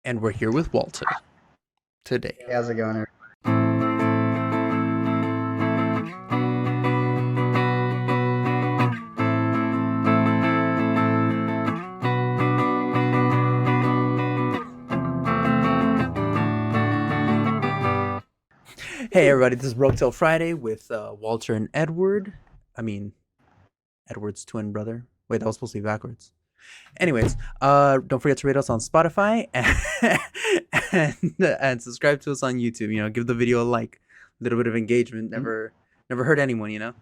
And we're here with Walter today. Hey, how's it going? Hey everybody, this is Broke Friday with Walter and Edward. I mean, Edward's twin brother. Wait, that was supposed to be backwards. Anyways, don't forget to rate us on Spotify and subscribe to us on YouTube. You know, give the video a like. A little bit of engagement never hurt anyone. You know.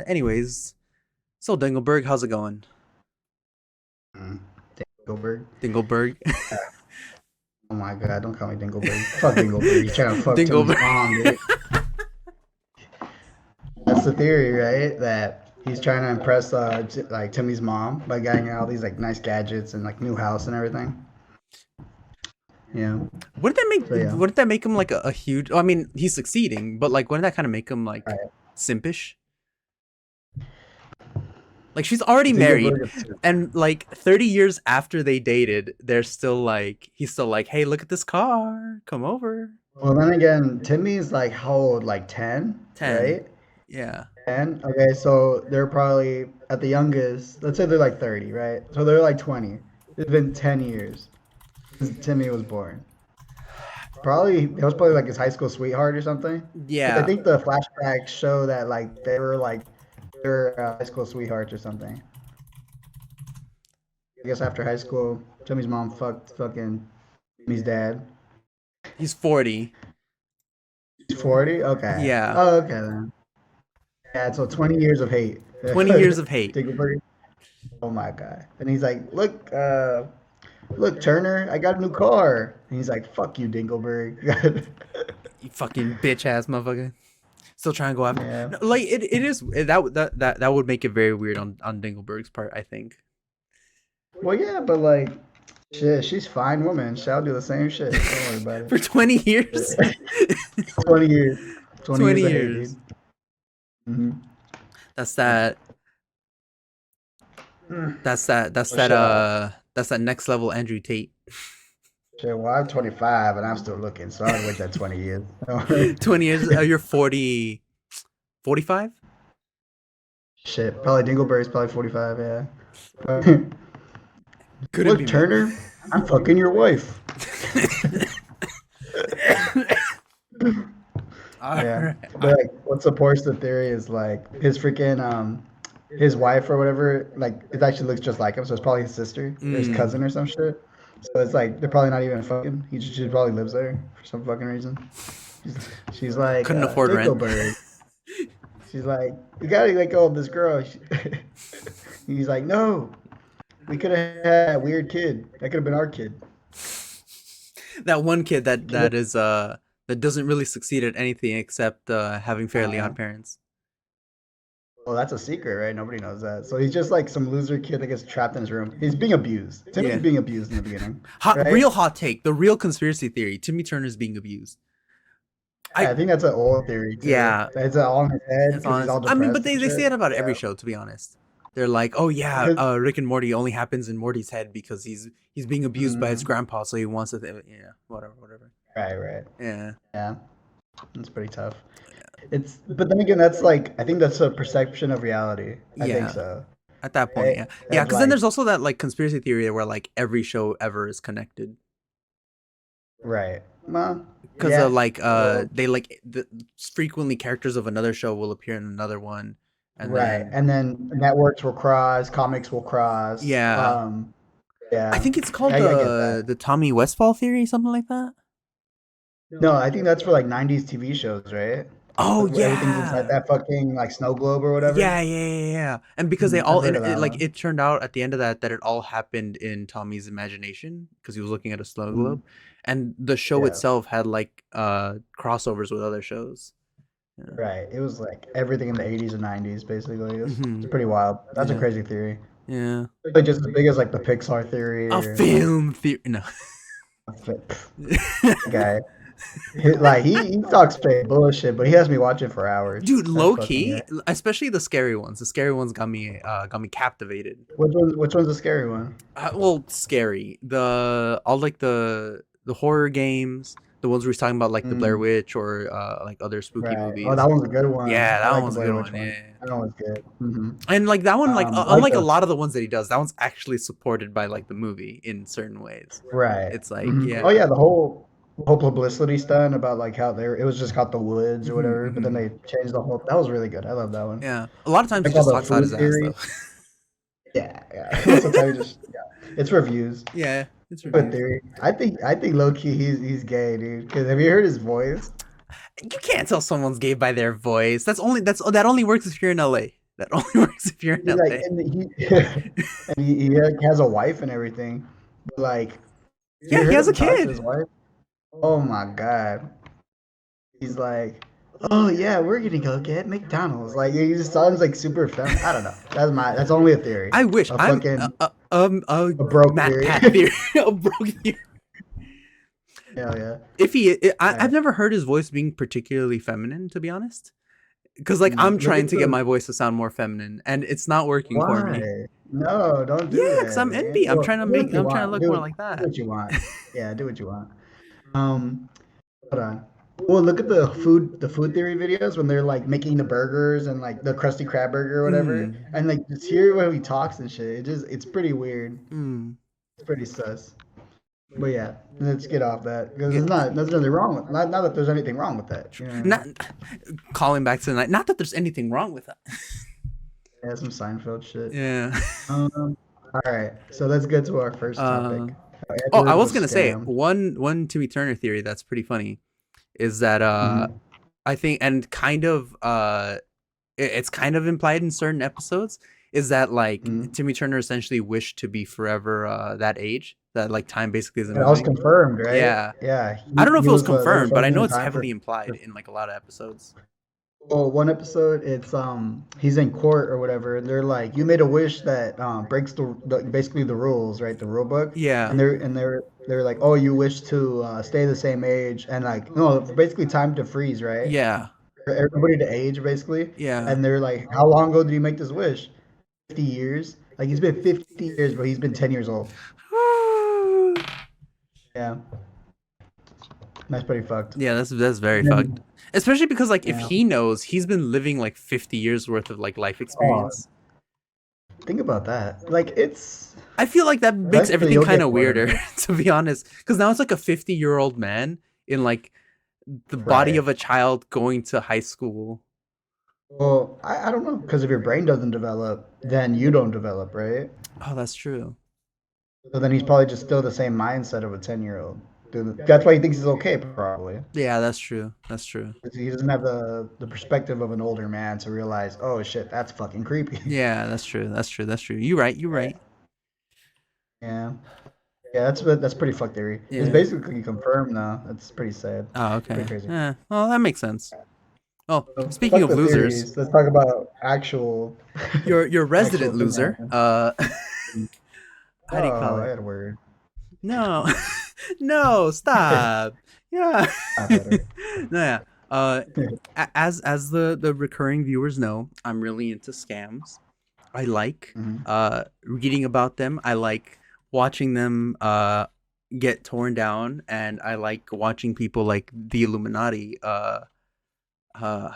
Anyways, so Dingleberg, how's it going? Dingleberg. Dingleberg. Oh my god, don't call me Dingleberg. Fuck Dingleberg. He's trying to fuck Dingleberg. Timmy's mom, dude. That's the theory, right? That he's trying to impress like Timmy's mom by getting all these like nice gadgets and like new house and everything. Yeah. What did that make? So, yeah. What did that make him like a huge? I mean, he's succeeding, but like, wouldn't that kind of make him like Right. simpish? Like, she's already married, and like 30 years after they dated, they're still like, he's still like, hey, look at this car, come over. Well, then again, Timmy's like how old? Like 10, 10. right? Yeah. 10. Okay, so they're probably at the youngest. Let's say they're like 30, right? So they're like 20. It's been 10 years since Timmy was born. It was probably like his high school sweetheart or something. Yeah. I think the flashbacks show that like they were high school sweethearts or something. I guess after high school, Timmy's mom fucked fucking Timmy's dad. He's 40. He's 40? Okay. Yeah. Oh, okay then. Yeah, so 20 years of hate. 20 years of hate. Dingleberg. Oh my god. And he's like, look, Turner, I got a new car. And he's like, fuck you, Dingleberg. You fucking bitch ass motherfucker. Still trying to go after. Yeah. No, like that would make it very weird on Dingleberg's part, I think. Well, yeah, but like, shit, she's a fine woman. She'll do the same shit. Don't worry about it. For 20 years. 20 years. 20 years. years. Mm-hmm. That's that next level Andrew Tate. Shit, well, I'm 25 and I'm still looking, so I'd wait that 20 years. 20 years? You're 40, 45? Shit, probably Dingleberry's probably 45, yeah. Could Look, Turner, I'm fucking your wife. Yeah. But like, what supports the theory is like his freaking his wife or whatever, like it actually looks just like him, so it's probably his sister or his cousin or some shit. So it's like they're probably not even fucking. She probably lives there for some fucking reason. She's like couldn't afford rent. She's like, you gotta let go of this girl. He's like, no, we could have had a weird kid. That could have been our kid. That one kid that doesn't really succeed at anything except having fairly odd parents. Well, that's a secret, right? Nobody knows that. So he's just like some loser kid that gets trapped in his room. He's being abused. Timmy's being abused in the beginning. Real hot take. The real conspiracy theory. Timmy Turner's being abused. I think that's an old theory, too. Yeah. It's all in his head. He's all depressed. I mean, but they say it about every show, to be honest. They're like, oh yeah, Rick and Morty only happens in Morty's head because he's being abused by his grandpa, so he wants to, whatever. Right. Yeah. It's pretty tough. But then again, that's like, I think that's a perception of reality. I think so. At that point, yeah, because then there's also that like conspiracy theory where like every show ever is connected. Right. Well, because they like frequently characters of another show will appear in another one. And then networks will cross, comics will cross. Yeah. Yeah. I think it's called the Tommy Westfall theory, something like that. No, I think that's for like 90s TV shows, right? Oh, like, yeah. Everything's inside that fucking like snow globe or whatever. Yeah. And because they all, it turned out at the end of that it all happened in Tommy's imagination because he was looking at a snow globe. And the show itself had like crossovers with other shows. Yeah. Right. It was like everything in the 80s and 90s, basically. It's pretty wild. That's a crazy theory. Yeah. Like just as big as like the Pixar theory. A film theory. No. Guy. He talks straight bullshit, but he has me watching for hours. Dude, That's low fucking key, great. especially the scary ones. The scary ones got me captivated. Which one's the scary one? Well, scary. The all like the horror games, the ones where he's talking about like the Blair Mm, Witch or like other spooky right. Oh, that movies. one's a good one. Yeah, I that one like the was a good Blair Witch one. one. Yeah. That one was good. Hmm. And like that one, like I like unlike a the lot of the ones that he does, that one's actually supported by like the movie in certain ways. right. It's like, Hmm. Oh yeah. yeah, the whole publicity stunt about like how it was just called the woods or Hmm, whatever, but then hmm. they changed the whole. That was really good. I love that one. Yeah. A lot of times he Like all just the talks out food his ass theories. though. Yeah, yeah. Most of the time, it's reviews. Yeah, it's Good reviews. theory. I think low key he's gay, dude. Because have you heard his voice? You can't tell someone's gay by their voice. That only works if you're in LA. That only works if you're in He like LA. and he and he like, has a wife and everything. But like, you Yeah, he heard has a him talk to kid. his wife? Oh my god. He's like, oh yeah, we're gonna go get McDonald's. Like he just sounds like super fun. I don't know. That's only a theory. I wish A I'm fucking a a broke Matt theory. Pat theory, a broken theory. Hell yeah. If All I've right. never heard his voice being particularly feminine, to be honest. Because like I'm Look trying at to get the my voice to sound more feminine, and it's not working for me. why? No, don't Yeah, do because that, I'm man. envy. Well, do what you I'm trying to want. look more Do like do that. what you want. Yeah, do what you want. Um, Hold on. Well, look at the food theory videos when they're like making the burgers and like the Krusty Krab burger or whatever, Mm. and like just hear how he talks and shit. It's pretty weird. Mm. It's pretty sus. But yeah, let's get off that because Yeah, there's nothing wrong with not that there's anything wrong with that. You know what I not mean? calling back to the night. Not that there's anything wrong with that. Yeah, some Seinfeld shit. Yeah. All right, so let's get to our first Uh, topic. How oh, I Edward was was gonna say scammed. one Timmy Turner theory that's pretty funny is that Hmm. I think and kind of it's kind of implied in certain episodes is that like Hmm. Timmy Turner essentially wished to be forever that age that like time basically isn't That was moving. confirmed, right? Yeah, Yeah, I he, don't know if he it was was they were confirmed, but I know frozen in it's time heavily for implied in like a lot of episodes. well, one episode, it's he's in court or whatever, and they're like, "You made a wish that breaks basically the rules, right? The rule book." Yeah, And they're like, "Oh, you wish to stay the same age and like no, basically time to freeze, right? yeah, For everybody to age basically." yeah. And they're like, "How long ago did you make this wish? 50 years? Like he's been 50 years, but he's been 10 years old. Yeah, that's pretty fucked. Yeah, that's very And fucked. then Especially because like if yeah, he knows he's been living like 50 years worth of like life oh, experience, think about that. Like it's I feel like that makes eventually everything you'll kind get of bored of weirder, it, to be honest. Because now it's like a 50-year-old man in like the body right? of a child going to high school. Well, I don't know, because if your brain doesn't develop, then you don't develop, right? Oh, that's true. So then he's probably just still the same mindset of a 10-year-old. That's why he thinks he's okay, probably. Yeah, that's true. That's true. He doesn't have the perspective of an older man to realize, oh shit, that's fucking creepy. Yeah, that's true. That's true. That's true. You right. You Right. right. Yeah. Yeah, that's pretty fucked theory. It's Yeah. basically confirmed now. That's pretty sad. Oh, Pretty okay. crazy. Well, that makes sense. Oh, So speaking fuck of the losers, theories. Let's talk about actual your actual resident thing loser. happening. How do you call Oh, it? Edward. No, no, stop. Yeah, Not better. no, yeah. Uh, as the recurring viewers know, I'm really into scams. I like Mhm. reading about them. I like watching them get torn down, and I like watching people like the Illuminati. How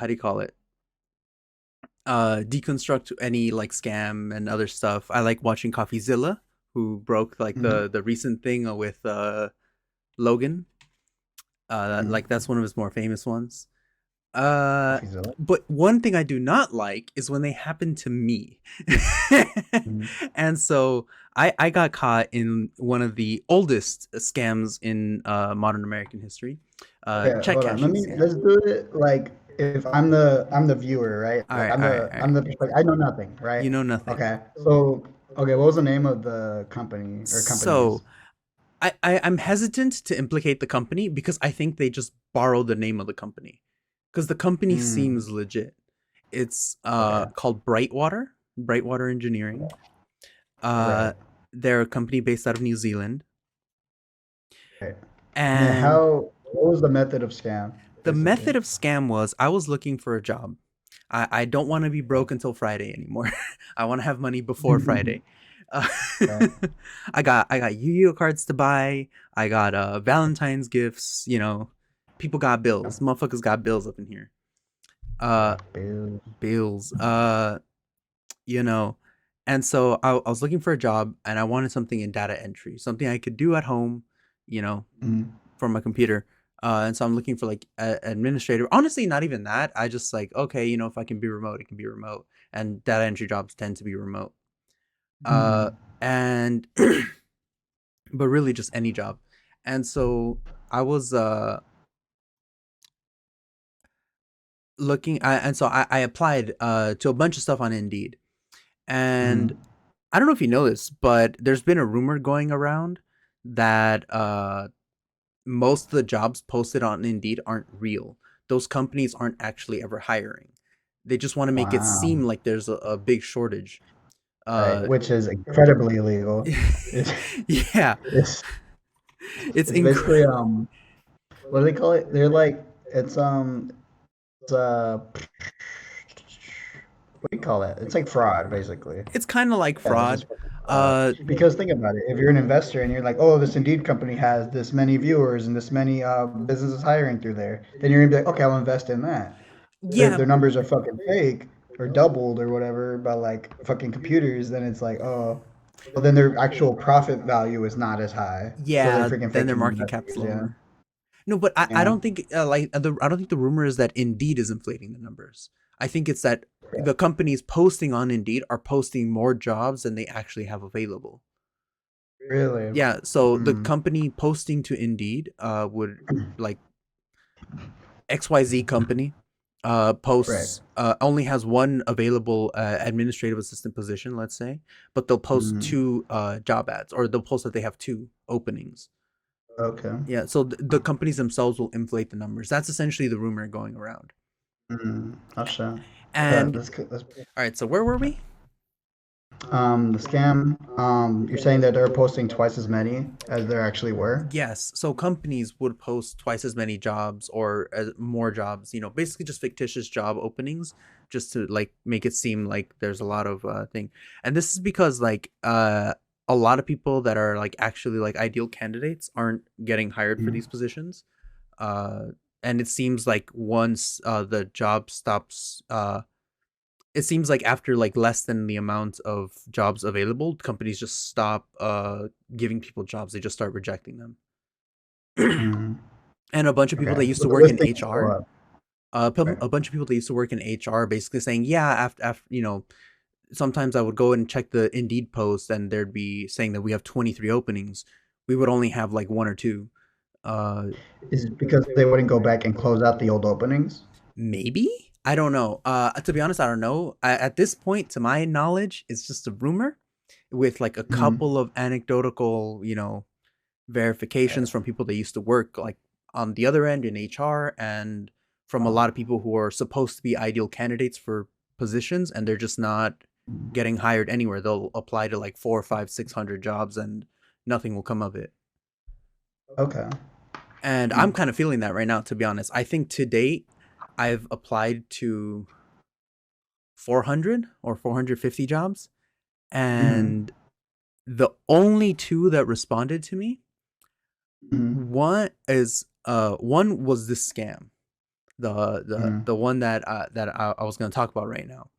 do you call it? Deconstruct any like scam and other stuff. I like watching CoffeeZilla, who broke like Mhm. the recent thing with Logan. Mhm. Like that's one of his more famous ones. Uh, CoffeeZilla. but one thing I do not like is when they happen to me. Mhm. And so I got caught in one of the oldest scams in modern American history. Okay, Check hold on. cashing scam. Let's do it like if I'm the viewer, right? All Like right, I'm all right, the all I'm right. the perspective. I know nothing, You right? know nothing. Okay. So okay, what was the name of the company or companies? So I'm hesitant to implicate the company because I think they just borrowed the name of the company because the company Mm, seems legit. It's okay. called Brightwater Engineering. Uh, Right. they're a company based out of New Zealand, Right. And then and how? What was the method of scam, The basically? method of scam was I was looking for a job. I don't want to be broke until Friday anymore. I want to have money before Friday. Uh, Right. I got Yu-Gi-Oh cards to buy. I got Valentine's gifts. People got bills. Motherfuckers got bills up in here. Uh, Right. Bill. bills. You know, and so I was looking for a job, and I wanted something in data entry, something I could do at home. You know, Mm-hmm. from my computer. And so I'm looking for like administrator. Honestly, not even that. I just like, okay, if I can be remote, it can be remote. And data entry jobs tend to be remote. Uh, Mm-hmm. and but really just any job. And so I was and so I applied to a bunch of stuff on Indeed. And Mm-hmm. I don't know if you know this, but there's been a rumor going around that most of the jobs posted on Indeed aren't real. Those companies aren't actually ever hiring. They just want to make it Wow. seem like there's a big shortage. Right. Uh, Which is incredibly illegal. It's yeah, it's it's it's basically incredible. what do they call it? They're like it's what do you call that? It's like fraud, basically. It's kind of like Yeah, it's fraud. just fucking fraud. Uh, Because think about it. If you're an investor and you're like, oh, this Indeed company has this many viewers and this many businesses hiring through there, then you're gonna be like, okay, I'll invest in that. But if yeah, their numbers are fucking fake or doubled or whatever by like fucking computers, then it's like, oh, well, then their actual profit value is not as high. So they're yeah. freaking Then their faking the market cap's investors. Yeah. lower. No, but I Yeah. don't think I don't think the rumor is that Indeed is inflating the numbers. I think it's that the companies posting on Indeed are posting more jobs than they actually have available. Really? Yeah, so the Mm. company posting to Indeed would like XYZ company Right. posts only has one available administrative assistant position, let's say, but they'll post Mm. two job ads, or they'll post that they have two openings. Okay. Yeah, so the companies themselves will inflate the numbers. That's essentially the rumor going around. Mm. Oh, sure. And That's good. That's all right, so where were we? the scam. You're saying that they're posting twice as many as there actually were. Yes, so companies would post twice as many jobs or more jobs, basically just fictitious job openings just to like make it seem like there's a lot of thing. And this is because like a lot of people that are like actually like ideal candidates aren't getting hired for Mm. these positions. Uh and it seems like once the job stops it seems like after like less than the amount of jobs available, companies just stop giving people jobs. They just start rejecting them. Mm. And a bunch of people Okay. that used to But the work in listings go HR, up. Right. a bunch of people that used to work in HR basically saying, yeah, after sometimes I would go and check the Indeed post and there'd be saying that we have 23 openings. We would only have like one or two. Uh, Is it because they wouldn't go back and close out the old openings? Maybe? I don't know. To be honest, I don't know. At this point, to my knowledge, it's just a rumor with like a Mm. couple of anecdotal, verifications from people that used to work like on the other end in HR, and from a lot of people who are supposed to be ideal candidates for positions, and they're just not getting hired anywhere. They'll apply to like 4, 5, 600 jobs and nothing will come of it. Okay. And I'm Mm. kind of feeling that right now, to be honest. I think to date, I've applied to 400 or 450 jobs, Mm. and the only two that responded to me, Mm. one was this scam, Mm. the one that I was going to talk about right now,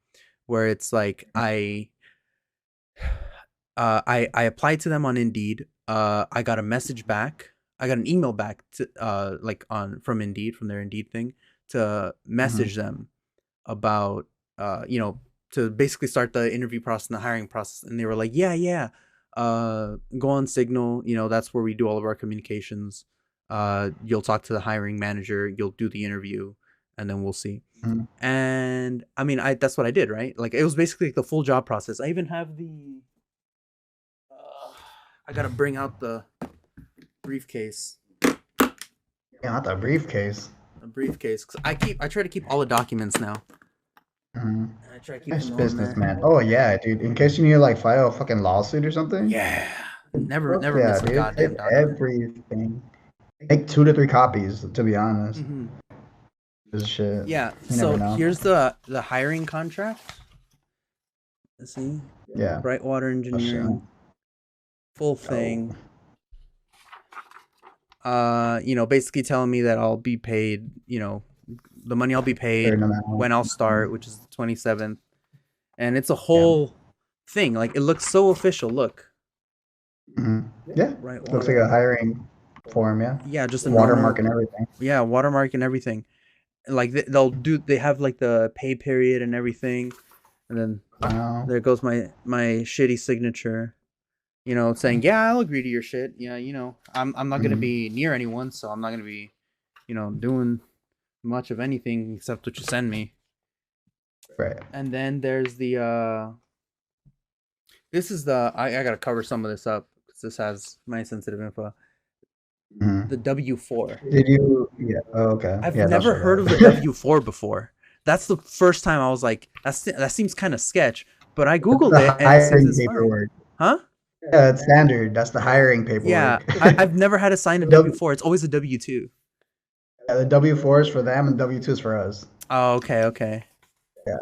where it's like I applied to them on Indeed. I got a message back. I got an email back to like on from Indeed, from their Indeed thing, to Mm. message them about to basically start the interview process and the hiring process. And they were like, yeah, yeah, go on Signal. That's where we do all of our communications. You'll talk to the hiring manager. You'll do the interview, and then we'll see. Mm. And I mean, I that's what I did, right? Like it was basically like the full job process. I even have the uh, I gotta bring out the briefcase. Yeah, not the briefcase. A briefcase, because I try to keep all the documents now. Mm. I try to keep Nice them all in there. businessman. Oh yeah, dude. In case you need to like file a fucking lawsuit or something. Yeah, never Fuck never yeah, miss a dude. goddamn Save document. everything. make 2 to 3 copies. To be honest, Mm-hmm. this shit. Yeah. You never So know. here's the hiring contract. Let's see, Yeah. Brightwater Oh shit. Engineering, full Oh. thing. Basically telling me that I'll be paid. The money I'll be paid Certain amount. when I'll start, which is the 27th, and it's a Yeah. whole thing. Like it looks so official. Look, Hmm. Yeah. Looks like a Brightwater. hiring form. Yeah. Yeah, just a Watermark normal. and everything. Yeah, watermark and everything. Like they'll do. They have like the pay period and everything, and then Wow. there goes my shitty signature. Saying, yeah, I'll agree to your shit. Yeah, I'm not gonna Hmm. be near anyone, so I'm not gonna be, doing much of anything except what you send me. Right. And then there's the this is the I gotta cover some of this up because this has my sensitive info. Hmm. The W4. Did you? Yeah. Oh, okay. I've Yeah. I'll never show heard of the that. W4 before. That's the first time I was like, that seems kind of sketch. But I That's googled it the and it seems hiring it's fine. paperwork. Huh? Yeah, it's standard. That's the hiring Yeah, paperwork. I've never had to sign a W4. It's always a W2. The W4 is for them and W2 is for us. Oh, okay, okay. Yeah.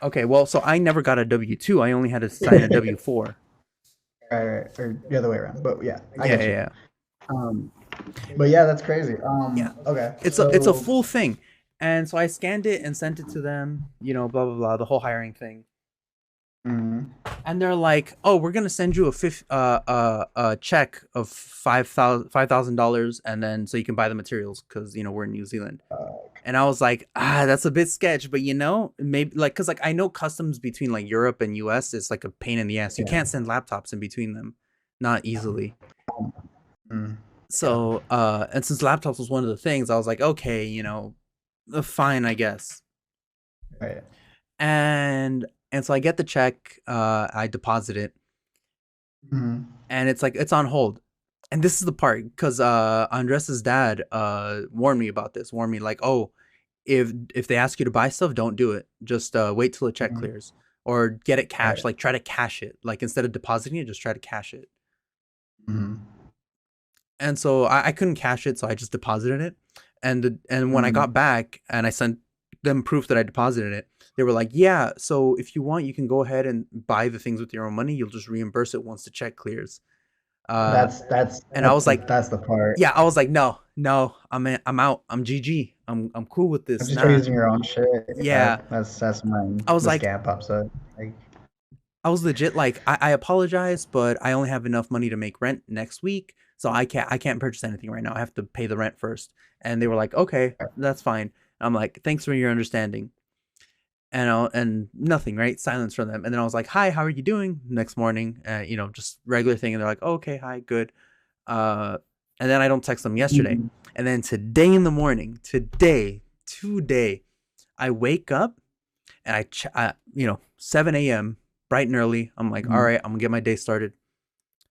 Okay, well, so I never got a W2. I only had to sign a W4. Right, or the other way around. But yeah, I Yeah, get yeah, you. yeah. Um, but yeah, that's crazy. Yeah. Okay, It's a so full thing. And so I scanned it and sent it to them, blah blah blah, the whole hiring thing. mhm. And they're like, "Oh, we're gonna send you a check of $5,000, and then so you can buy the materials because we're in New Zealand." uh, And I was like, that's a bit sketch, but maybe like because like I know customs between like Europe and US is like a pain in the ass. You yeah, can't send laptops in between them, not easily. mm, yeah, So and since laptops was one of the things, I was like, okay, fine, I guess. right. And so I get the check, I deposit it, Mhm. and it's like it's on hold. And this is the part because Andres's dad warned me about this. Warned me like, oh, if they ask you to buy stuff, don't do it. Just wait till the check Mhm. clears or get it Right. cash. Like try to cash it. Like instead of depositing it, just try to cash it. Mhm. And so I couldn't cash it, so I just deposited it. And when I Mhm. got back and I sent them proof that I deposited it, they were like, "Yeah, so if you want, you can go ahead and buy the things with your own money. You'll just reimburse it once the check clears." Uh, and I was like, That's the part. "Yeah," I was like, "No, no, I'm out. I'm GG. I'm cool with If this. you start Nah." using your own shit, yeah, Yeah, that's when I was the like, scam pops up. Like, I was legit like, I apologize, but I only have enough money to make rent next week, so I can't purchase anything right now. I have to pay the rent first. And they were like, okay, that's fine. I'm like, thanks for your understanding. And nothing, right? Silence from them. And then I was like, hi, how are you doing? Next morning, just regular thing. And they're like, oh, okay, hi, good. Uh, and then I don't text them yesterday. mhm. And then today in the morning, today, I wake up and 7 a.m. bright and early. I'm like, all Mhm. right, I'm gonna get my day started.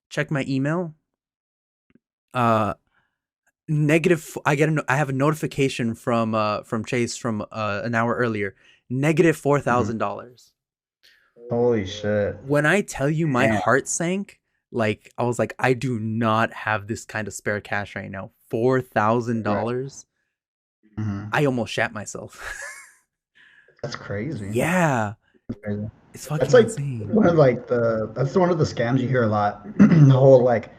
Check my email. Uh, negative. I have a notification from Chase from an hour earlier. Negative four Mhm. thousand dollars. Holy shit. When I tell you my Damn. heart sank, like I was like, I do not have this kind of spare cash right now. four thousand Right. dollars. Mhm. I almost shat myself. That's crazy. Yeah, That's crazy. it's That's fucking like insane. one of like the that's one of the scams you hear a lot. The whole like,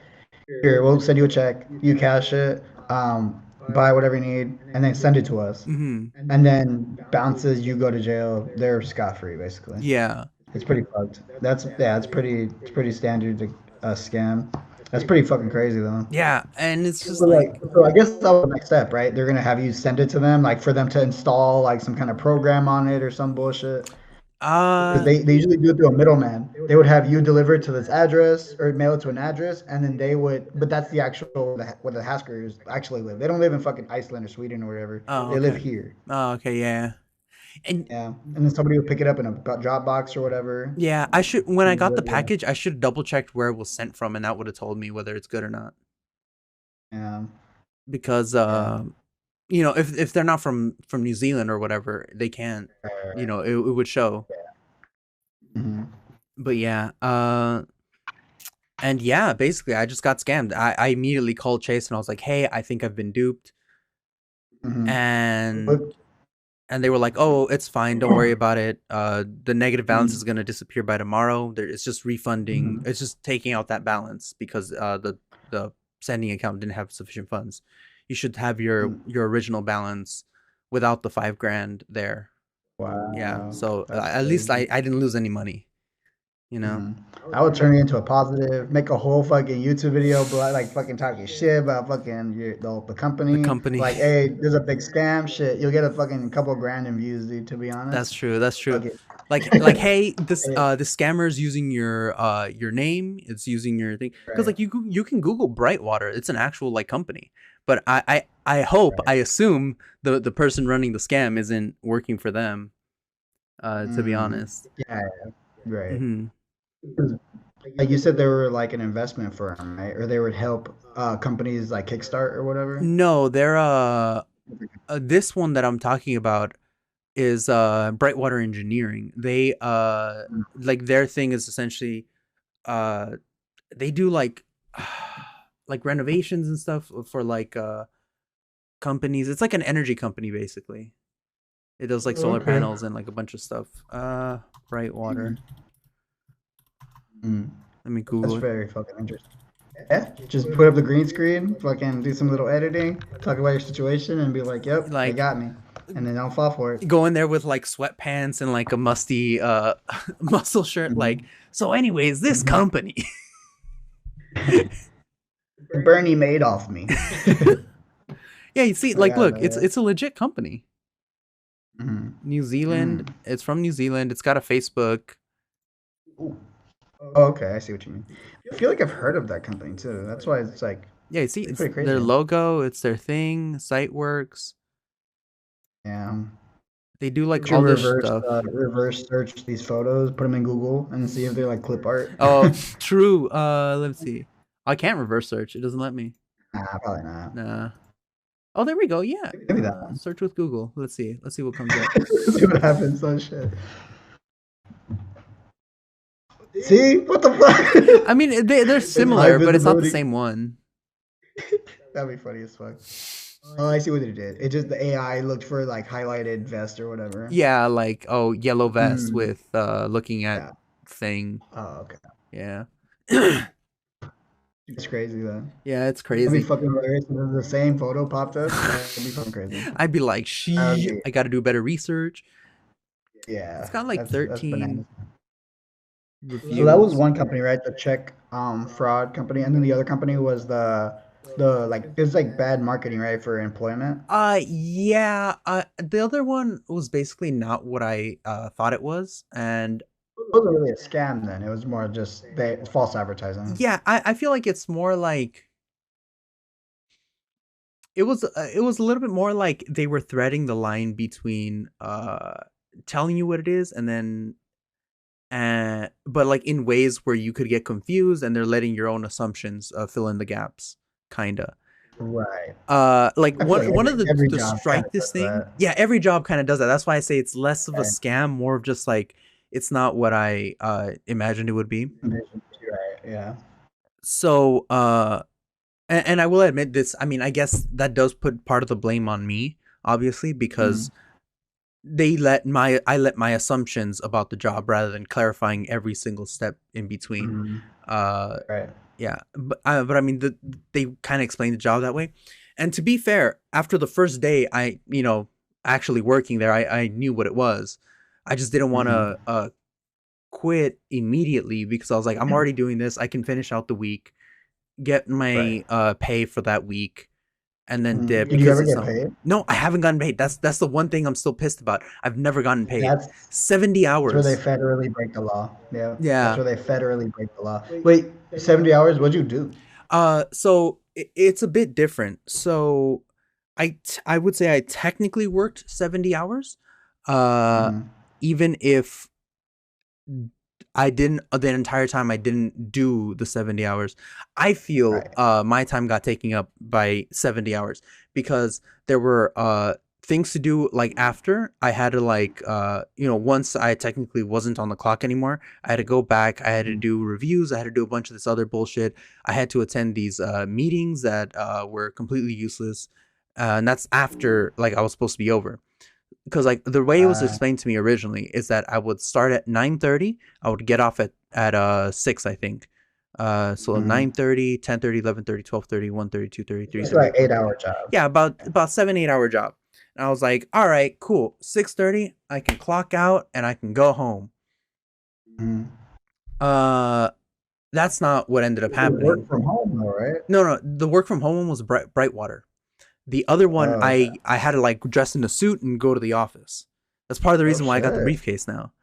here, we'll send you a check, you cash it, buy whatever you need, and then send it to us. Hmm. And then bounces, you go to jail, they're scot free basically. Yeah, It's pretty fucked. It's pretty standard scam. That's pretty fucking crazy though. yeah, and it's So just like, like, so I guess that was the next step, right? They're gonna have you send it to them, like for them to install like some kind of program on it or some bullshit. Because uh, they usually do it through a middleman. They would have you deliver it to this address or mail it to an address, and then they would. But that's the actual where the hackers actually live. They don't live in fucking Iceland or Sweden or whatever. oh, They live okay. here. Oh, okay, yeah. And Yeah, and then somebody would pick it up in a drop box or whatever. yeah, I should when I got the Yeah, package, I should have double checked where it was sent from, and that would have told me whether it's good or not. yeah, Because yeah. if they're not from New Zealand or whatever, they can't. It would show. Mhm. But yeah, And yeah, basically, I just got scammed. I immediately called Chase and I was like, "Hey, I think I've been duped." Mm-hmm. And But, they were like, "Oh, it's fine. Don't worry about it. The negative balance mm, is gonna disappear by tomorrow. It's just refunding. mm, It's just taking out that balance because the sending account didn't have sufficient funds. You should have mm. your original balance without the 5 grand there. Yeah. Wow, So that's at least crazy. I didn't lose any money. You know, Mhm. I would turn it into a positive, make a whole fucking YouTube video, but like fucking talking shit about fucking the the company. company. Like, hey, there's a big scam. Shit, you'll get a fucking couple grand in views, dude. To be That's honest, true. That's true. fuck it. Hey, Hey, this scammer is using your name. It's using your thing because right, like you can Google Brightwater. It's an actual like company. But I hope right. I assume the person running the scam isn't working for them. To be Mm, honest. yeah, right. Hmm. 'Cause, like you said, they were like an investment firm, right? Or they would help companies like Kickstart or whatever. No, they're this one that I'm talking about is Brightwater Engineering. They like their thing is essentially uh they do like renovations and stuff for like companies. It's like an energy company basically. It does like solar Okay. panels and like a bunch of stuff. Brightwater. Mm, mm. Let me That's Google it. very fucking interesting. Yeah, just put up the green screen, fucking do some little editing, talk about your situation, and be like, "Yep, they Like got me," and then don't fall for it. go in there with like sweatpants and like a musty muscle shirt. Like, Hmm. so anyways, this Hmm. company. Bernie made off me. Yeah, you see, Like like I don't look, know, yeah. it's a legit company. Mm-hmm. New Zealand. Mm. It's from New Zealand. It's got a Facebook. Ooh. Oh, okay, I see what you mean. I feel like I've heard of that company too. That's why it's like Yeah, you see, it's it's pretty their crazy. logo, it's their thing, site works. Yeah. They do You like should all this stuff. reverse search these photos, put them in Google, and see if they're like clip art. Oh, true. Let's see. I can't reverse search. It doesn't let me. Nah, probably not. Nah. Oh, there we go. Yeah. Maybe that one. Search with Google. Let's see. Let's see what comes up. See what happens. Oh shit. See what the fuck? I mean, they're It's high similar, but it's not the visibility. same one. That'd be funny as fuck. Oh, I see what it did. It just the AI looked for like highlighted vest or whatever. Yeah, like oh, yellow vest Mm, with looking at yeah. thing. Oh, okay. Yeah. It's crazy though. Yeah, it's That'd be crazy. fucking hilarious if the same photo popped up. That'd be fucking crazy. I'd be like, That would "Shh, be I got to do better research." It's yeah. got like That's 13 bananas. So that was reviews. one company, right? The Czech fraud company, and then the other company was the like it's like bad marketing, right, for employment. Yeah. The other one was basically not what I thought it was, and It wasn't really a scam then. It was more just they false advertising. yeah, I feel like it's more like it was a little bit more like they were threading the line between telling you what it is and then but like in ways where you could get confused and they're letting your own assumptions fill in the gaps, kinda. Right. Like I feel like one of every the job kind strike of this does thing. that. Yeah, every job kind of does that. That's why I say it's less of a Right. scam, more of just like it's not what I imagined it would be. Right. Yeah. So and I will admit this, I mean, I guess that does put part of the blame on me, obviously, Mm, because I let my assumptions about the job rather than clarifying every single step in between. mm, Uh right. yeah, but I mean they kind of explained the job that way. And to be fair, after the first day I, actually working there, I knew what it was. I just didn't want Mm, to quit immediately because I was like I'm already doing this. I can finish out the week, get right. my pay for that week and then Mm. dip Did you because ever it's get not. paid? No, I haven't gotten paid. That's the one thing I'm still pissed about. I've never gotten paid. That's 70 that's where they hours. federally break the law. Yeah, that's Yeah. where they federally break the law. Wait, 70 hours? What'd you do? So it's a bit different. So I would say I technically worked 70 hours. Uh Hmm. even if I didn't the entire time I didn't do the 70 hours. I feel Right. my time got taken up by 70 hours because there were things to do like after I had to like once I technically wasn't on the clock anymore, I had to go back, I had to do reviews, I had to do a bunch of this other bullshit. I had to attend these meetings that were completely useless. And that's after like I was supposed to be over, because like the way it was explained to me originally is that I would start at 9:30, I would get off at 6, I think. So 9:30, 10:30, 11:30, 12:30, 1:30, 2:30, It's 3:30, like 4:30. 8 hour job. Yeah, about 7-8 hour job. And I was like, all right, cool. 6:30, I can clock out and I can go home. Uh, that's not what ended up happening. Work from home, though, right? No, the work from home one was Brightwater. The other one, okay. I had to like dress in a suit and go to the office. That's part of the reason why I got the briefcase now.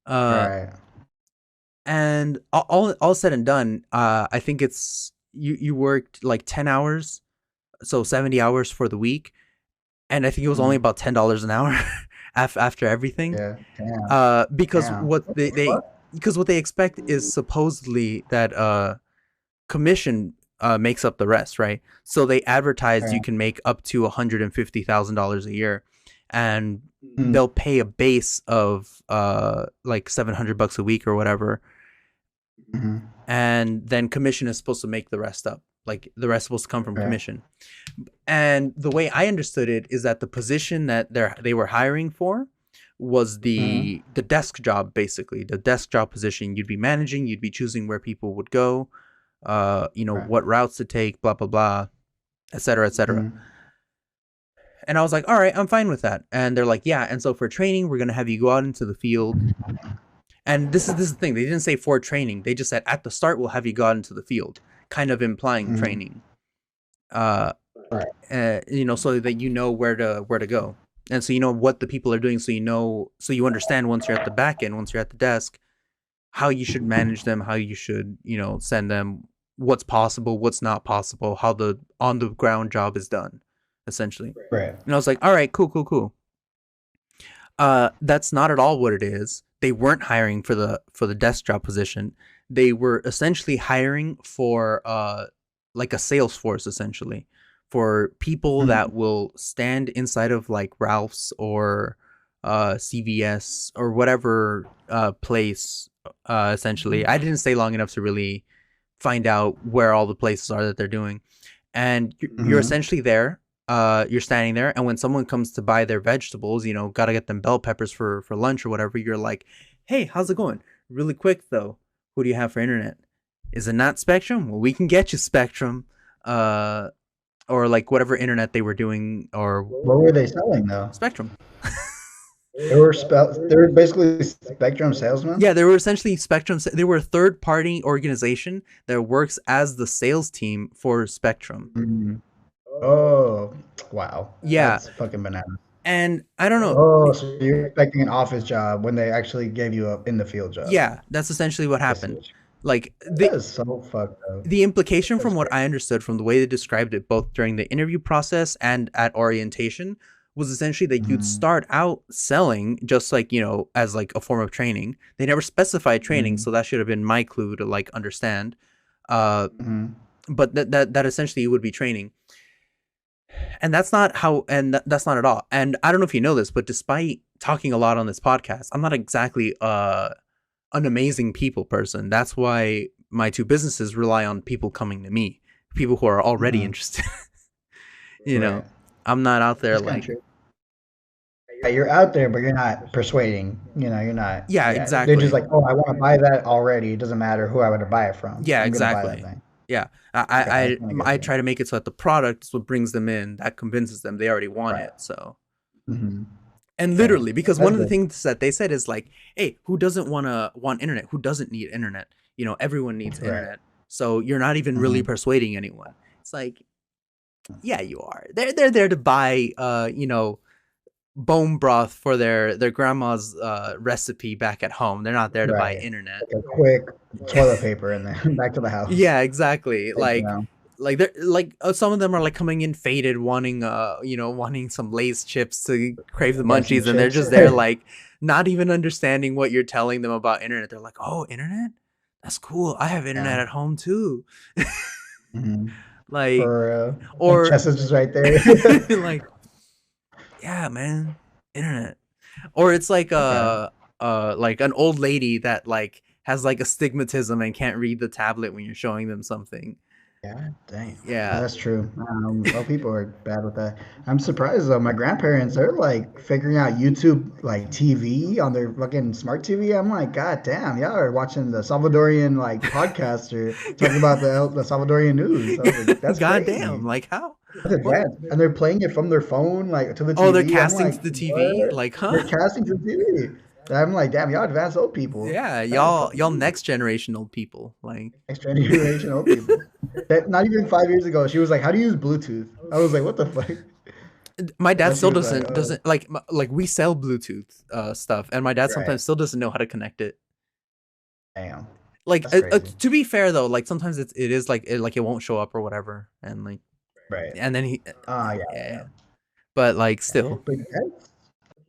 Right. And all said and done, I think it's you worked like 10 hours, so 70 hours for the week, and I think it was only about $10 an hour after everything. Yeah. Damn. Because Damn. what they because what they expect is supposedly that commission makes up the rest, right? So they advertise you can make up to $150,000 a year, and they'll pay a base of like $700 a week or whatever. And then commission is supposed to make the rest up. Like the rest is supposed to come from commission. And the way I understood it is that the position that they were hiring for was the desk job, basically the desk job position. You'd be managing, you'd be choosing where people would go, what routes to take, blah blah blah, etc. etc. And I was like, all right, I'm fine with that. And they're like, yeah. And so for training, we're gonna have you go out into the field. And this is the thing. They didn't say for training. They just said at the start we'll have you go out into the field, kind of implying training. So that you know where to go, and so you know what the people are doing. So you understand once you're at the back end, once you're at the desk, how you should manage them, how you should send them, what's possible, what's not possible, how the on the ground job is done, essentially. Right. And I was like, all right, cool. That's not at all what it is. They weren't hiring for the desk job position. They were essentially hiring for like a sales force, essentially, for people that will stand inside of like Ralph's or CVS or whatever place. Essentially, I didn't stay long enough to really find out where all the places are that they're doing. And you're essentially there. You're standing there, and when someone comes to buy their vegetables, gotta get them bell peppers for lunch or whatever, you're like, hey, how's it going? Really quick though, who do you have for internet? Is it not Spectrum? Well, we can get you Spectrum, or like whatever internet they were doing, or what were they selling though? Spectrum. They were basically Spectrum salesmen. Yeah, they were essentially Spectrum. They were a third-party organization that works as the sales team for Spectrum. Oh, wow. Yeah. That's fucking bananas. And I don't know. Oh, so you're expecting an office job when they actually gave you a in the field job. Yeah, that's essentially what happened. Like that is so fucked up. The implication from what I understood from the way they described it, both during the interview process and at orientation, was essentially that you'd start out selling just like, as like a form of training. They never specified training, so that should have been my clue to like understand. But that essentially would be training. And that's not how, and that's not at all. And I don't know if you know this, but despite talking a lot on this podcast, I'm not exactly an amazing people person. That's why my two businesses rely on people coming to me, people who are already interested. I'm not out there like. Yeah, you're out there, but you're not persuading. You're not. Yeah, exactly. They're just like, oh, I want to buy that already. It doesn't matter who I want to buy it from. Yeah, exactly. Yeah, I try to make it so that the product is what brings them in, that convinces them they already want it. So, and literally, because one of the things that they said is like, hey, who doesn't want internet? Who doesn't need internet? Everyone needs internet. So you're not even really persuading anyone. It's like, yeah, you are. They're there to buy, bone broth for their grandma's recipe back at home. They're not there to buy internet. Like a quick toilet paper and then back to the house. Yeah, exactly. Like they're like some of them are like coming in faded, wanting some Lay's chips to crave the munchies, and they're just there like not even understanding what you're telling them about internet. They're like, oh, internet? That's cool. I have internet at home too. Like, or chest is just right there. Like, yeah, that, man. Internet. Or it's Okay. like an old lady that like has like astigmatism and can't read the tablet when you're showing them something. Yeah, dang. Yeah, Yeah. that's true. Well, people are bad with that. I'm surprised though. My grandparents, they're like figuring out YouTube like TV on their fucking smart TV. I'm like, God damn, y'all are watching the Salvadorian like podcaster talking about the Salvadorian news. I was like, that's God damn, crazy. like how? That's What? advanced. And they're playing it from their phone like to the Oh, they're TV. I'm casting like, to the TV? what? Like, huh? They're casting to the TV. I'm like, damn, y'all advanced old people. Yeah, That is y'all fucking next generation old people. Like next generation old people. That, not even 5 years ago, she was like, "How do you use Bluetooth?" I was like, "What the fuck?" my dad And she still was like, doesn't like we sell Bluetooth stuff, and my dad right, sometimes still doesn't know how to connect it. damn, Like that's crazy." to be fair though, like sometimes it is like it won't show up or whatever, and like Right. and then he Yeah, yeah, yeah. yeah. But like Yeah. still, But that's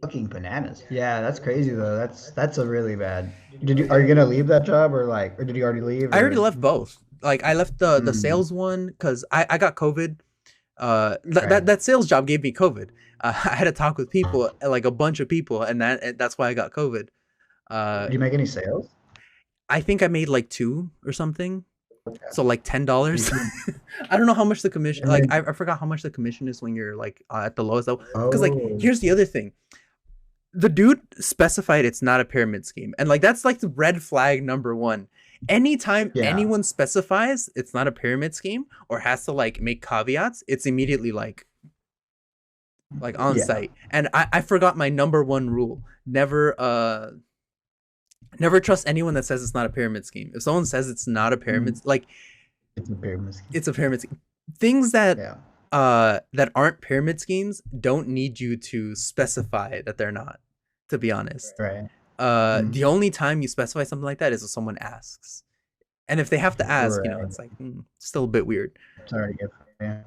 fucking bananas. Yeah, that's crazy though. That's a really bad. Did you are you gonna leave that job or like or did you already leave I already or? left both. Like I left the Mm, sales one because I got COVID. right. That sales job gave me COVID. I had to talk with people, like a bunch of people, and that's why I got COVID. Uh, Did you make any sales? I think I made like two or something. Okay. So like $10. You I don't know how much the commission. and Like then I forgot how much the commission is when you're like at the lowest level. Because like oh here's the other thing. The dude specified it's not a pyramid scheme, and like that's like the red flag number one. Anytime yeah anyone specifies it's not a pyramid scheme or has to like make caveats, it's immediately like on yeah site. And I forgot my number one rule: never trust anyone that says it's not a pyramid scheme. If someone says it's not a pyramid, mm, like it's a pyramid scheme. it's a pyramid scheme, things that Yeah. that aren't pyramid schemes don't need you to specify that they're not, to be honest. Right. The Mm, only time you specify something like that is if someone asks, and if they have to ask, you know, right. it's like still a bit weird. Sorry to get yeah.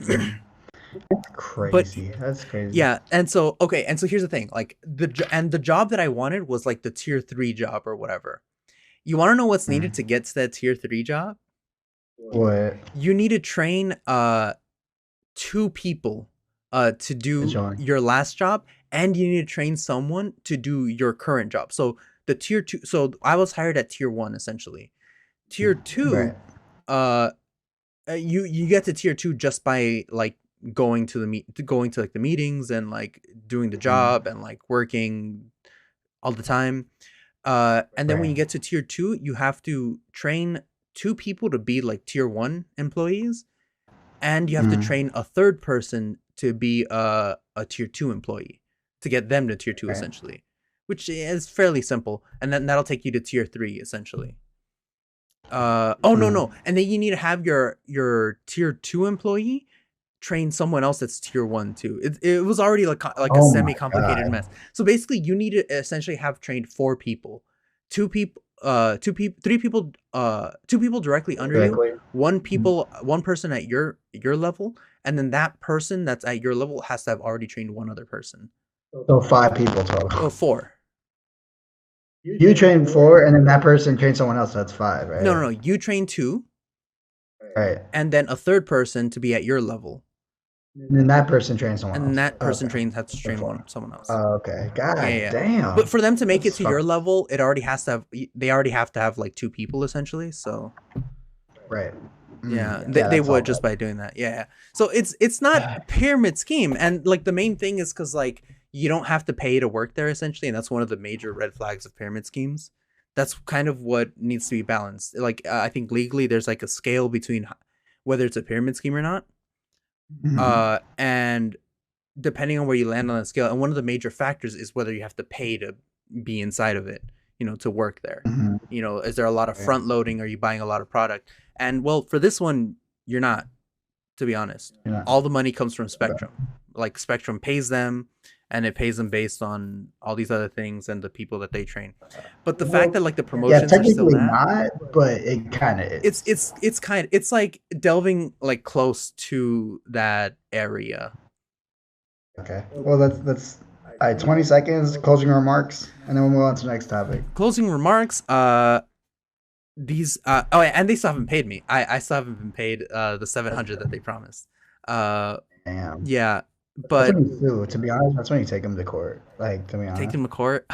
That's But crazy. That's crazy. yeah, and so okay, and so here's the thing, like the job that I wanted was like the tier 3 job or whatever. You want to know what's needed Mm. to get to that tier 3 job? What? You need to train two people to Good do showing. your last job, and you need to train someone to do your current job. So the tier 2, so I was hired at tier 1 essentially. Tier Right. 2, you get to tier 2 just by like going to like the meetings and like doing the Mm. job and like working all the time. And then when Right. you get to tier 2, you have to train two people to be like tier 1 employees, and you have to Mm. train a third person to be a tier 2 employee to get them to tier 2 Right. essentially, which is fairly simple, and then that'll take you to tier 3 essentially. Oh no, Mm. no, and then you need to have your tier 2 employee train someone else that's tier 1 too. It was already like a Oh semi my complicated God. mess. So basically you need to essentially have trained four people. Two people directly under you, Directly. Mm. one person at your level, and then that person that's at your level has to have already trained one other person. So 5 people Oh, total. four. You train four, and then that person trains someone else. So that's five, No, right? no, no. You train two, Right. and then a third person to be at your level, And then that person trains someone and then else. that person Okay. trains has to So train four. someone else. Okay. Yeah, God yeah. But damn. for them to make it That's to your fucking level, they already have to have like two people essentially. So right. yeah, Yeah, they that's all would just by bad. doing that. Yeah. So it's not a pyramid scheme, and like the main thing is because like you don't have to pay to work there essentially, and that's one of the major red flags of pyramid schemes. That's kind of what needs to be balanced. Like I think legally there's like a scale between whether it's a pyramid scheme or not. Mhm. And depending on where you land on the scale, and one of the major factors is whether you have to pay to be inside of it, you know, to work there. Mhm. You know, is there a lot of Right. front loading? Are you buying a lot of product? And well, for this one, you're not, to be honest. You're not. All the money comes from Okay. Spectrum. Like Spectrum pays them, and it pays them based on all these other things and the people that they train. But the fact that Well, like the yeah, promotions are still technically that, not, but it kind of is. it's like delving like close to that area. Okay. Well, that's all right. 20 seconds, closing remarks, and then we'll move on to the next topic. Closing remarks. These oh yeah, and they still haven't paid me. I still haven't been paid the 700 that they promised. Uh Damn. yeah, That's But when you sue. To be honest, that's when you take them to court. Like, to be take honest, them to court,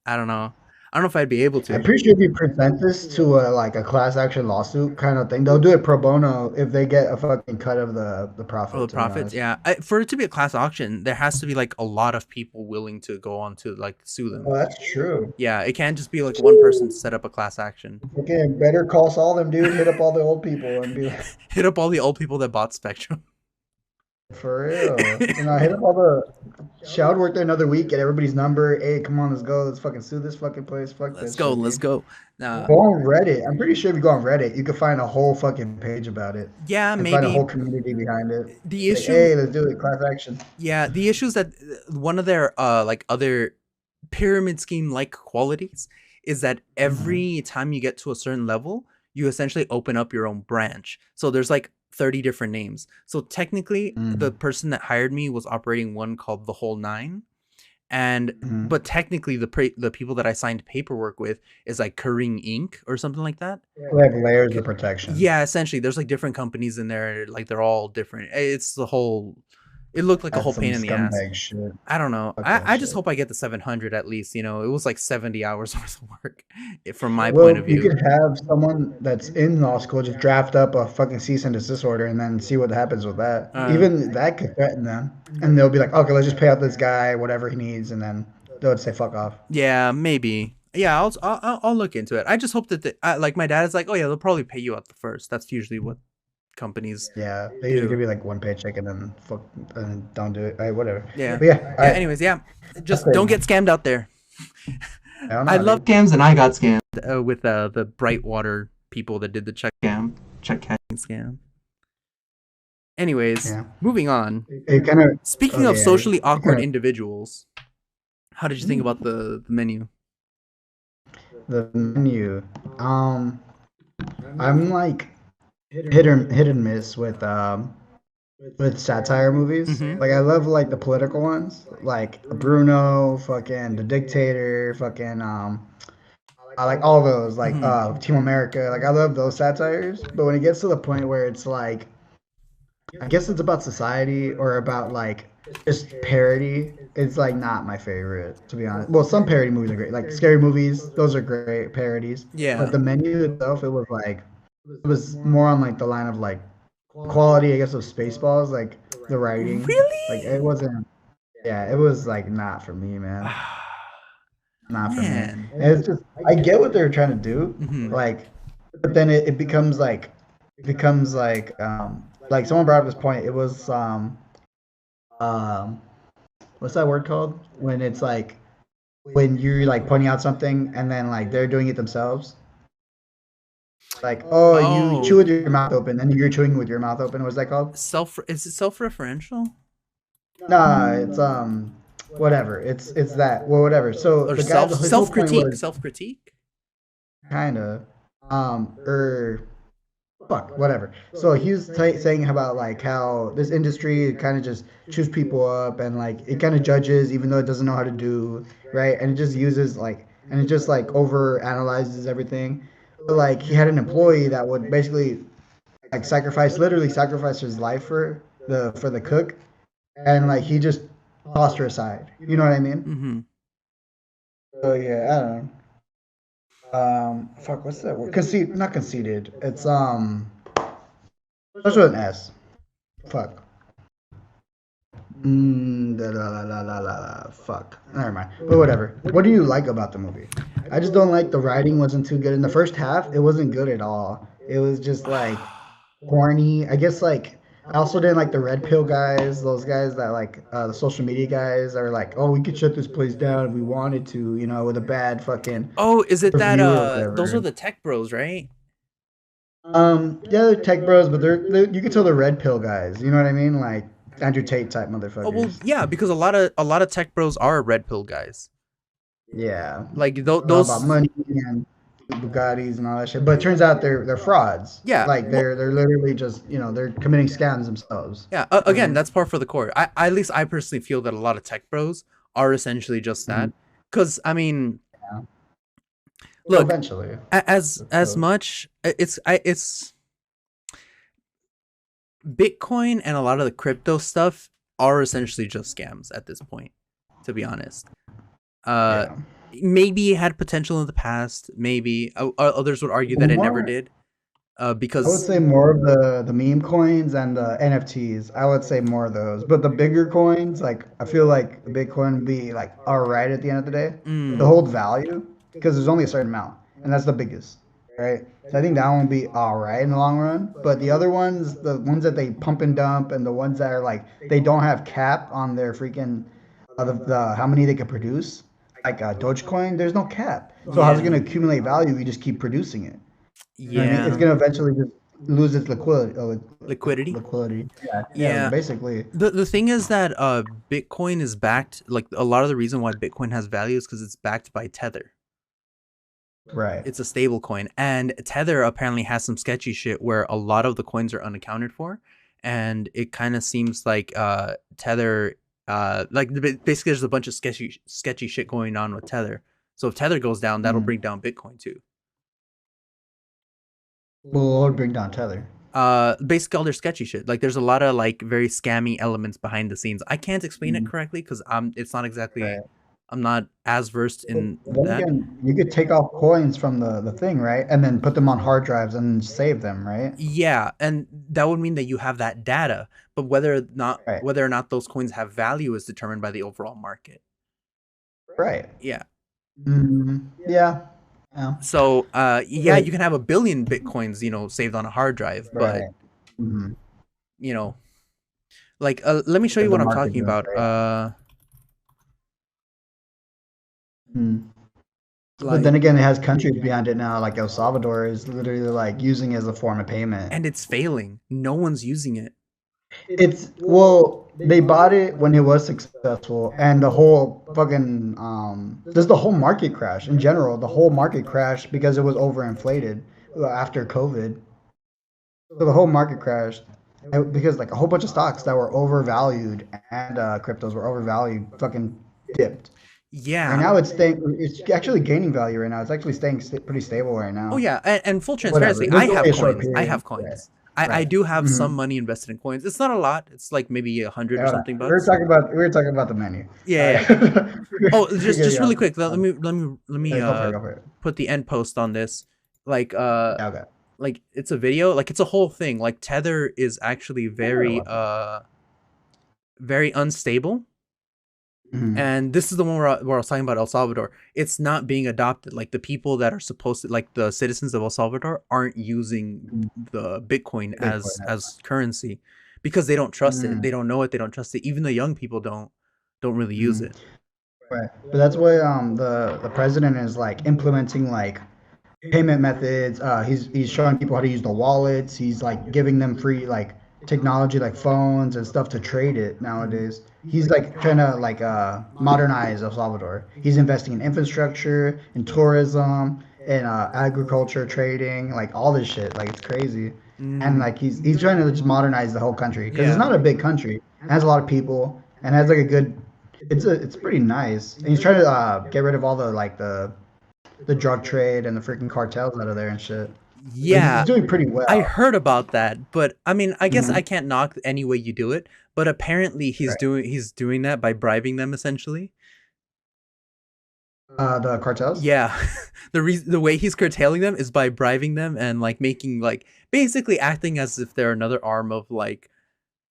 I don't know. I don't know if I'd be able I'm to. pretty sure if you present this to a like a class action lawsuit kind of thing, they'll do it pro bono if they get a fucking cut of the Oh, the profit. To be profits, honest. yeah. For it to be a class auction, there has to be like a lot of people willing to go on to like sue them. Oh, that's true. Yeah, it can't just be like one person to set up a class action. Okay, better call Saul them, dude. Hit up all the old people and be like, Hit up all the old people that bought Spectrum. for real. You know, hit up all the shout work there another week, get everybody's number. Hey, come on, let's go. Let's fucking sue this fucking place. Fuck Let's that go, shit, let's dude. go. Go on Reddit. I'm pretty sure if you go on Reddit, you could find a whole fucking page about it Yeah, and find a whole maybe community behind it. the Like, issue. hey, let's do it. Class action. Yeah, the issue is that one of their like other pyramid scheme like qualities is that Mm-hmm. every time you get to a certain level, you essentially open up your own branch. So there's like 30 different names. So technically, the Mm-hmm. person that hired me was operating one called the Whole Nine, and Mm-hmm. but technically the people that I signed paperwork with is like Karing Inc. or something like that. They have layers of protection. Yeah, essentially, there's like different companies in there, like they're all different. It's the whole. It looked like a That's whole some pain in the ass. scumbag shit. I don't know. Fuck that I just shit. hope I get the 700 at least. It was like 70 hours worth of work from my point of Well, you view. could have someone that's in law school just draft up a fucking cease and desist order and then see what happens with that. Uh, Even that could threaten them. And they'll be like, okay, let's just pay out this guy whatever he needs. And then they'll say, fuck off. yeah, maybe. Yeah, I'll look into it. I just hope that like my dad is like, oh yeah, they'll probably pay you out the first. That's usually what companies Yeah, they usually do. give you like one paycheck and then fuck and don't do it. All right, whatever. Yeah. But yeah, all Yeah. right, Anyways, yeah. that's Just don't crazy. get scammed out there. I don't I know, love dude. scams, and I got scammed with the Brightwater people that did the check cashing scam. Anyways, Yeah, moving on. it kind of. Speaking of Okay, socially it kind awkward of individuals, how did you think about the menu? the menu. Um, I'm like hit and miss with satire movies. Mm-hmm. Like I love like the political ones, like Bruno, fucking The Dictator, fucking I like all those, like Mm-hmm. Team America. Like I love those satires. But when it gets to the point where it's like, I guess it's about society or about like just parody, it's like not my favorite to be honest. Well, some parody movies are great, like scary movies. Those are great parodies. But Yeah. the menu itself, it was like it was more on like the line of like quality, I guess, of Spaceballs, like the writing. Like Really? it wasn't. Yeah, it was like not for me, man. Not for me. Man. And it's just I get what they're trying to do, Mm-hmm. like, but then it becomes like someone brought up this point. It was um what's that word called? When it's like when you're like pointing out something and then like they're doing it themselves. Like, oh, you chew Oh, with your mouth open, and you're chewing with your mouth open. What's that called? is it self-referential Nah, it's whatever. It's that. Well, whatever. So or the guy, his whole point was self-critique? kind of or fuck, whatever. So he was saying about like how this industry kind of just chews people up and like it kind of judges even though it doesn't know how to do right, and it just uses like and it just like over analyzes everything. But, like he had an employee that would basically like literally sacrifice his life for the cook, and like he just tossed her aside. You know what I mean? Mm-hmm. So yeah, I don't know. Fuck, what's that word? Conceit, not conceited. It's starts with an S. Fuck. Fuck. Never mind. But whatever. What do you like about the movie? I just don't like the writing wasn't too good in the first half. It wasn't good at all. It was just like corny. I guess like I also didn't like the red pill guys. Those guys that like the social media guys are like, oh, we could shut this place down if we wanted to, you know, with a bad fucking Oh, is it that review or those are whatever. the tech bros, right? Yeah, they're tech bros, but they're you can tell they're red pill guys. You know what I mean? Like Andrew Tate type Oh well, motherfuckers. yeah, because a lot of tech bros are red pill guys. Yeah, Like all about those, money and Bugattis and all that shit. But it turns out they're frauds. yeah. Like Well, they're literally just they're committing scams themselves. yeah. You know what I Again, mean? that's par for the course. At least I personally feel that a lot of tech bros are essentially just Mhm. that. Because I mean, Yeah. Well, look, eventually. as much it's Bitcoin and a lot of the crypto stuff. are essentially just scams at this point, to be honest. Uh, Yeah. Maybe it had potential in the past. Maybe others would argue that it never More, did. I would Because say more of the meme coins and the NFTs. I would say more of those. But the bigger coins, like I feel like Bitcoin would be like all right at the end of the day. The mm, hold value because there's only a certain amount, and that's the biggest, right? So I think that one will be all right in the long run. But the ones that they pump and dump, and the ones that are like they don't have cap on their freaking the how many they could produce, like Dogecoin, there's no cap. So how's it going yeah, to accumulate value if you just keep producing it? You know what I mean? It's yeah, gonna eventually just lose its liquidity. liquidity. Liquidity. Yeah, yeah. Yeah. Basically, The thing is that Bitcoin is backed, like a lot of the reason why Bitcoin has value is because it's backed by Tether. right. It's a stable coin, and Tether apparently has some sketchy shit where a lot of the coins are unaccounted for, and it kind of seems like Tether, like basically there's a bunch of sketchy shit going on with Tether. So if Tether goes down, that'll Mm. bring down Bitcoin too. We'll bring down Tether. Basically all their sketchy shit. Like there's a lot of like very scammy elements behind the scenes. I can't explain it Mm. correctly because it's not exactly, Right. I'm not as versed But in then that. again, you could take off coins from the thing, right? And then put them on hard drives and save them, right? Yeah, and that would mean that you have that data, but Right. whether or not those coins have value is determined by the overall market. Right. Yeah. Yeah. Yeah. So, yeah, Like, you can have a billion bitcoins, saved on a hard drive, but right. Mm-hmm. you know, like let me show you If the what I'm market talking doesn't about. stay up. Mm. But then Like, again, it has countries behind it now, like El Salvador is literally like using it as a form of payment. and it's failing. No one's using it. It's well, they bought it when it was successful, and the whole fucking just the whole market crash in general. The whole market crashed because it was overinflated after COVID. So the whole market crashed because like a whole bunch of stocks that were overvalued and cryptos were overvalued, fucking dipped. Right Yeah. now, it's actually gaining value right now. It's actually staying pretty stable right Oh now. yeah, and full Whatever. transparency, This I is only have a short coins. I period. have Right. coins. I Right. do have some Mm-hmm. money invested in coins. It's not a lot. It's like maybe 100 or Yeah, something bucks. we were talking about the menu. Yeah, All yeah. right. Oh, Yeah, just yeah. really quick. Let me Go for it. Go for it. put the end post on this. Like Yeah, okay. like it's a video. Like it's a whole thing. Like Tether is actually I heard about that. very unstable. Mhm. And this is the one where I was talking about El Salvador. It's not being adopted. Like the people that are supposed to, like the citizens of El Salvador, aren't using Mhm. the Bitcoin Bitcoin. as currency because they don't trust it. Mm, They don't know it. They don't trust it. Even the young people don't really use mm. it. Right. But that's why the president is like implementing like payment methods. He's showing people how to use the wallets. He's like giving them free like technology like phones and stuff to trade it Mm. nowadays. He's like trying to like modernize El Salvador. He's investing in infrastructure, in tourism, in agriculture, trading, like all this shit. Like it's crazy. And Mm. like he's trying to just modernize the whole country because it's Yeah. not a big country. It has a lot of people and has like a good. It's pretty nice. And he's trying to get rid of all the like the drug trade and the freaking cartels out of there and shit. So he's Yeah. doing pretty I well. heard about that, but I mean, I guess I Hmm. can't knock any way you do it, but apparently Right. he's doing that by bribing them essentially. The cartels. Yeah. The way he's curtailing them is by bribing them and like making like basically acting as if they're another arm of like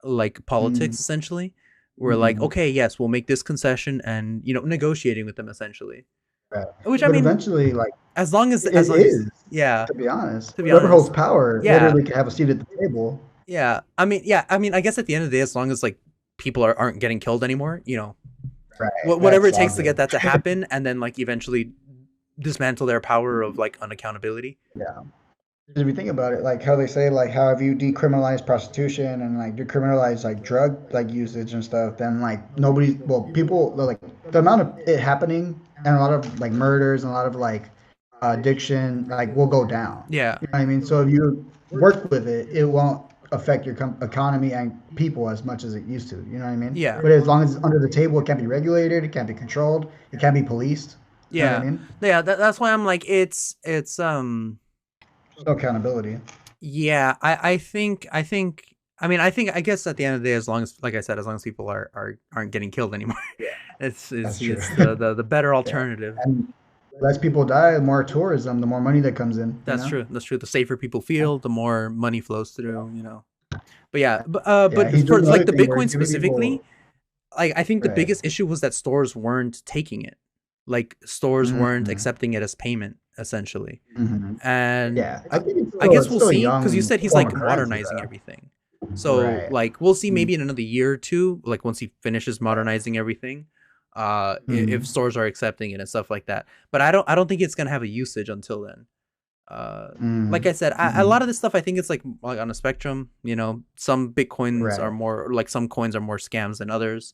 Mm-hmm. politics essentially. We're like, okay, yes, we'll make this concession and negotiating with them essentially. Right. Which I But mean, eventually, like as it long as is, yeah, to be honest, to be whoever holds honest. power Yeah. literally can have a seat at the table. Yeah. I mean, I guess at the end of the day, as long as like people aren't getting killed anymore, Right. whatever That's it all takes to get good. that to happen, and then like eventually dismantle their power of like unaccountability. Yeah. If you think about it, like how they say, like how if you decriminalize prostitution and like decriminalize like drug like usage and stuff, then like nobody, well, people like the amount of it happening and a lot of like murders and a lot of like addiction like will go down. Yeah. You know what I mean? So if you work with it, it won't affect your economy and people as much as it used to. You know what I mean? Yeah. But as long as it's under the table, it can't be regulated, it can't be controlled, it can't be policed. You know what I Yeah. mean? Yeah, that's why I'm like it's There's no accountability. yeah, I think I mean, I guess at the end of the day, as long as, like I said, as long as people aren't getting killed anymore, Yeah, that's true. it's the better Yeah, alternative. and less people die, the more tourism, the more money that comes in. You That's know. true. That's true. The safer people feel, the more money flows through. You know. But yeah, Yeah, yeah. but He's for doing like another the thing where Bitcoin he's giving people specifically, like I think the right. biggest issue was that stores weren't taking it. Like stores weren't Mm-hmm. accepting it as payment, essentially. Mm-hmm. And Yeah, I think I guess it's we'll still a see, because you young said he's form like of currency modernizing though. everything. So Right. like we'll see Mm-hmm. maybe in another year or two, like once he finishes modernizing everything, if Mm-hmm. stores are accepting it and stuff like that. But I don't think it's gonna have a usage until then. Like I said, a Mm-hmm. lot of this stuff I think it's like on a spectrum. You know, some bitcoins are Right. more like some coins are more scams than others.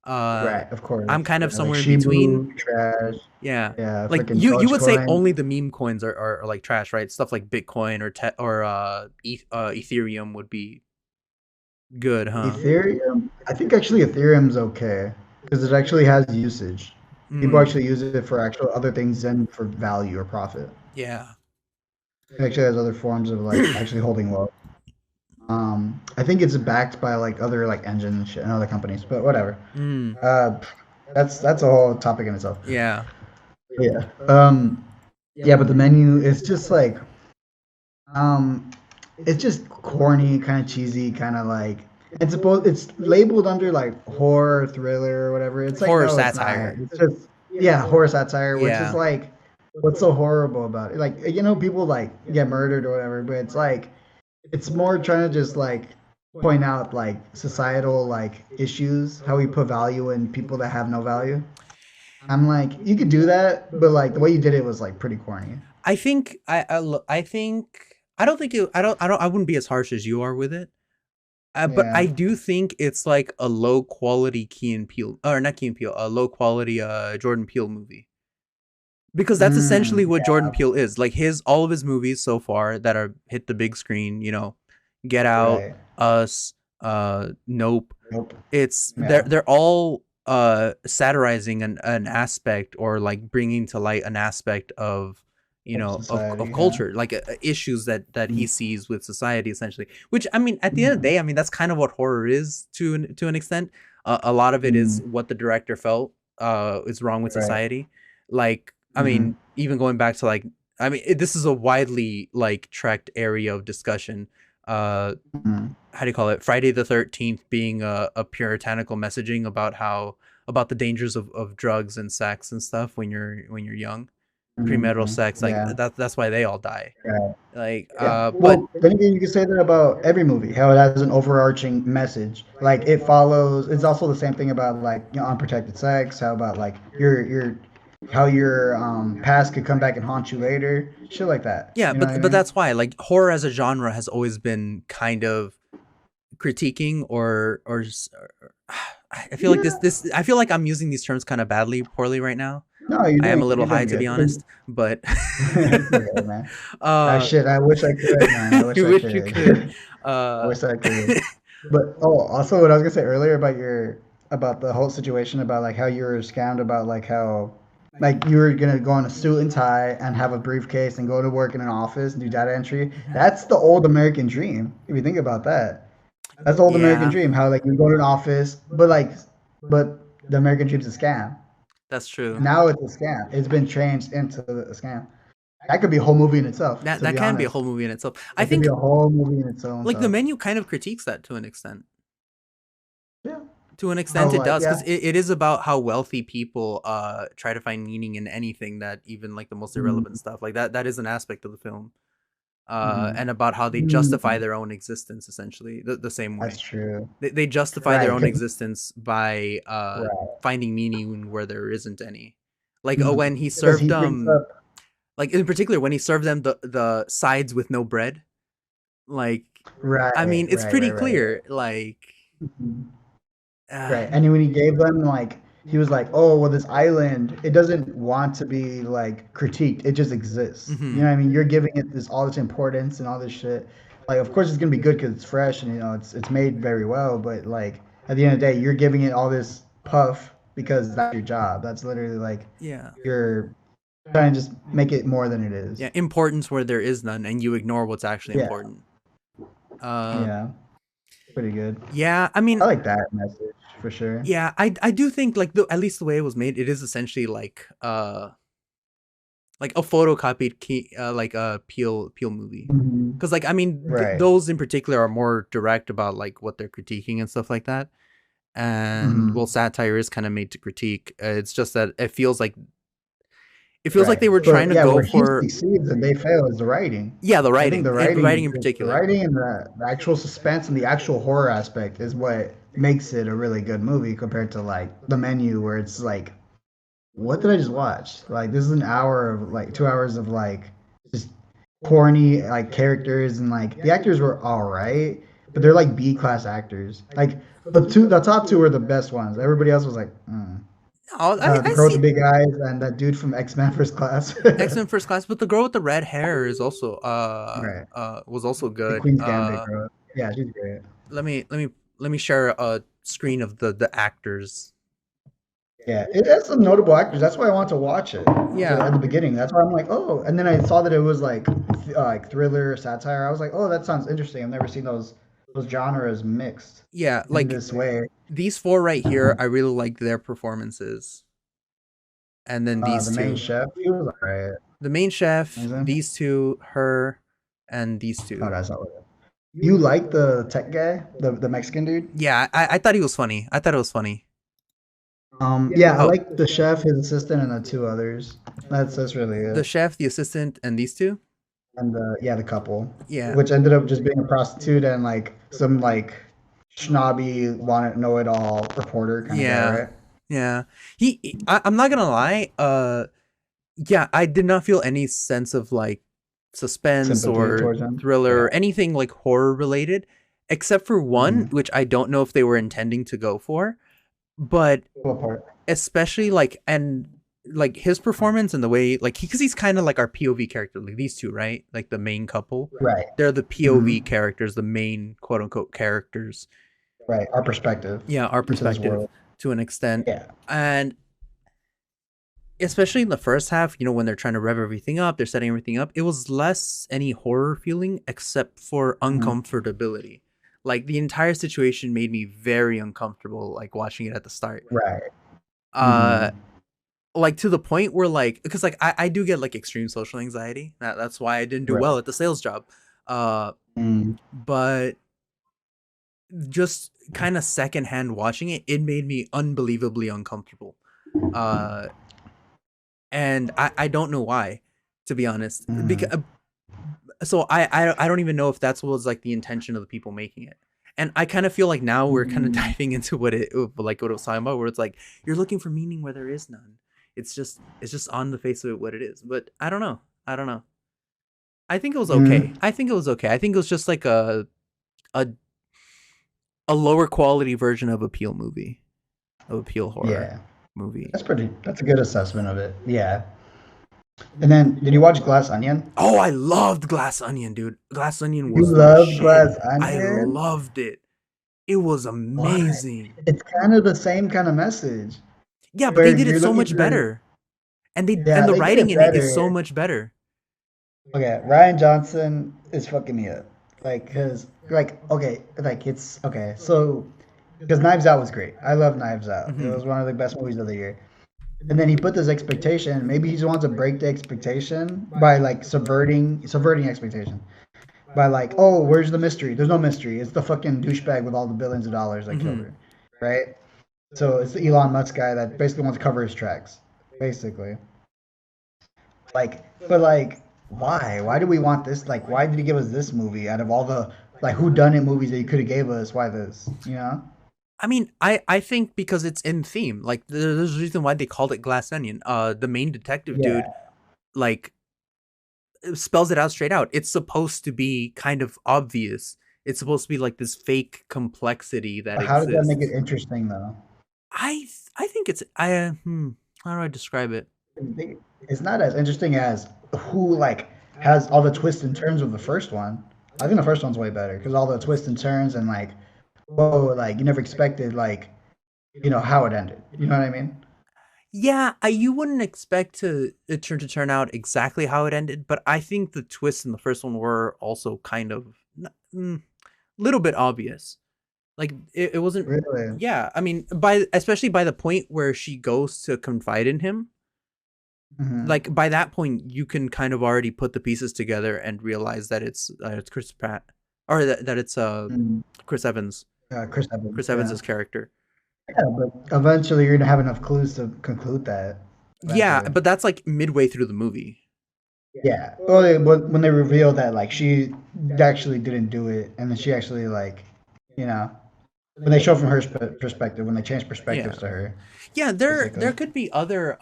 Uh, Right. Of course. I'm kind of Yeah, like somewhere in between. Shibu, trash. Yeah. Yeah, Like freaking you would say Dogecoin. only the meme coins are like trash, right? Stuff like Bitcoin or Ethereum would be good, huh? Ethereum, I think actually Ethereum's okay because it actually has usage. People Mm, actually use it for actual other things than for value or profit. yeah. It actually has other forms of like actually holding wealth. I think it's backed by like other like engines and shit and other companies, but whatever. Mm, Uh, that's a whole topic in itself. yeah. Yeah. Yeah, but the menu is just like um, it's just corny, kind of cheesy, kind of like it's labeled under like horror, thriller, or whatever. It's like Horror no, it's not. satire. It's just yeah, horror satire, which is Yeah. like what's so horrible about it? Like people like get murdered or whatever, but it's like it's more trying to just like point out like societal like issues, how we put value in people that have no value. I'm like, you could do that, but like the way you did it was like pretty corny. I think I think I don't think it, I wouldn't be as harsh as you are with it. But Yeah. I do think it's like a low quality Key and Peele, or not Key and Peele, a low quality Jordan Peele movie. Because that's essentially what Jordan Yeah. Peele is. Like his all of his movies so far that are hit the big screen, you know, Get Out, Right. Us, Nope. Nope. It's Yeah. they're all satirizing an aspect, or like bringing to light an aspect of, you Of know, of society. Yeah. culture, like issues that he Mm. sees with society, essentially. Which I mean, at the end of the Mm. day, I mean that's kind of what horror is to an extent. A lot of it is Mm. what the director felt is wrong with Right. society. Like I Mm-hmm. mean, even going back to like, I mean, this is a widely like tracked area of discussion. Uh, Mm-hmm. how do you call it? Friday the 13th being a puritanical messaging about about the dangers of drugs and sex and stuff when you're young, premarital Mm-hmm. sex, like Yeah. that's why they all die. Right. Like Yeah. but Well, then again, you can say that about every movie, how it has an overarching message. Like it follows. It's also the same thing about like unprotected sex. How about like how your past could come back and haunt you later. Shit like that. yeah, You know what I but mean? that's why like horror as a genre has always been kind of critiquing or I feel like Yeah. this I feel like I'm using these terms kind of poorly right now. No, you're I am a doing little you're high, doing to be good. honest, but It's okay, man. uh Shit, I wish I could, man. I wish you I wish you could. could. I uh wish I could. But oh, also what I was gonna say earlier about your about the whole situation about like how you were scammed about like how like you were gonna go in a suit and tie and have a briefcase and go to work in an office and do data entry. That's the old American dream. If you think about that, that's the old American yeah, dream. How like you go to an office, but the American dream's a scam. that's true. Now it's a scam. It's been changed into a scam. That could be a whole movie in itself. That To that be can be a honest, whole movie in itself. I it could be think a whole movie in its own like the self. menu kind of critiques that to an extent. Yeah. To an How extent it like does, because yeah. it is about how wealthy people try to find meaning in anything, that even like the most irrelevant Mm-hmm. stuff. Like that is an aspect of the film. Mm-hmm. And about how they justify Mm-hmm. their own existence, essentially the same That's way. true. They justify their Right. own existence by Right. finding meaning where there isn't any. Like Mm-hmm. when he Because served he brings up like in particular when he served them the sides with no bread. Like I right, mean, it's right, pretty right, right. clear. Like Mhm. uh, Right. And then when he gave them like he was like, "Oh, well, this island, it doesn't want to be like critiqued. It just exists." You mm-hmm. know what I mean? You're giving it all this importance and all this shit. Like, of course, it's gonna be good because it's fresh and it's made very well. But like at the end of the day, you're giving it all this puff because that's your job. That's literally like Yeah. you're trying to just make it more than it is. Yeah, importance where there is none, and you ignore what's actually Yeah. important. Uh, Yeah. pretty good. Yeah, I I mean, like that message for sure. yeah, I do think like at least the way it was made, it is essentially like a photocopied like a Peel movie. Hmm. Cuz like I mean Right. those in particular are more direct about like what they're critiquing and stuff like that. And Hmm. well, satire is kind of made to critique. It's just that it feels like Right. they were trying But to yeah, go where he for, succeeds and they fail is the writing. yeah, the I think writing and writing in the particular. writing and the actual suspense and the actual horror aspect is what makes it a really good movie compared to like The Menu, where it's like, what did I just watch? Like, this is an hour of like 2 hours of like just corny like characters, and like the actors were all right, but they're like B class actors. Like the top two were the best ones. Everybody else was like, mm. No, I The I girl with the see big eyes and that dude from X Men First Class. X-Men First Class, but the girl with the red hair is also Right. was also The good. Queen's Gambit girl. Yeah, she's great. Let me share a screen of the actors. Yeah, it has some notable actors. That's why I want to watch it Yeah. at the beginning. That's why I'm like, oh. And then I saw that it was like thriller, satire. I was like, oh, that sounds interesting. I've never seen those genres mixed Yeah, in like this way. these four right here, I really like their performances. And then these The main two. chef, he was alright. The main chef, Amazing. these two, her, and these Oh, two. that's not it. You like the tech guy, the Mexican dude? Yeah, I thought he was funny. I thought it was funny. Yeah, I Oh, like the chef, his assistant, and the two others. That's really the it. chef, the assistant, and these two? And yeah, the couple, Yeah. which ended up just being a prostitute and like some like snobby, want to know it all reporter kind of guy, Yeah. right? Yeah. I'm not gonna lie. Yeah, I did not feel any sense of like suspense Sympathy or towards him. thriller Yeah. or anything like horror related, except for one, Mm-hmm. which I don't know if they were intending to go for, but What part? especially like and like his performance and the way like because he's kind of like our POV character, like these two, right? Like the main couple, Right. they're the Mm-hmm. POV characters, the main quote unquote characters. Right. Our perspective Yeah, our into this perspective world. to an extent, Yeah. and especially in the first half, when they're trying to rev everything up, they're setting everything up. It was less any horror feeling except for Mm-hmm. uncomfortability. Like the entire situation made me very uncomfortable, like watching it at the start. Right. Uh, Mm-hmm. like to the point where like because like I do get like extreme social anxiety. That's why I didn't do well Right. at the sales job. Uh, Mm. but just kind of secondhand watching it, it made me unbelievably uncomfortable. Uh, and I don't know why, to be honest. Mm. Because so I don't even know if that's what was like the intention of the people making it. And I kind of feel like now we're kind of Mm. diving into what it was talking about, where it's like you're looking for meaning where there is none. It's just on the face of it what it is. But I don't know. I don't know. I think it was okay. Mm. I think it was okay. I think it was just like a a lower quality version of a Peel movie, of a Peel horror Yeah. movie. That's a good assessment of it. Yeah. And then, did you watch Glass Onion? Oh, I loved Glass Onion, dude. Glass Onion You was the loved shit. Glass I Onion? loved it. It was What? amazing. It's kind of the same kind of message Yeah, but they where did it you're so looking much for. better. And Yeah, the they did writing it in it is so better. much better. Okay, Ryan Johnson is fucking me up. Like, cause like okay, like it's okay. So, because Knives Out was great. I love Knives Out. It Hmm. was one of the best movies of the year. And then he put this expectation. Maybe he just wants to break the expectation by like subverting expectation. By like, oh, where's the mystery? There's no mystery. It's the fucking douchebag with all the billions of dollars that killed Hmm. her, right? So it's the Elon Musk guy that basically wants to cover his tracks, basically. Like, but like, why? Why do we want this? Like, why did he give us this movie out of all the like who done it movies that he could have gave us? Why this? You know? I mean, I think because it's in theme. Like there's a reason why they called it Glass Onion. The main detective dude, Yeah. like, spells it out straight out. It's supposed to be kind of obvious. It's supposed to be like this fake complexity that But how does that make it exists. interesting though? I think it's how do I describe it? It's not as interesting as who like has all the twists and turns of the first one. I think the first one's way better because all the twists and turns and like, whoa, like you never expected like how it ended. You know what I mean? Yeah, you wouldn't expect it to turn out exactly how it ended, but I think the twists in the first one were also kind of little bit obvious. Like it wasn't. Really? Yeah, I mean, by especially by the point where she goes to confide in him, Hmm. like by that point you can kind of already put the pieces together and realize that it's Chris Pratt, or that it's Mm. Chris Evans, Chris Evans, Chris yeah. Evans's character. Yeah, but eventually you're gonna have enough clues to conclude that. Yeah, Eventually. but that's like midway through the movie. Yeah. Well, when they reveal that like she actually didn't do it, and then she actually like, you know, when they show from her perspective, when they change Yeah. perspectives to her, Yeah, there basically. could be other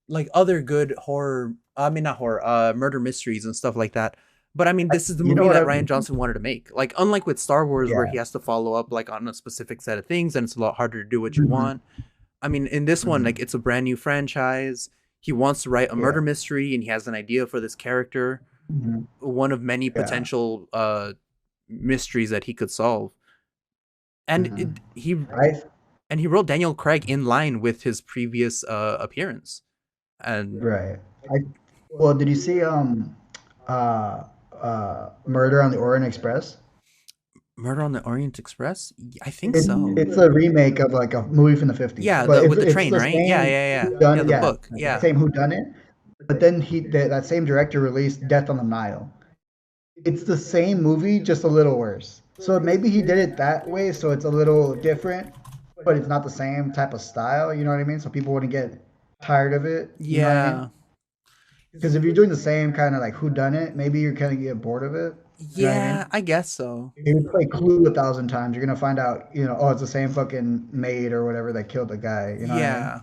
like other good horror, I mean not horror, murder mysteries and stuff like that. But I mean, this is the You know movie what that I? Ryan Johnson wanted to make. Like unlike with Star Wars where Yeah. he has to follow up like on a specific set of things and it's a lot harder to do what you Hmm. want. I mean, in this one like Hmm. it's a brand new franchise. He wants to write a Yeah. murder mystery and he has an idea for this character, Hmm. one of many Yeah. potential mysteries that he could solve. And Hmm. he I wrote Daniel Craig in line with his previous appearance. And right. I well, did you see uh Murder on the Orient Express? Murder on the Orient Express? I think so. It's a remake of like a movie from the 50s, Yeah, but the with the it's train, the right? Yeah, same yeah, yeah. who Yeah, done the yeah, book. Yeah. same who done it. But then that same director released Death on the Nile. It's the same movie, just a little worse. So maybe he did it that way, so it's a little different, but it's not the same type of style. You know what I mean? So people wouldn't get tired of it. You know what I mean? Yeah. Because if you're doing the same kind of like who done it, maybe you're kind of get bored of it. You know what I Yeah, mean? I guess so. If you play Clue 1,000 times, you're gonna find out, oh, it's the same fucking maid or whatever that killed the guy. You know what I mean? Yeah.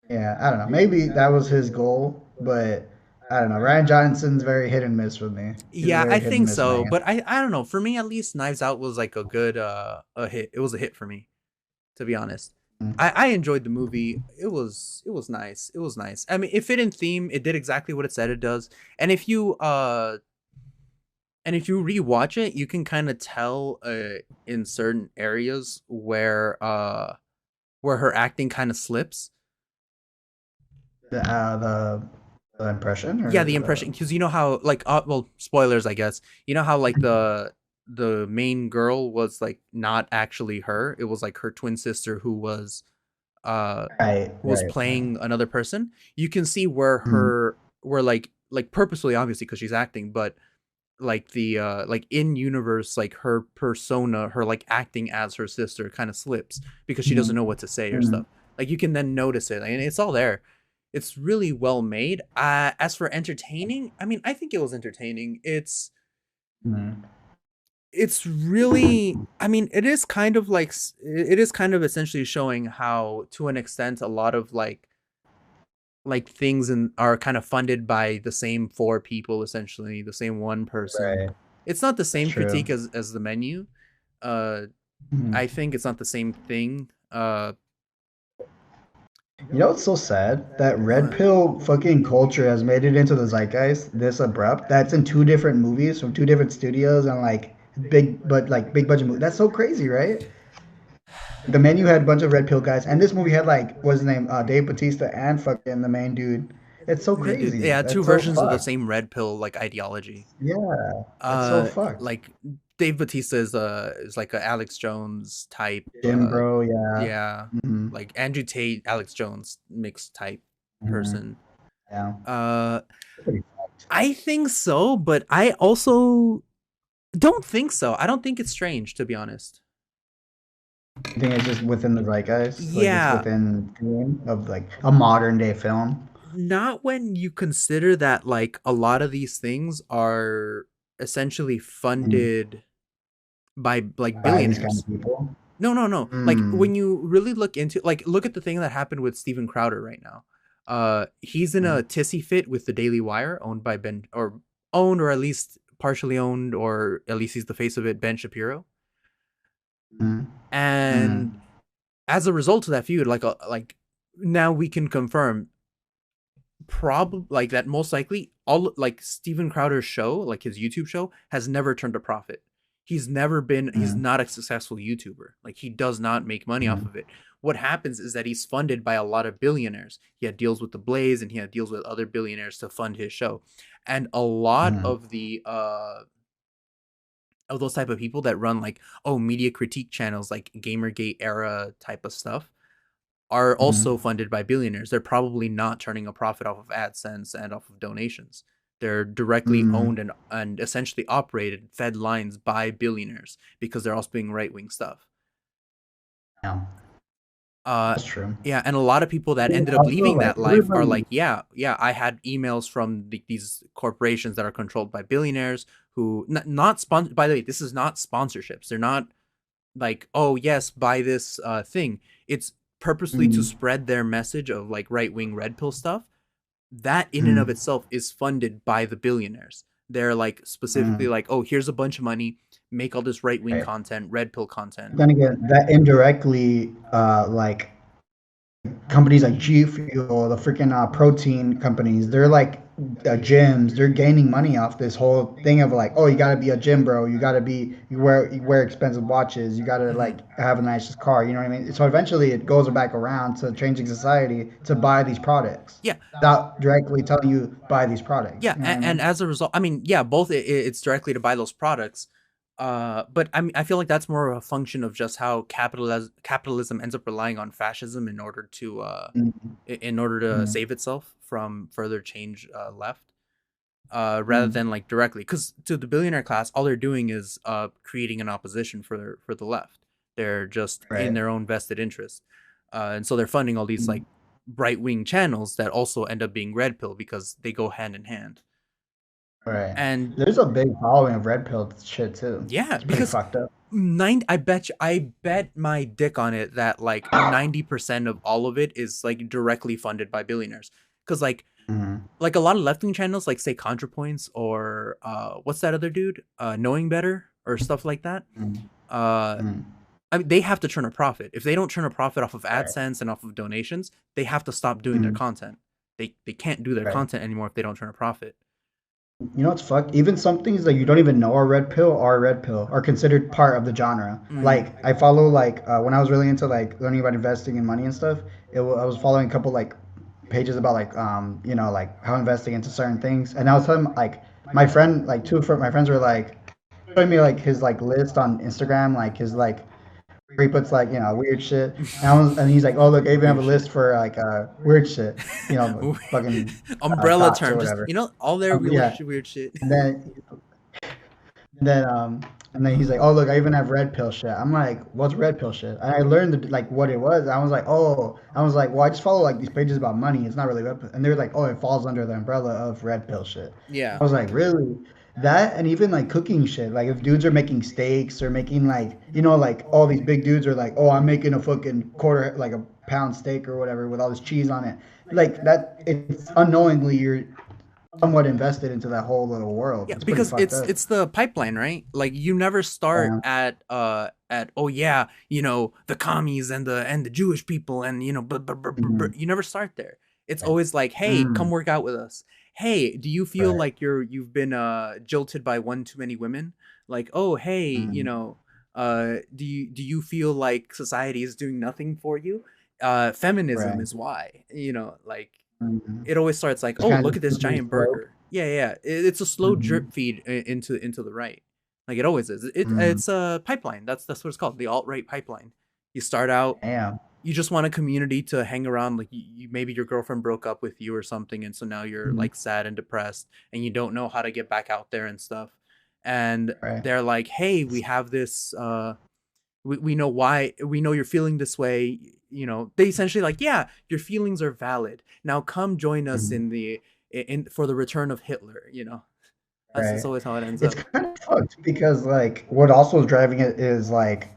Yeah, I don't know. Maybe that was his goal, but I don't know. Ryan Johnson's very hit and miss with me. He's a Yeah, I very hit and think miss so. man. But I don't know. For me at least Knives Out was like a good a hit. It was a hit for me, to be honest. I enjoyed the movie. It was nice. It was nice. I mean, it fit in theme. It did exactly what it said it does. And if you rewatch it, you can kind of tell in certain areas where her acting kind of slips. The impression Yeah, or the the impression, because you know how like well, spoilers I guess. You know how like the main girl was like not actually her. It was like her twin sister uh right, who was right. playing another person. You can see where Mm, where like purposely obviously because she's acting, but like the like in universe like her persona, her like acting as her sister kind of slips because she doesn't mm, know what to say or mm, stuff. Like you can then notice it and it's all there. It's really well made. As for entertaining, I mean, I think it was entertaining. mm. It's really, I mean, it is kind of like it is kind of essentially showing how to an extent a lot of like things and are kind of funded by the same four people, essentially the same one person. Right. It's not the That's same true. critique as the Menu. uh Mm. I think it's not the same thing. You know what's so sad? That red What? pill fucking culture has made it into the zeitgeist this abrupt. That's in two different movies from two different studios and like big budget movies. That's so crazy, right? The Menu had a bunch of red pill guys, and this movie had like what's his name, Dave Batista and fucking the main dude. It's so Man, dude, crazy. yeah, two That's so versions of the fucked. same red pill like ideology. Yeah, that's so fucked. Like Dave Batista is like a Alex Jones type. Jim, bro. Yeah. Yeah, Hmm. like Andrew Tate, Alex Jones mixed type Hmm. person. Yeah. Uh, Pretty fucked. I think so, but I also don't think so. I don't think it's strange, to be honest. I think it's just within the zeitgeist, like it's Yeah, within theme of like a modern day film. not when you consider that like a lot of these things are essentially Mm. funded by like By these kind billionaires. of people. No, no, no. Like Mm. when you really look into like look at the thing that happened with Steven Crowder right now. He's in Mm. a tissy fit with the Daily Wire, owned by Ben or owned or at least partially owned, or at least he's the face of it, Ben Shapiro. Mm. And Mm. as a result of that feud, like now we can confirm probably like that most likely all like Steven Crowder's show, like his YouTube show, has never turned a profit. He's Mm. not a successful YouTuber. Like he does not make money off Mm. of it. What happens is that he's funded by a lot of billionaires. He had deals with the Blaze and he had deals with other billionaires to fund his show. And a lot Mm. of the of those type of people that run like, oh, media critique channels like Gamergate era type of stuff are also Mhm. funded by billionaires. They're probably not turning a profit off of AdSense and off of donations. They're directly Mm. owned and essentially operated, fed lines by billionaires because they're also doing right wing stuff. Yeah, Uh, that's true. yeah, and a lot of people that And ended up also, leaving like that life are everybody. like, yeah, yeah, I had emails from these corporations that are controlled by billionaires who not sponsor. By the way, this is not sponsorships. They're not like, oh yes, buy this thing. It's purposely to Mm, spread their message of like right wing red pill stuff. That in and of mm, itself is funded by the billionaires. They're like specifically mm, like, oh, here's a bunch of money, make all this right wing right. content, red pill content. Then again, that indirectly, like companies like G Fuel, the freaking protein companies, they're like gyms. They're gaining money off this whole thing of like, oh, you gotta be a gym bro. You wear expensive watches. You gotta Mm-hmm. like have a nice car. You know what I mean? So eventually, it goes back around to changing society to buy these products Yeah, without directly telling you buy these products. yeah, You know what I and mean? as a result, I mean, yeah, both it's directly to buy those products, but I mean, I feel like that's more of a function of just how capitalism ends up relying on fascism Mm, in order to mm, save itself from further change left, rather mm, than like directly, because to the billionaire class, all they're doing is creating an opposition for the left. They're just in right. their own vested interest, and so they're funding all these Mm, like right wing channels that also end up being red pill because they go hand in hand. right. And There's a big following of red pill shit too. yeah, It's pretty because fucked up. I bet my dick on it that like 90% of all of it is like directly funded by billionaires. Because Mhm. like a lot of left wing channels, like say ContraPoints or what's that other dude, Knowing Better or stuff like that. Mm, Uh, mm, I mean, they have to turn a profit. If they don't turn a profit off of right. AdSense and off of donations, they have to stop doing their Mm, content. They can't do their right. content anymore if they don't turn a profit. You know what's fucked? Even some things that you don't even know are red pill are considered part of the genre. Mm, Like I follow like when I was really into like learning about investing and money and stuff. I was following a couple like pages about like you know like how investing into certain things, and I was telling like my friend like my friends were like showing me like his like list on Instagram, like his like where he puts like weird shit. And he's like, oh look, I even have a weird shit. list for like weird shit, fucking Umbrella thoughts or term, just whatever. all their Yeah, weird shit. and then and then he's like, oh look, I even have red pill shit. I'm like, what's red pill shit? And I learned like what it was. I was like, oh, I was like, well, I just follow like these pages about money. It's not really red pill. And they were like, oh, it falls under the umbrella of red pill shit. Yeah. I was like, really? That and even like cooking shit. Like if dudes are making steaks or making like like all these big dudes are like, oh, I'm making a fucking quarter like a pound steak or whatever with all this cheese on it. Like that, it's unknowingly you're somewhat invested into that whole little world. Yeah, It's pretty because fucked up. it's the pipeline, right? Like you never start Yeah. at oh yeah, the commies and the Jewish people and Mhm. you never start there. It's Right. always like, "Hey, come Mm, work out with us." "Hey, do you feel right. like you've been jilted by one too many women?" Like, "Oh, hey, Mm, do you feel like society is doing nothing for you?" Feminism right. is why. Like Mhm. it always starts like, It's "Oh, kind of look at just this slippery giant slope. burger." Yeah, yeah. It's a slow drip Mhm. feed into the right. Like it always is. Mm, It's a pipeline. That's what it's called. The alt right pipeline. You start out, damn. you just want a community to hang around. Like maybe your girlfriend broke up with you or something, and so now you're Mhm. like sad and depressed, and you don't know how to get back out there and stuff. And Right. they're like, "Hey, we have this. We know why. We know you're feeling this way." They essentially like, "Yeah, your feelings are valid. Now come join us Mhm. in for the return of Hitler." That's Right. always how it ends It's up. kind of fucked because like what also is driving it is like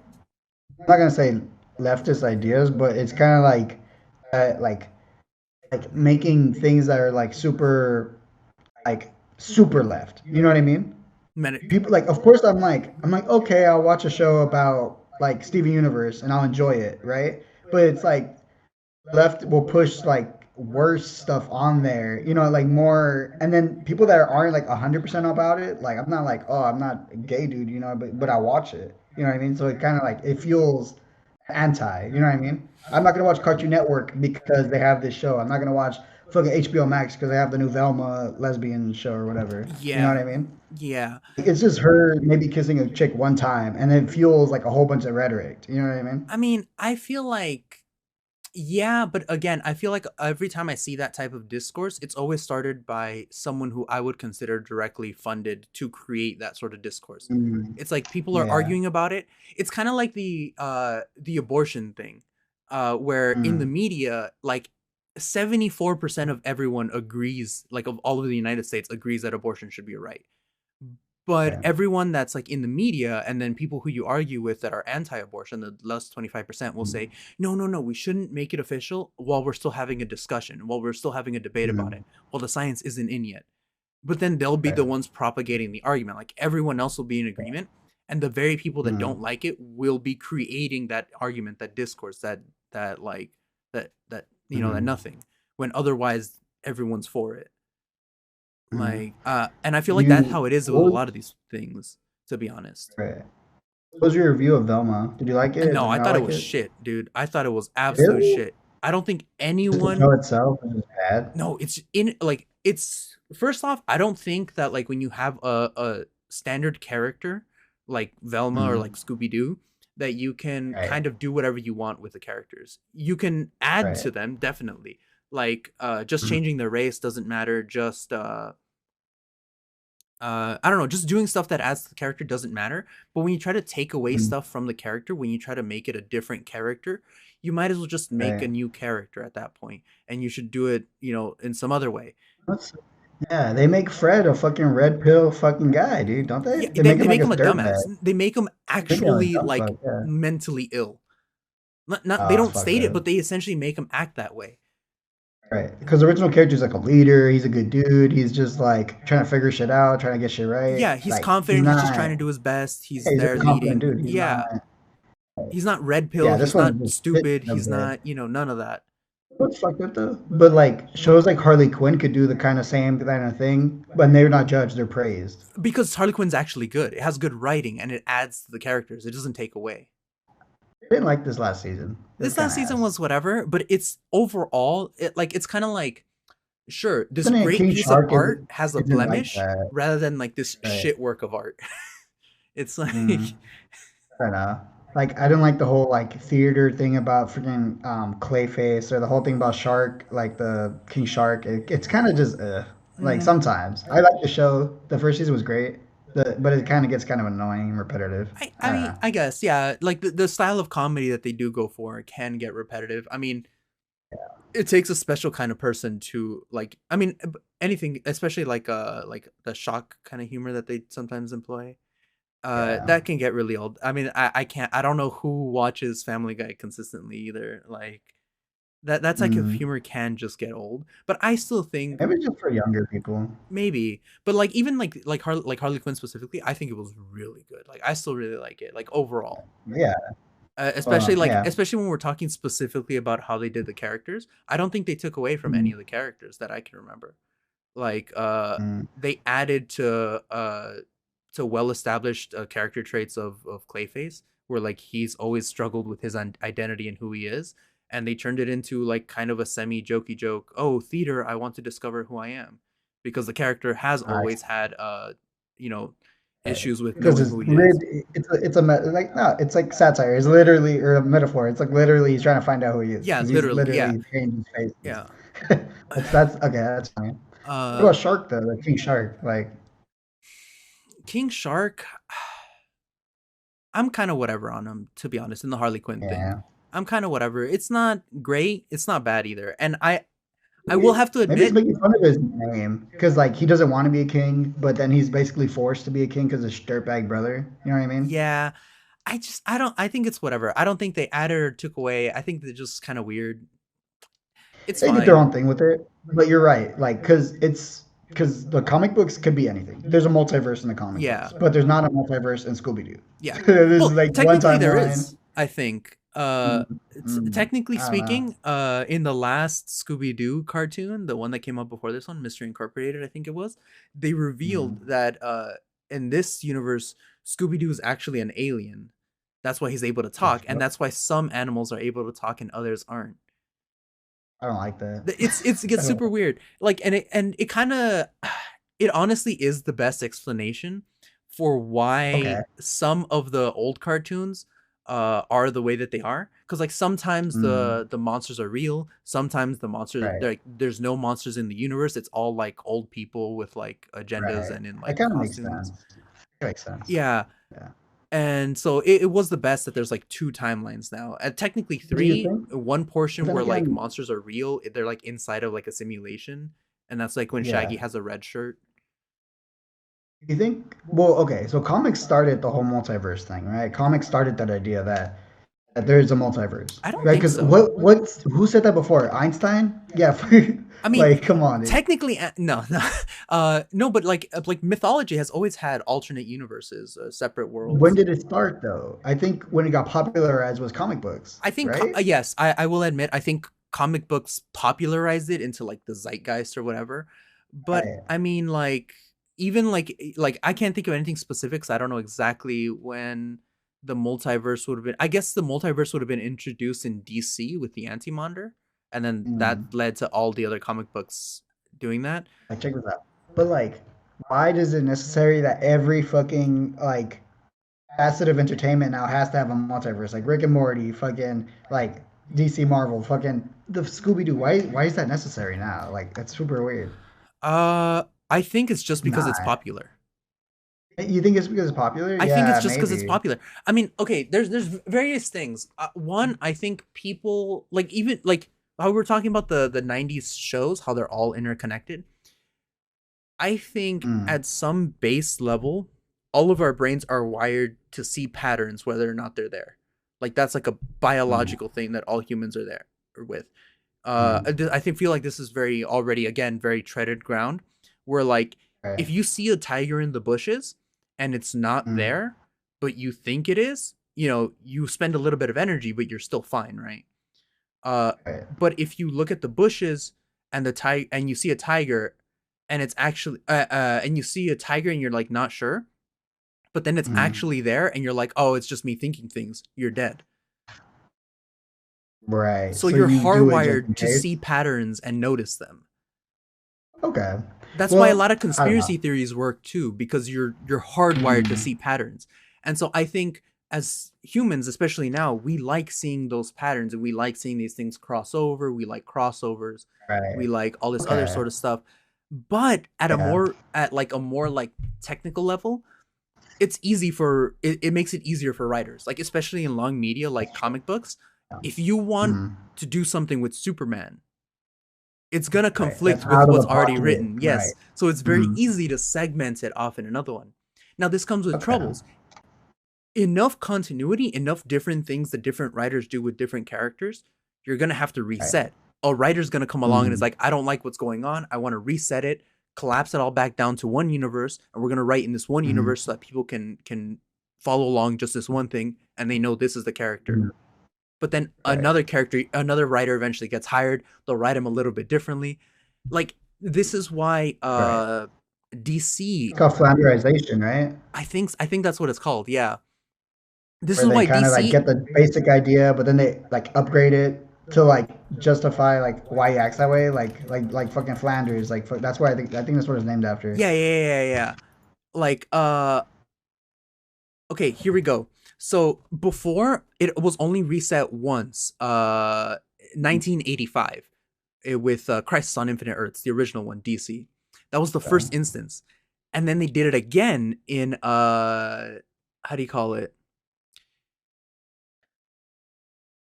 I'm not gonna say leftist ideas, but it's kind of like uh, like making things that are like super left. You know what I mean? Medic. People like, of course, I'm like, okay, I'll watch a show about like Steven Universe and I'll enjoy it, right? But it's like left will push like worse stuff on there, like more, and then people that aren't like 100% about it, like I'm not like, oh, I'm not a gay dude, but I watch it, you know what I mean? So it kind of like it feels anti, you know what I mean? I'm not gonna watch Cartoon Network because they have this show. I'm not gonna watch fucking HBO Max because they have the new Velma lesbian show or whatever. You know what Yeah. I mean? Yeah. It's just her maybe kissing a chick one time, and it fuels like a whole bunch of rhetoric. You know what I mean? I mean, I feel like, yeah, but again, I feel like every time I see that type of discourse, it's always started by someone who I would consider directly funded to create that sort of discourse. Mm, It's like people are yeah. arguing about it. It's kind of like the abortion thing, where in the Mm, media, like 74% of everyone agrees, like of all of the United States agrees that abortion should be a right. But right. everyone that's like in the media, and then people who you argue with that are anti-abortion, the less 25% will say, Mm, no, no, no, we shouldn't make it official while we're still having a discussion, while we're still having a debate about it, mm, while the science isn't in yet. But then they'll be the right. ones propagating the argument. Like everyone else will be in agreement, and the very people that don't Mm, like it will be creating that argument, that discourse, that like that that mm, nothing, when otherwise everyone's for it. mm. Like and I feel like that's You how it is with a what was, lot of these things, to be honest. right. What was your review of Velma? Did you like it? No, Did you I not thought it like was it? shit, dude. I thought it was absolute Really? shit. I don't think Just the show anyone. itself is just bad. No, it's in like it's first off, I don't think that like when you have a standard character like Velma or like Mm, Scooby Doo, that you can right. kind of do whatever you want with the characters. You can add Right. to them definitely. Like just Mm, changing their race doesn't matter. Just I don't know, just doing stuff that adds to the character doesn't matter. But when you try to take away mm, stuff from the character, when you try to make it a different character, you might as well just make a right. new character at that point, and you should do it, in some other way. What's Yeah, they make Fred a fucking red pill fucking guy, dude, don't they? Yeah, They they, make they him like make a him a dumbass. dirtbag. They make him They make him a actually dumb like fuck, yeah. mentally ill. Not they Oh, it's don't fucked state it, up. but they essentially make him act that way. Right. Because the original character is like a leader. He's a good dude. He's just like trying to figure shit out, trying to get shit right. Yeah, he's Like he's confident. He's just trying not. to do his best. He's Yeah, he's just there a confident leading. dude. He's not. Yeah, he's not red pill. Yeah, this He's one's not just shit stupid. the He's bed. not, none of that. What's fucked up though? But like shows like Harley Quinn could do the kind of same kind of thing, but they're not judged. They're praised. Because Harley Quinn's actually good. It has good writing and it adds to the characters. It doesn't take away. I didn't like this last season. It was This kind last of season ass. was whatever, but it's overall it's kind of like, sure, this Isn't it great King piece of Shark art has a isn't like blemish that, rather than like this right? shit work of art. It's like Mm. I don't know. Like I didn't like the whole like theater thing about freaking Clayface or the whole thing about Shark, like the King Shark. It's kind of just like mm, sometimes I like the show. The first season was great, but it kind of gets kind of annoying and repetitive. I I don't mean, know. I guess, yeah, like the style of comedy that they do go for can get repetitive. I mean, it takes a special kind of person to like, I mean, anything, especially like the shock kind of humor that they sometimes employ. Yeah, That can get really old. I mean, I can't, I don't know who watches Family Guy consistently either. Like that type of mm. humor can just get old. But I still think Maybe just for younger people. maybe, but like even like Harley Quinn specifically, I think it was really good. Like I still really like it, like overall. Yeah, Especially like yeah. especially when we're talking specifically about how they did the characters. I don't think they took away from any Mm, of the characters that I can remember. Like mm, they added to well established character traits of Clayface, where like he's always struggled with his identity and who he is, and they turned it into like kind of a semi jokey joke. Oh, theater, I want to discover who I am, because the character has I always had you know Right. issues with Because knowing it's who he is. lit, like no, it's like satire. It's literally or a metaphor. It's like literally he's trying to find out who he is Yeah, because he's literally, yeah, literally changed his faces. yeah. That's okay. That's fine. What uh about Shark though? Like King Shark. Like King Shark, I'm kind of whatever on him, to be honest, in the Harley Quinn thing. yeah, I'm kind of whatever. It's not great, it's not bad either. And I will maybe, have to maybe it's admit, making fun of his name because like he doesn't want to be a king, but then he's basically forced to be a king because his dirtbag brother. You know what I mean? yeah, I don't, I think it's whatever. I don't think they added or took away. I think they're just kind of weird. It's They did their fine. own thing with it, but you're right. Like because the comic books could be anything. There's a multiverse in the comic Yeah. books, but there's not a multiverse in Scooby Doo. Yeah. There's Well, like one technically there timeline. is, I think. Mm, It's mm, technically I don't know. speaking, in the last Scooby-Doo cartoon, the one that came out before this one, Mystery Incorporated, I think it was, they revealed Mm, that in this universe, Scooby-Doo is actually an alien. That's why he's able to the talk, and fuck? that's why some animals are able to talk and others aren't. I don't like that. It I gets don't super weird. Like, and it kind of it honestly is the best explanation for why okay. some of the old cartoons are the way that they are. Because like sometimes Mm, the monsters are real, sometimes the monsters right, like there's no monsters in the universe. It's all like old people with like agendas right. and in That like kind of makes costumes. sense. It makes sense. Yeah, Yeah. and so it was the best that there's like two timelines now, and technically Do you three. think? One But portion then where like again, monsters are real, they're like inside of like a simulation, and that's like when yeah. Shaggy has a red shirt. You think? Well, okay. So comics started the whole multiverse thing, right? Comics started that idea that there is a multiverse, I don't right? think Because so. who said that before? Einstein? Yeah. I mean, Like, come on, dude. technically, no, no, no, but like mythology has always had alternate universes, separate When worlds. did it start, though? I think when it got popularized was comic books, I think right? yes, I will admit I think comic books popularized it into like the zeitgeist or whatever. But Right. I mean like even like I can't think of anything specific, so I don't know exactly when the multiverse would have been. I guess the multiverse would have been introduced in DC with the Anti-Monitor, and then that Mm. led to all the other comic books doing that. Like, check this out. But like, why is it necessary that every fucking like facet of entertainment now has to have a multiverse? Like Rick and Morty, fucking like DC Marvel, fucking the Scooby Doo. Why is that necessary now? Like, that's super weird. I think it's just It's because it's not. popular. You think it's because it's popular? I think it's Yeah, just because it's maybe. popular. I mean, okay, there's various things. One, I think people like even like how we were talking about the '90s shows, how they're all interconnected. I think Mm, at some base level, all of our brains are wired to see patterns, whether or not they're there. Like that's like a mm, biological thing that all humans are there with. mm. I think feel like this is very already again very treaded ground. Where like Right. if you see a tiger in the bushes and it's not Mm, there, but you think it is, you spend a little bit of energy, but you're still fine, right? Uh, right. but if you look at the bushes and the tiger and you see a tiger, and it's actually and you see a tiger and you're like not sure, but then it's Mm, actually there and you're like, oh, it's just me thinking things. You're dead. right. So So you're you do it just hardwired in to see case. patterns and notice them. Okay. That's why a Well, lot of I don't know. conspiracy theories work too, because you're hardwired to Mm, see patterns. And so I think as humans, especially now, we like seeing those patterns and we like seeing these things cross over. We like crossovers. We right. like all this other Okay. sort of stuff. But Yeah. at like a more like technical level, it's easy for it makes it easier for writers. Like especially in long media like That's true. comic books, Yeah. if you want Mm, to do something with Superman, it's gonna right. That's conflict with out of what's the already pocket. written. Right. Yes. So it's very Mm, easy to segment it off in another one. Now this comes with okay. troubles. Enough continuity, enough different things that different writers do with different characters, you're gonna have to Right. reset. A writer's gonna come along and is Mm, like, I don't like what's going on. I want to reset it, collapse it all back down to one universe, and we're gonna write in this one mm, universe so that people can follow along just this one thing and they know this is the character. mm, But then right. another writer eventually gets hired. They'll write him a little bit differently. Like this is why Right. It's DC. called flanderization, right? I think that's what it's called. Yeah, this Where is they why kind of like DC. get the basic idea, but then they like upgrade it to like justify like why he acts that way, like fucking Flanders. Like that's why I think that's what it's named after. Yeah, yeah, yeah, yeah, yeah. Like okay, here we go. So before it was only reset once. 1985, with Crisis on Infinite Earths, the original one, DC. That was the Okay. first instance, and then they did it again in how do you call it?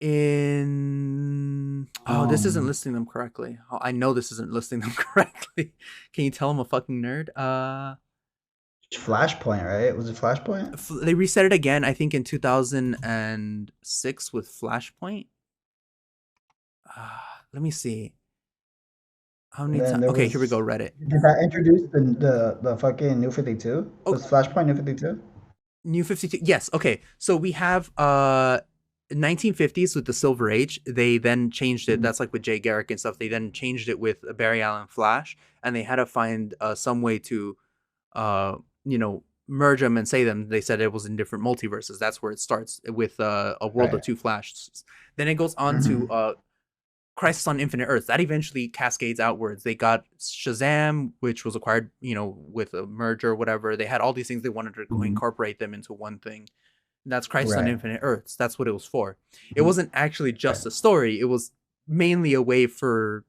In oh, this isn't listing them correctly. Oh, I know this isn't listing them correctly. Can you tell I'm a fucking nerd? Flashpoint, right? Was it Flashpoint? They reset it again, I think, in 2006 with Flashpoint. Let me see how And many then times. there Okay, here we was go. Reddit. did that introduce the fucking New 52? Oh, Was Flashpoint New 52? New 52. Yes. Okay. So we have 1950s with the Silver Age. They then changed it. Mm, That's like with Jay Garrick and stuff. They then changed it with Barry Allen Flash, and they had to find some way to uh merge them and say them. They said it was in different multiverses. That's where it starts with a World of right. Two Flash. Then it goes on to Hmm. Crisis on Infinite Earths. That eventually cascades outwards. They got Shazam, which was acquired, with a merger or whatever. They had all these things they wanted to Mhm. incorporate them into one thing. That's Crisis on Right. Infinite Earths. That's what it was for. It Mhm. wasn't actually Right. just a story. It was mainly a way for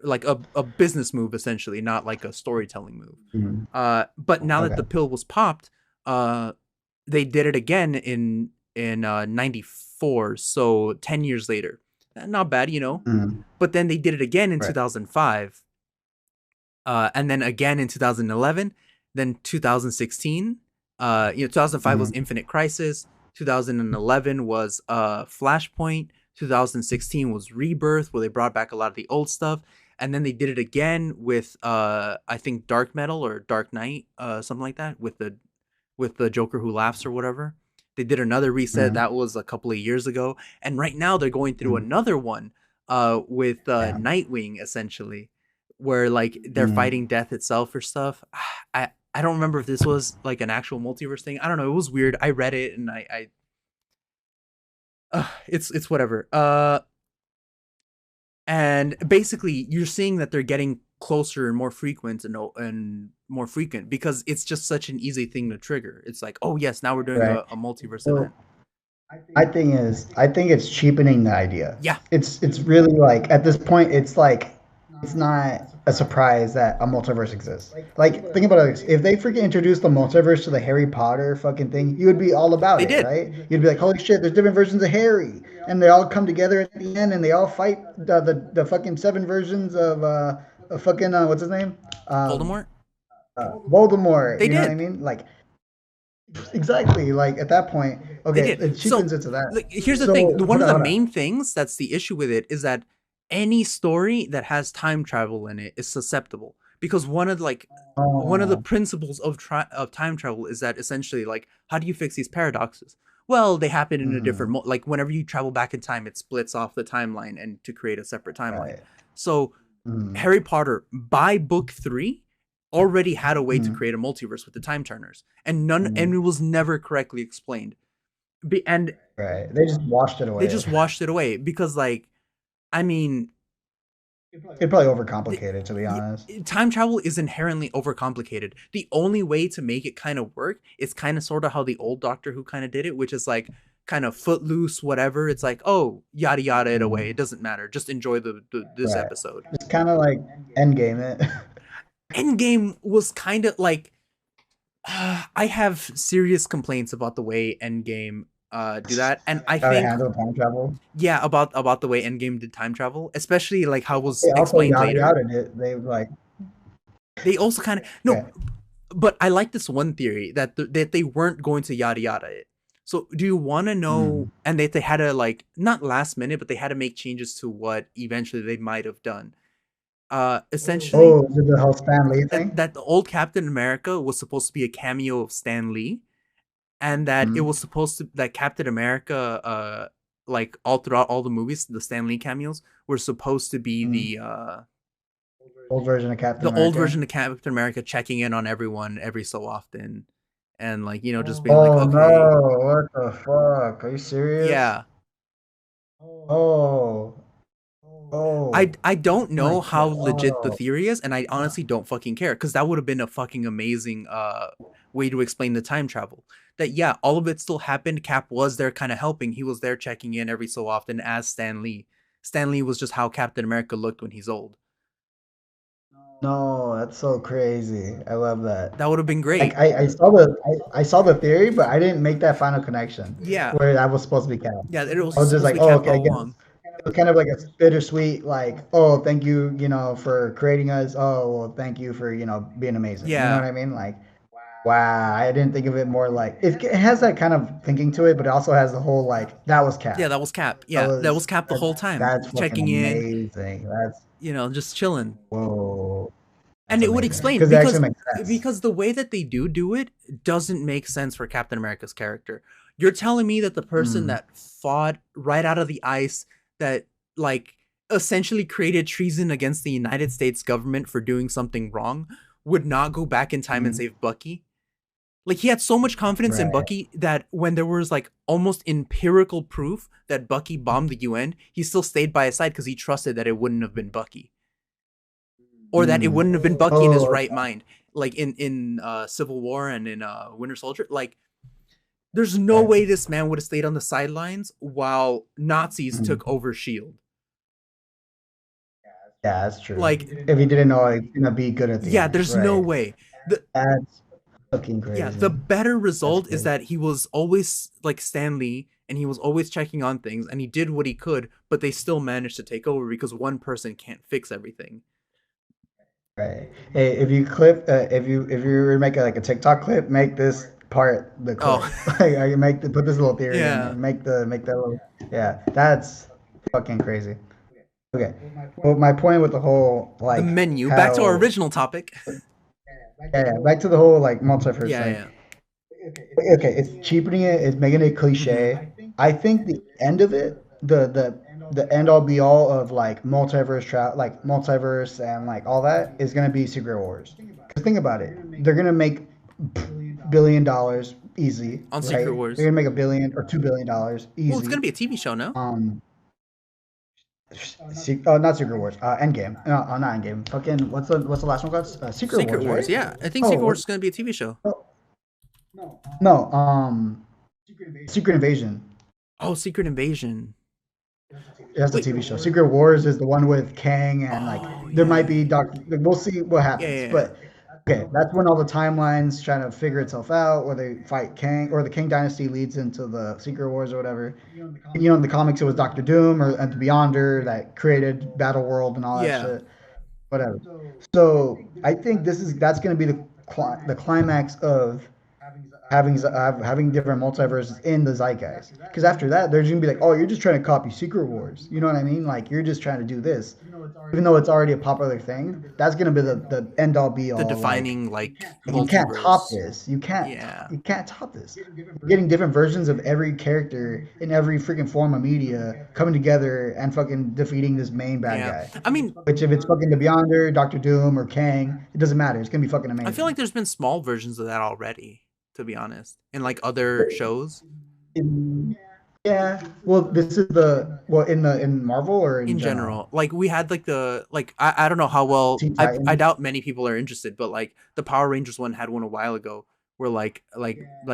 like a business move, essentially, not like a storytelling move. Mhm. But now that Okay. the pill was popped, uh, they did it again in '94, so 10 years later. Not bad. Mhm. But then they did it again in Right. 2005, and then again in 2011, then 2016. 2005 was Mhm. Infinite Crisis. 2011 was Flashpoint. 2016 was Rebirth, where they brought back a lot of the old stuff, and then they did it again with I think Dark Metal or Dark Knight, something like that, with the Joker Who Laughs or whatever. They did another reset Mhm. that was a couple of years ago, and right now they're going through Mhm. another one, with Damn. Nightwing, essentially, where like they're Mhm. fighting death itself or stuff. I don't remember if this was like an actual multiverse thing. I don't know. It was weird. I read it and it's whatever. And basically you're seeing that they're getting closer and more frequent and more frequent because it's just such an easy thing to trigger. It's like, oh yes, now we're doing Right. a multiverse Well, event. I think it's cheapening the idea. Yeah, It's really like at this point, it's like it's not a surprise that a multiverse exists. Like think about it. If they freaking introduced the multiverse to the Harry Potter fucking thing, you would be all about they it, did. right? You'd be like, holy shit, there's different versions of Harry, and they all come together at the end, and they all fight the fucking seven versions of fucking what's his name, um, Voldemort. Voldemort. They You know what I did. mean? Like exactly. Like at that point, They okay, did. it So cheapens it to that. like, here's the thing. So One hold of on, the hold on. main things that's the issue with it is that any story that has time travel in it is susceptible because one of the Oh, principles of time travel is that essentially like how do you fix these paradoxes? Well, they happen in a mm, different like whenever you travel back in time, it splits off the timeline and to create a separate timeline. right. So Mm, Harry Potter by book 3 already had a way to mm, create a multiverse with the time turners, and mm, it was never correctly explained. And right. They just washed it they away. just washed it away because, like, I mean, It probably the, overcomplicated, to be honest. time travel is inherently overcomplicated. The only way to make it kind of work is kind of sort of how the old Doctor Who kind of did it, which is like kind of footloose, whatever. It's like, oh, yada yada it away. It Mm, doesn't matter. Just enjoy this right. episode. Just kind of like Endgame it. Endgame was kind of like I have serious complaints about the way Endgame do that, and I How to think handle time travel. yeah about the way Endgame did time travel, especially like how it was They also explained yada later. yada it. They like, They also kind of no, okay. but I like this one theory that that they weren't going to yada yada it. So do you want to know? Mm. And they had to like not last minute, but they had to make changes to what eventually they might have done. Essentially, Oh, is it the whole Stan Lee that thing? that the old Captain America was supposed to be a cameo of Stan Lee, and that it was Mm. supposed to that Captain America, like all throughout all the movies, the Stan Lee cameos were supposed to be Mm. Old version of Captain the old America. version of Captain America checking in on everyone every so often, and like just being like, Oh okay, no! What the fuck? Are you serious? yeah. Oh, oh, I don't oh my know how god! legit the Oh, theory is, and I honestly don't fucking care because that would have been a fucking amazing way to explain the time travel. That yeah, all of it still happened. Cap was there, kind of helping. He was there checking in every so often as Stan Lee. Stan Lee was just how Captain America looked when he's old. no, that's so crazy. I love that. That would have been Like great. I saw the theory, but I didn't make that final connection Yeah, where that was supposed to be Cap. yeah. It was I was just supposed to like, be oh, Cap okay, I all guess along. it was kind of like a bittersweet, like, oh, thank you, for creating us. Oh, well, thank you for, being amazing. You know Yeah, what I mean? Like, wow, I didn't think of it more like it has that kind of thinking to it, but it also has the whole like that was yeah. Cap. That was Cap. Yeah, that was Cap the whole time, That's fucking checking in. amazing. That's Just chilling. whoa, And that's it would amazing explain because it actually makes sense. because the way that they do it doesn't make sense for Captain America's character. You're telling me that the person Mm, that fought right out of the ice, that like essentially created treason against the United States government for doing something wrong, would not go back in time and mm. save Bucky? Like he had so much confidence in Right. Bucky that when there was like almost empirical proof that Bucky bombed the UN, he still stayed by his side because he trusted that it wouldn't have been Bucky, or that it Mm. wouldn't have been Bucky in his Oh, right mind. Like in Civil War and in Winter Soldier, like there's no okay. way this man would have stayed on the sidelines while Nazis took Mhm. over Shield. Yeah, that's true. Like, If he didn't know it's gonna be good at the yeah, end, there's no right? way. The That's fucking Yeah, crazy. the better That's result is crazy. that he was always like Stanley and he was always checking on things and he did what he could, but they still managed to take over because one person can't fix everything. Right. Hey, if you make like a TikTok clip, make this part the Oh, clip. Like I can put this little theory in yeah. and make that little yeah. That's fucking crazy. Okay. Well, my point with the whole The like menu. Back to our how original topic. yeah, back to the whole like multiverse. Yeah, Like yeah. okay, it's cheapening it, it's making it Mm-hmm. cliche. I think the end of it, the end all be all of like like multiverse and like all that is gonna be Secret Wars. Because think about it, they're gonna make $1 billion easy, On Secret right? They're Wars. gonna make $1 billion or $2 billion Well, it's gonna easy. be a TV show, no? Um, not Secret Wars. Endgame. No, not Endgame. Fucking what's the last one called? Secret Secret Wars, Wars, right? yeah. I think Oh, Secret Wars what? is gonna be a TV show. No, no. Secret Invasion. Oh, Secret Invasion. That's a Wait. TV show. Secret Wars is the one with Kang and like Oh there might yeah. be like, we'll see what Yeah, happens. yeah, yeah. But okay, that's when all the timelines trying to figure itself out, where they fight Kang or the Kang Dynasty leads into the Secret Wars or whatever. And, in the comics it was Doctor Doom or and the Beyonder that created Battle World and all that Yeah. shit. Whatever. So I think that's going to be the climax of having different multiverses in the zeitgeist. Because after that, they're just gonna be like, oh, you're just trying to copy Secret Wars. You know what I mean? Like you're just trying to do this, even though it's already a popular thing. That's gonna be the end all be The all. Like defining like you can't top multiverse. this. Yeah. You can't top this. You're getting different versions of every character in every freaking form of media coming together and fucking defeating this main bad Yeah. guy. I mean, Which if it's fucking the Beyonder, Doctor Doom, or Kang, it doesn't matter. It's gonna be fucking I feel amazing. like there's been small versions of that already, to be honest, in like other shows In, yeah. Well, this is the well in Marvel or in in general. general. Like we had like the like I don't know how well Teen I Titans. doubt many people are interested, but like the Power Rangers one had one a while ago where like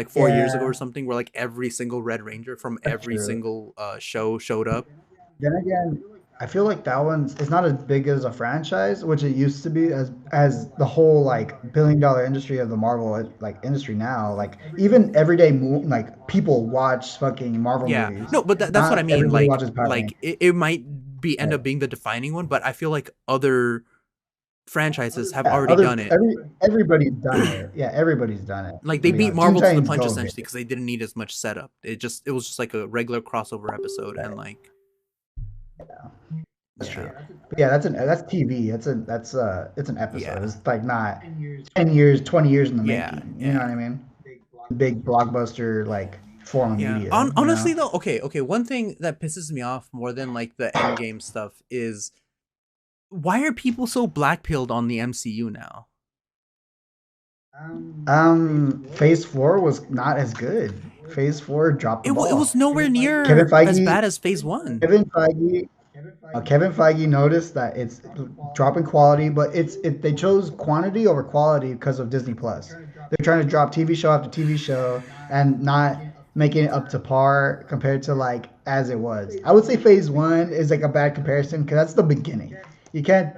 4 years ago or Yeah, something where like every single Red Ranger from that's every true. single show showed up. Then again, I feel like that one's it's not as big as a franchise, which it used to be, as the whole like $1 billion industry of the Marvel like industry now. Like even everyday like people watch fucking Marvel Yeah. movies. No, but that's what I Not mean. everybody watches Power Rangers. Like it might be end Right. up being the defining one, but I feel like other franchises have Yeah, already done it. everybody's done it. Yeah, everybody's done it. Like To they be beat honest, Teen Marvel to the Titans punch go get essentially because they didn't need as much setup. It was just like a regular crossover episode and it. like That's true. yeah. But yeah, that's TV. It's an episode. Yeah. It's like not 10 years, 20 years in the Yeah. making. You know Yeah. what I mean? Big blockbuster like form of Yeah. media. You Honestly know? though, okay, one thing that pisses me off more than like the end game stuff is why are people so blackpilled on the MCU now? Phase four was not as good. Phase four dropped the It was ball. nowhere Kevin near as Feige, bad as Phase 1. Kevin Feige, Kevin Feige noticed that it's dropping quality, but they chose quantity over quality because of Disney Plus. They're trying to drop TV show after TV show and not making it up to par compared to like as it was. I would say Phase One is like a bad comparison because that's the beginning. You can't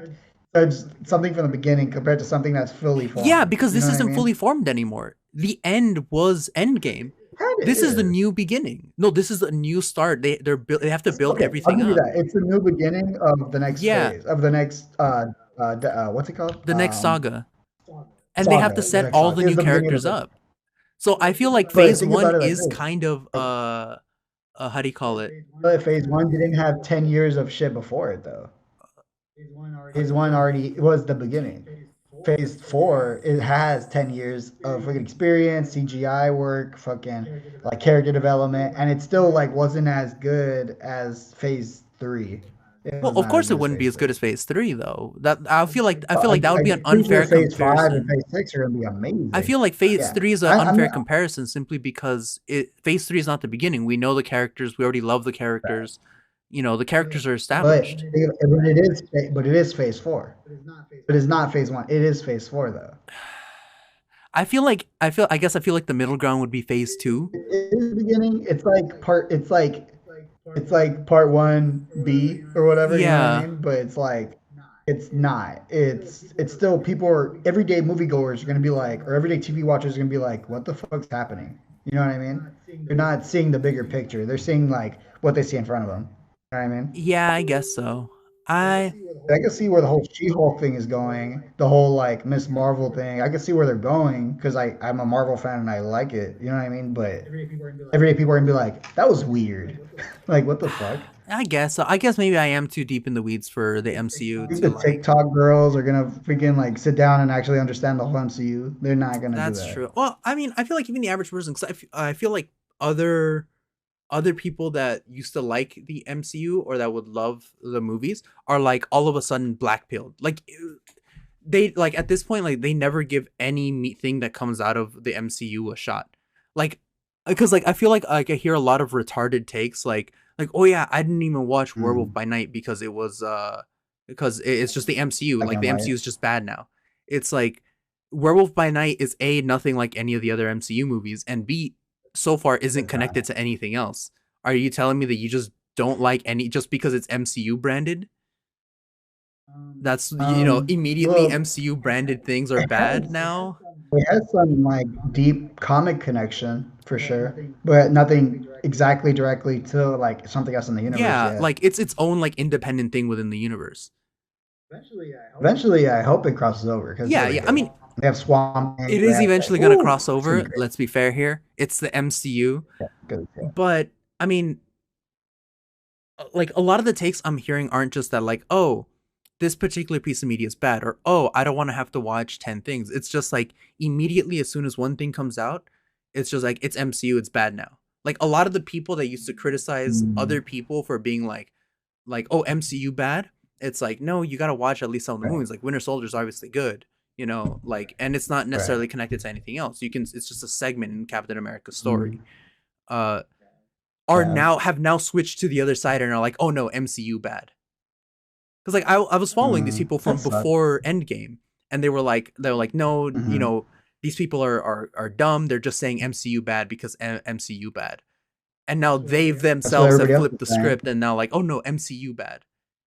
judge something from the beginning compared to something that's fully Yeah, formed. because You know this what I isn't mean? fully formed anymore. The end was Endgame. Kind of This is the is. new beginning. No, this is a new start. They have to build Okay, I'll everything give you up. that. It's the new beginning of the next Yeah, phase of the next what's it called? the next saga. And they have to Saga. The set next all saga the is new the beginning of characters the. up. So I feel like But phase think 1 about it like is this: kind of like, how do you call it? Phase one didn't have 10 years of shit before it though. Phase one already was the beginning. Phase four, it has 10 years of freaking experience, CGI work, fucking like character development, and it still like wasn't as good as phase three. It Well, was of not as course it good as wouldn't be Phase as good Three. as Phase 3 though. That I But feel like that would be an I'm pretty sure unfair Phase Five and comparison. Phase Six are gonna be I amazing. feel like Phase Yeah, 3 is an I'm unfair not comparison simply because Phase 3 is not the beginning. We know the characters, we already love the right. characters. You know, the characters are But established. but it is Phase Four. But it's not Phase One. It is Phase Four though. I guess I feel like the middle ground would be Phase 2. It is the beginning. It's like part one B or whatever. You know what I Yeah. mean? But it's like it's not. It's still people are everyday moviegoers are gonna be like, or everyday TV watchers are gonna be like, what the fuck's happening? You know what I mean? They're not seeing the bigger picture. They're seeing like what they see in front of them. You know what I mean? Yeah, I guess so. I I can see where the whole She-Hulk thing is going, the whole like Miss Marvel thing. I can see where they're going because I'm a Marvel fan and I like it. You know what I mean? But everyday people are gonna be like, that was weird. Like, what the fuck? I guess so. I guess maybe I am too deep in the weeds for the MCU I think to the like. TikTok girls are gonna freaking like sit down and actually understand the whole MCU. They're not gonna do That's that. true. Well, I mean, I feel like even the average person, because I feel like other other people that used to like the MCU or that would love the movies are like all of a sudden black pilled. Like they like at this point like they never give any thing that comes out of the MCU a shot. Like because like I feel like I hear a lot of retarded takes like oh yeah, I didn't even watch Werewolf Mm. by Night because it was because it's just the MCU. Black Like and the white. MCU is just bad now. It's like Werewolf by Night is A, nothing like any of the other MCU movies, and B, so far isn't It's not. connected to anything else. Are you telling me that you just don't like any just because it's MCU branded? That's immediately Well, MCU branded things are it bad has now. it has some like deep comic connection for sure, but nothing exactly directly to like something else in the universe Yeah, yet. like it's its own like independent thing within the universe. Eventually, I hope it crosses over because it's Yeah, really yeah. I good. mean, They have Swamp it Thing. They is have like, eventually gonna ooh, cross it's gonna over. be great. Let's be fair here. It's the MCU, Yeah, good. Yeah. but I mean, like a lot of the takes I'm hearing aren't just that like, oh, this particular piece of media is bad or oh, I don't want to have to watch 10 things. It's just like immediately as soon as one thing comes out, it's just like it's MCU, it's bad now. Like a lot of the people that used to criticize Mm, other people for being like oh, MCU bad, it's like no, you got to watch at least some of the right, movies. Like Winter Soldier is obviously good, like and it's not right. necessarily connected to anything else. It's just a segment in Captain America's story. Mm, Uh are yeah. now have now switched to the other side and are like, oh no, MCU bad. Because like I was following these people That from sucks. before Endgame, and they were like, no, Hmm. these people are dumb. They're just saying MCU bad because MCU bad, and now they That's what themselves have everybody else flipped is the saying. script and now like, oh no, MCU bad,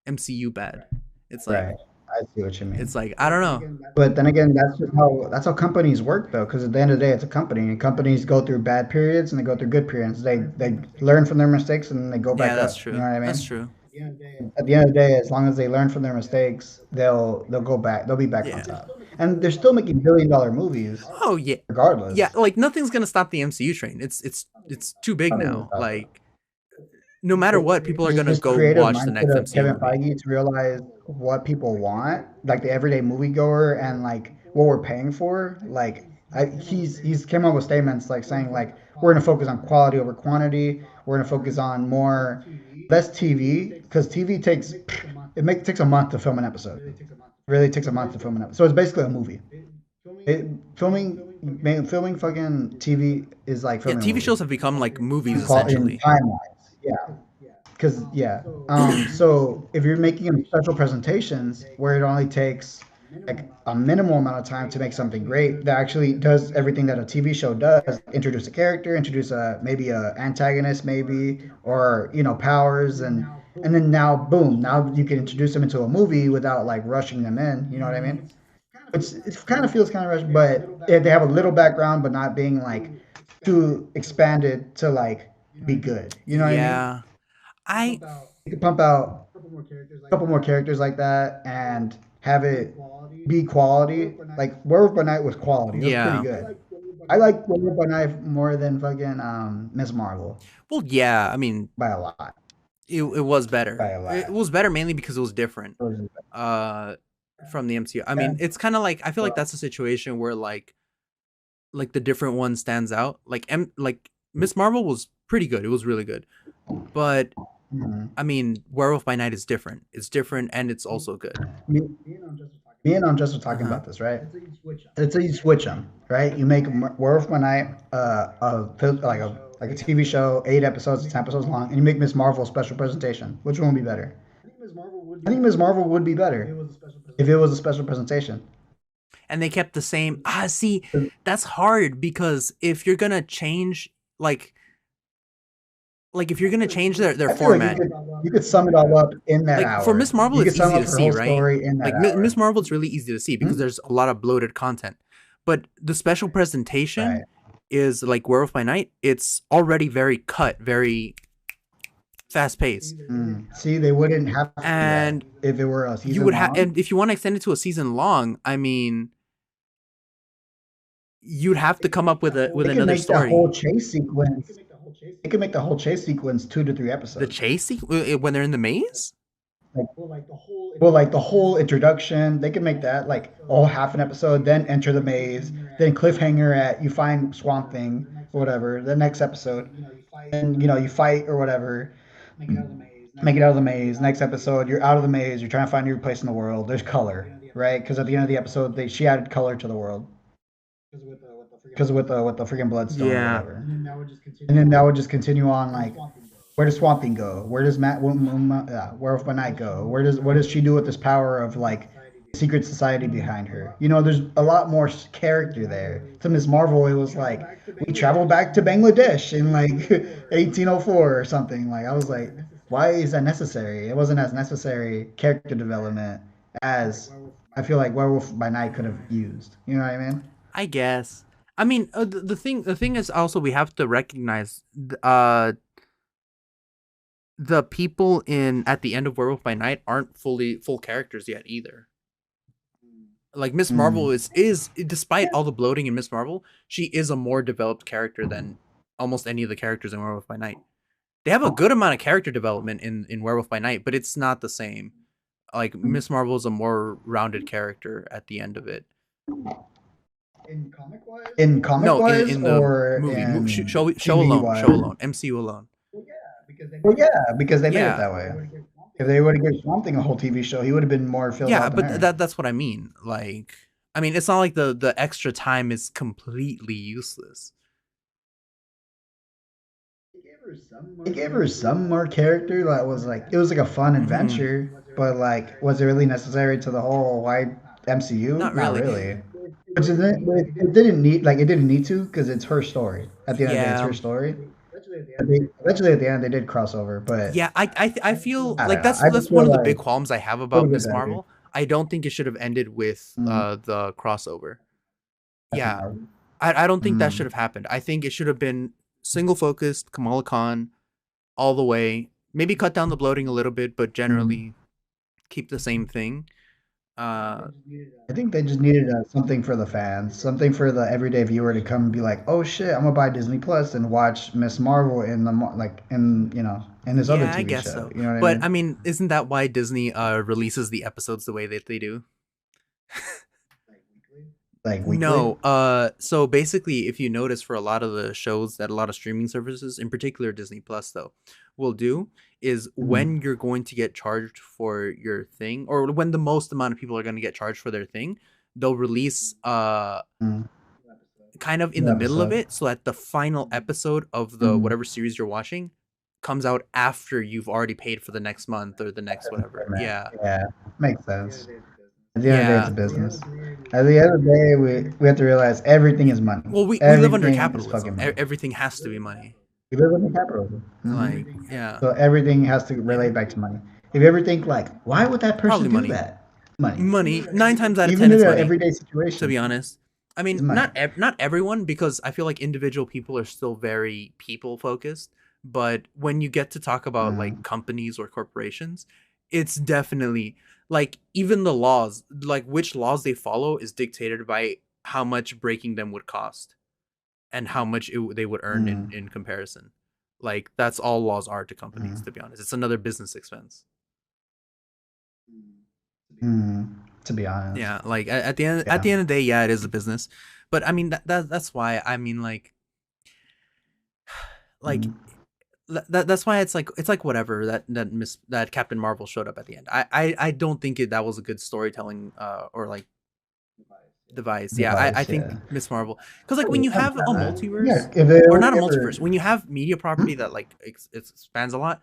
MCU bad. It's like Right. I see what you it's mean. like I don't know. But then again, that's how companies work though, because at the end of the day, it's a company, and companies go through bad periods and they go through good periods. They learn from their mistakes and then they go Yeah, back that's up. You know true. what I That's mean? true. At the end of the day, as long as they learn from their mistakes, they'll go back. They'll be back on Yeah. top, and they're still making billion-dollar movies Oh yeah. Yeah, regardless. like nothing's gonna stop the MCU train. It's too big Nothing to now. stop them. Like no matter what, people are gonna This go creative watch the next mindset of MCU Kevin movie. Feige to realize what people want, like the everyday moviegoer, and like what we're paying for. Like he's came up with statements like saying like we're gonna focus on quality over quantity. We're gonna focus on more less TV because TV takes a month to film an episode. It really takes a month to film an episode. So it's basically a movie. It, filming fucking TV is like Yeah, filming a TV movie shows have become like movies in essentially. time wise. Yeah. Because yeah, so if you're making them special presentations where it only takes like a minimal amount of time to make something great that actually does everything that a TV show does, introduce a character, introduce a maybe a antagonist, maybe, or powers, and then now boom, now you can introduce them into a movie without like rushing them in. You know what I mean? It kind of feels kind of rushed, but they have a little background, but not being like too expanded to like be good. You know what I mean? Yeah. I You could pump out a couple more characters like that and have it be quality. Like Werewolf by Night was quality. It was pretty yeah. good. I like Werewolf by Night more than fucking Miss Marvel Well, yeah, I mean, by a lot. it was By better. a It lot. was better mainly because it was different It was just- uh from the MCU. I Yeah. mean, it's kind of like I feel like that's a situation where like the different one stands out. Like Miss Marvel was pretty good. It was really good. But Mhm. I mean, Werewolf by Night is different. It's different and it's also good. Me, me and Just were Uh talking huh. about this, right? Let's say you switch them, right? You make Werewolf by Night like a TV show, 8 episodes, 10 episodes long, and you make Miss Marvel a special presentation. Which one would be better? I think Miss Marvel would be better if it was a special presentation. And they kept the same. See, that's hard because if you're gonna change, like, if you're gonna change their I feel like format, you could sum it all up in that like for hour. Miss Marvel, You it's could sum easy up to her see, whole right? story in that Like hour. Miss Marvel, it's really easy to see because Hmm? there's a lot of bloated content. But the special presentation Right. is like Werewolf by Night. It's already very cut, very fast paced, Mm. See, they wouldn't have to do that and if it were a you season would have. long. And if you want to extend it to a season long, I mean, you'd have to come up with They could another make that whole story. chase sequence. They could make the whole chase sequence 2 to 3 The episodes. chase when they're in the maze. Like, well, like the whole introduction, they could make that like all half an episode, then enter the maze, then cliffhanger at you find Swamp Thing or whatever. The next episode, and you fight or whatever, make it out of the maze. Next episode, you're out of the maze. You're trying to find your place in the world. There's color, right? Because at the end of the episode, she added color to the world because with the freaking bloodstone or Yeah, whatever. And then that would just continue on like where does Swamp Thing go? Where does Werewolf by Night go? What does she do with this power of like secret society behind her? There's a lot more character there. To Miss Marvel, it was like we travel back to Bangladesh in like 1804 or something. Like I was like, why is that necessary? It wasn't as necessary character development as I feel like Werewolf by Night could have used. You know what I mean? I guess. I mean, the thing is also we have to recognize the people in at the end of Werewolf by Night aren't fully full characters yet either. Like Miss Marvel Mm. is despite all the bloating in Miss Marvel, she is a more developed character than almost any of the characters in Werewolf by Night. They have a good amount of character development in Werewolf by Night, but it's not the same. Like Miss Marvel is a more rounded character at the end of it. In comic No, wise in the or movie, in show TV alone, wise? show alone, MCU alone. Well, yeah, because they made it Yeah, that way. If they would have given Swamp Thing a whole TV show, he would have been more filled yeah, out than but her. that's what I mean. Like, I mean, it's not like the extra time is completely useless. It gave her some more character. That was like it was like a fun Hmm. adventure, but like, was it really necessary to the whole wide MCU? Not Not really. really. Which is it didn't need like it didn't need to because it's her story. At the end of the day, it's Yeah, her story. Eventually at the end they did crossover, but yeah. I feel I like don't know. that's I just that's one feel of the like big it qualms I have would about have been Miss better. Marvel. I don't think it should have ended with Mm, the crossover. that's Yeah, not. I don't think that Mm, should have happened. I think it should have been single focused Kamala Khan all the way. Maybe cut down the bloating a little bit, but mm. generally keep the same thing. Uh, I think they just needed something for the fans, something for the everyday viewer to come and be like, "Oh shit, I'm gonna buy Disney Plus and watch Miss Marvel in like in this other yeah, I TV guess show." so. You know what I But I mean? mean, isn't that why Disney releases the episodes the way that they do? Like weekly. No. So basically, if you notice, for a lot of the shows that a lot of streaming services, in particular Disney Plus, though, will do is Mm, when you're going to get charged for your thing, or when the most amount of people are going to get charged for their thing, they'll release mm. kind of in New the middle of episode. it, so that the final episode of the Mm. whatever series you're watching comes out after you've already paid for the next month or the next whatever. Yeah. Yeah, makes sense. At the end of the day, it's Yeah. a business. At the end of the day, we have to realize everything is money. Well, we live under Everything is fucking capitalism. money. Everything has to be money. We live in capitalism. Like, yeah. So everything has to Yeah. relate back to money. If you ever think like, why would that person Probably do money. that? Money. Money. 9 times out of Even 10, in it's an money. everyday To situation, be honest, I it's mean, money. not everyone, because I feel like individual people are still very people focused. But when you get to talk about Mm, like companies or corporations, it's definitely like even the laws, like which laws they follow, is dictated by how much breaking them would cost and how much they would earn mm, in comparison. Like that's all laws are to companies. mm, To be honest, it's another business expense. mm, to be honest. Yeah, like at Yeah. the end of the day, yeah, it is a business. But I mean that's why I mean like Mm, that's why it's like whatever that Captain Marvel showed up at the end. I don't think that was a good storytelling or like device. Yeah, I device. think Yeah. Miss Marvel, because like when you have a Yeah, multiverse, if they or only not a ever. multiverse, when you have media property that like expands a lot,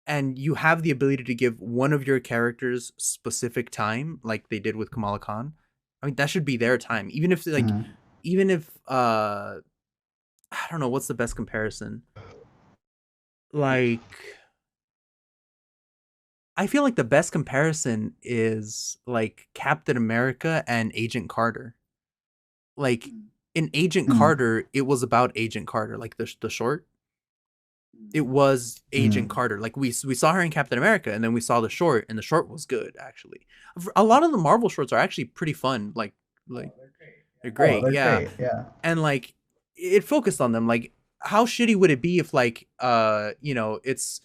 and you have the ability to give one of your characters specific time, like they did with Kamala Khan, I mean that should be their time. Even if like, Mhm. even if I don't know what's the best comparison. Like I feel like the best comparison is like Captain America and Agent Carter. Like in Agent Mhm. Carter, it was about Agent Carter, like the short. It was Agent Mhm. Carter. Like we saw her in Captain America, and then we saw the short, and the short was good actually. A lot of the Marvel shorts are actually pretty fun. Like they're Oh, great, they're yeah. great. Yeah. And like it focused on them. Like how shitty would it be if like it's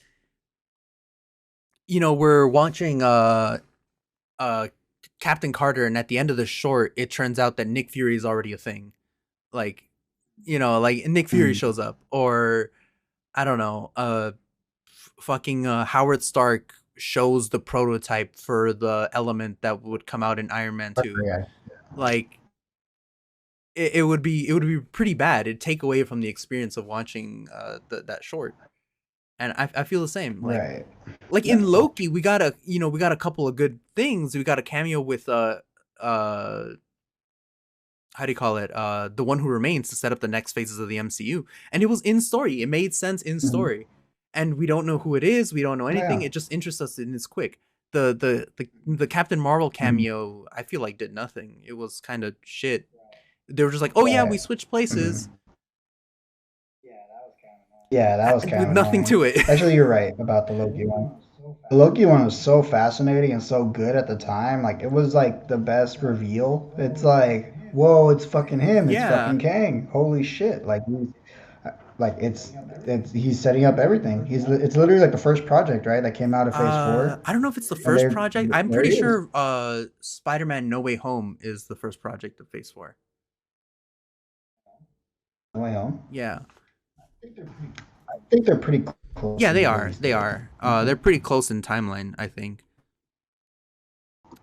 we're watching uh Captain Carter, and at the end of the short it turns out that Nick Fury is already a thing. Like like Nick Fury Mhm. shows up, or I don't know, fucking Howard Stark shows the prototype for the element that would come out in Iron Man 2. Yeah. Like it would be pretty bad. It'd take away from the experience of watching that short. And I feel the same. Right. Like in No. Loki, we got a couple of good things. We got a cameo with uh how do you call it? The One Who Remains, to set up the next phases of the MCU. And it was in story. It made sense in Mhm. story. And we don't know who it is. We don't know anything. Yeah. It just interests us and it's quick. The Captain Marvel Mhm. cameo, I feel like did nothing. It was kind of shit. They were just like, oh yeah, we Right. switched places, Mhm. Yeah, that was kind with of nothing to annoying. it. Actually, you're right about the Loki one. The Loki one was so fascinating and so good at the time. Like it was like the best reveal. It's like, whoa, it's fucking him. It's Yeah. fucking Kang. Holy shit! Like it's he's setting up everything. It's literally like the first project, right? That came out of Phase Four, I don't know if it's the and first project. I'm there pretty he is. sure Spider-Man No Way Home is the first project of Phase 4. On the way home. Yeah. I think they're pretty close Yeah, in they are. release They date. are. They're pretty close in timeline, I think.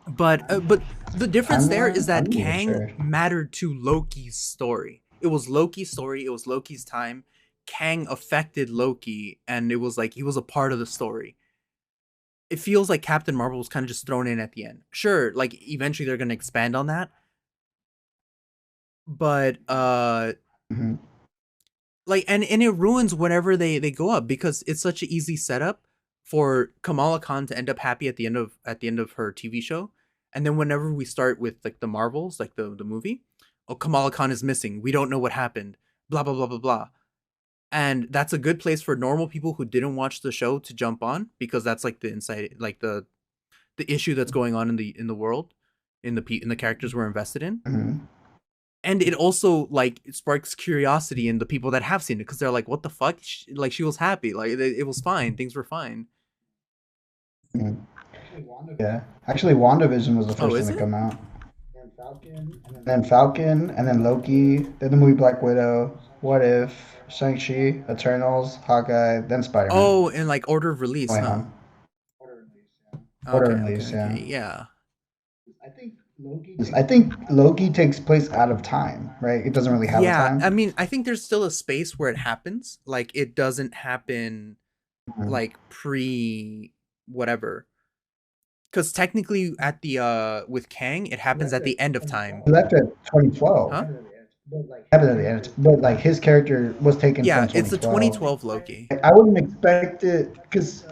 But the difference there is Timeline? I'm that not even Kang sure. mattered to Loki's story. It was Loki's story. It was Loki's time. Kang affected Loki, and it was like he was a part of the story. It feels like Captain Marvel was kind of just thrown in at the end. Sure, like eventually they're gonna expand on that, but Hmm. like and it ruins whenever they go up, because it's such an easy setup for Kamala Khan to end up happy at the end of her TV show, and then whenever we start with like the Marvels, like the movie, oh, Kamala Khan is missing, we don't know what happened, blah blah blah blah blah. And that's a good place for normal people who didn't watch the show to jump on, because that's like the inside, like the issue that's going on in the world, in the characters we're invested in. Hmm. And it also like it sparks curiosity in the people that have seen it, because they're like, what the fuck, like she was happy, like it was fine, things were fine. Hmm. Yeah. Actually, WandaVision was the Oh, first thing is to it? come out. Then Falcon, and then Loki, then the movie Black Widow, What If, Shang-Chi, Eternals, Hawkeye, then Spider-Man. Oh, in like order of release, Way huh? home. Order Okay, okay, release, okay, yeah. yeah. I think Loki takes place out of time, right? It doesn't really have a Yeah, I time. mean, I think there's still a space where it happens, like it doesn't happen Mhm. like pre whatever, because technically at the with Kang it happens at the end of time, He left at 2012. huh? Happened at the end, but like his character was taken Yeah, from it's the 2012. 2012 Loki. I wouldn't expect it because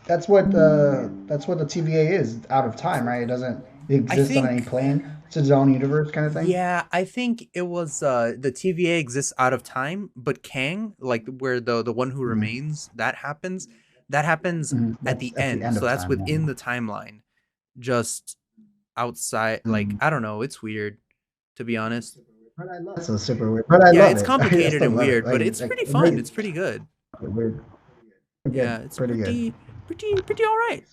that's what the TVA is, out of time, right? It doesn't I exist on any think plane. It's its own universe kind of thing. Yeah, I think it was the TVA exists out of time, but Kang, like where the one who Mhm. remains, that happens Mhm. at That's the at the end. end So of that's time. within the timeline. Just outside, like Mhm. I don't know, it's weird, to be honest. That's so super weird, but I Yeah, love it's it. I complicated still and love it. weird, but Like it's like pretty it fun. makes It's pretty good. it weird. Yeah, Good, it's pretty good. pretty all right.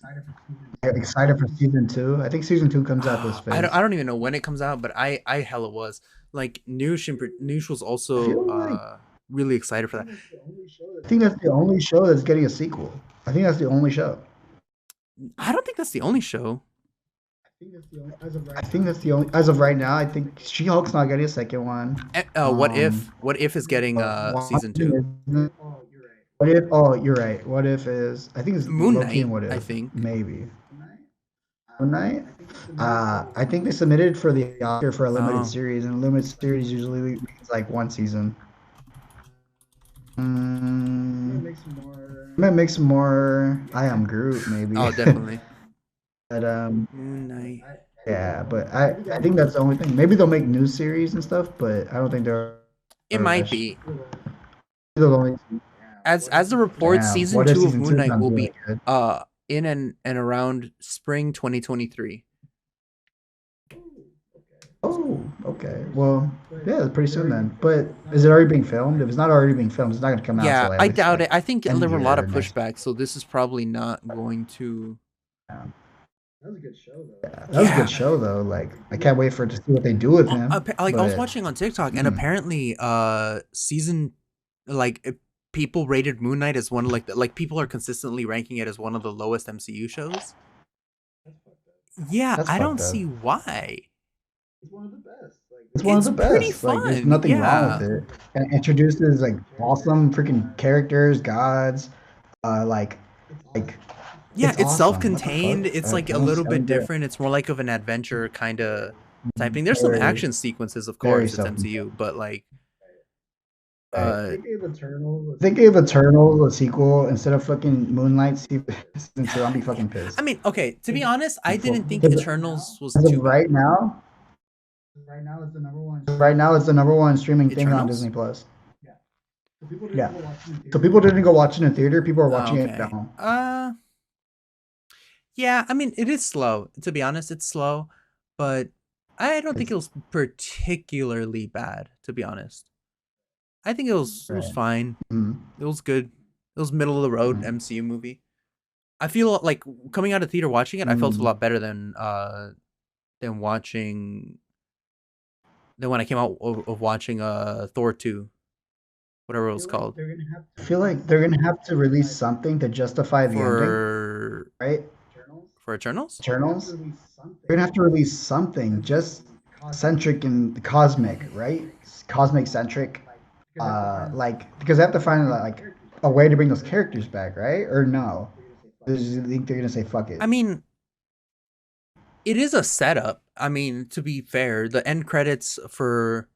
Excited for season two. I think season two comes out this I phase. don't even know when it comes out, but I hella was like Noosh was I also feel like really excited for that. I think that's the only show that's getting a sequel. I think that's the only show. I don't think that's the only show. I think that's the only as of right now. I think She-Hulk's not getting a second one. What if? What if is getting season 2? What if? Oh, you're right. What if is? I think it's Moon Loki Knight, and What I If think. maybe. Moon Knight. I think they submitted for the Oscar for a limited Oh, series, and a limited series usually means like one season. Mm, might make some more. I am Groot, maybe. oh, definitely. But Moon Knight. yeah, but I think that's the only thing. Maybe they'll make new series and stuff, but I don't think they're It might rush. be. They're the only. As the report, Damn, season what if 2 of season Moon two Knight sounds will really be good? in and around spring 2023. Oh, okay. Well, yeah, pretty soon then. But is it already being filmed? If it's not already being filmed, it's not gonna come out Yeah, till at I least doubt like it. I think end there were a lot year of next. pushback, so this is probably not going to. Yeah. That was a good Yeah, show though. Like I can't wait for it to see what they do with him. like I was But watching on TikTok, and mm, apparently, season like people rated Moon Knight as one of like people are consistently ranking it as one of the lowest MCU shows. Yeah, that's I don't fucked up. see why. It's one of It's the pretty best. Like there's fun. nothing wrong with Yeah. it. And it introduces like awesome freaking characters, gods. Like like Yeah, it's it's awesome. What the self-contained. fuck? It's like a I little bit don't get it. different. It's more like of an adventure kind of type thing. There's some Very action sequences, of very course. It's self. MCU, but like, Right. uh, They gave Eternal a sequel instead of fucking Moonlight season two. I'll be fucking I pissed. mean, okay. To be honest, I didn't think Because Eternals was as of too bad. right now, right now it's the number one streaming thing on Eternals? Disney Plus. Yeah. So people didn't go watch it in theater. People are Oh, watching it at okay. home. Yeah. I mean, it is slow. To be honest, it's slow, but I don't think It's it was particularly bad. To be honest, I think it was right. fine. Mm, It was good. It was middle of the road mm, MCU movie. I feel like coming out of theater watching it, I felt a mm. lot better than watching than when I came out of watching Thor 2, whatever it was called. I feel like they're gonna have to release something to justify the ending, For right? Eternals? Eternals. They're gonna have to release something just centric and cosmic, right? Cosmic centric. Like because they have to find like a way to bring those characters back, right? Or no? Do you think they're gonna say fuck I it? mean, it is a setup. I mean, to be fair, the end credits for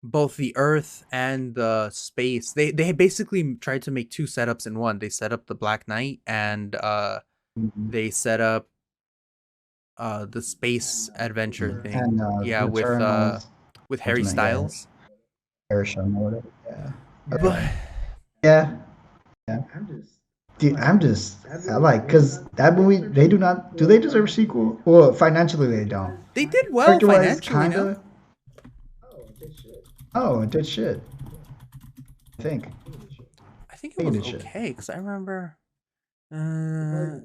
both the Earth and the space, they basically tried to make two setups in one. They set up the Black Knight and Mhm. they set up the space adventure thing. And Yeah, the Eternals, with Harry Ultimate, yeah, Styles. Airshot or whatever. Yeah. But Okay. Yeah. Yeah. Dude, I like because that movie they do not do they deserve a sequel? Well, financially they don't. they did well Character wise, financially, no? kinda. Oh, it did shit. I think. I think I it think it was did shit. okay because I remember. Uh,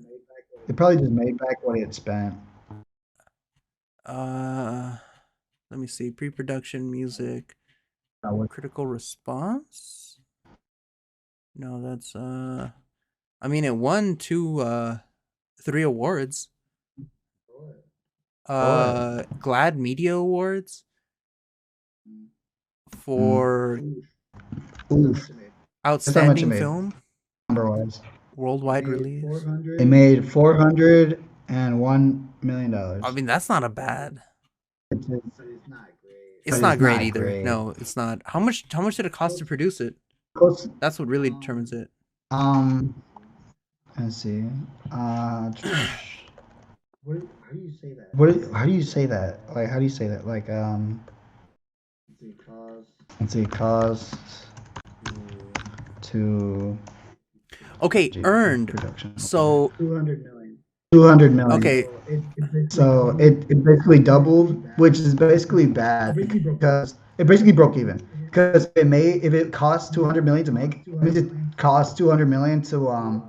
They probably just made back what he had spent. uh, let me see. Pre-production music, critical response. No, that's I mean, it won three awards. What? Glad Media Awards Mm. for Oof. That's how much it outstanding made. film, Number wise. worldwide release. It made $401 million. I mean, that's not a bad. It's, It's but not it's great not either. great. No, it's not. How much did it cost to produce it? Close. That's what really determines it. Um, let's see. How do you say that? Like, how do you say that? Like, let's see, cost to Okay, earned. production. So 200 million. okay, So it basically doubled, which is basically bad because it basically broke even. Because if it costs 200 million to make, it means it costs 200 million to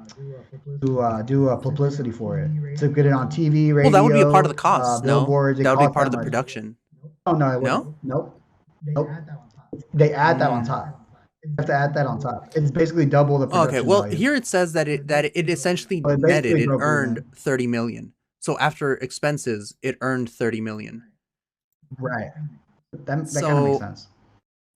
do a publicity for it, to get it on TV, well, that would be a part of the radio, cost. No, billboards. It that would be costs part that of the much. production. Oh no, it wouldn't. No. Nope. Nope. They add that on Mm. top. You have to add that on top. It's basically double the Okay, production well value. here it says that it essentially Well, it netted. basically It broke earned even. 30 million. So after expenses, it earned 30 million. Right. That kind of makes So, sense.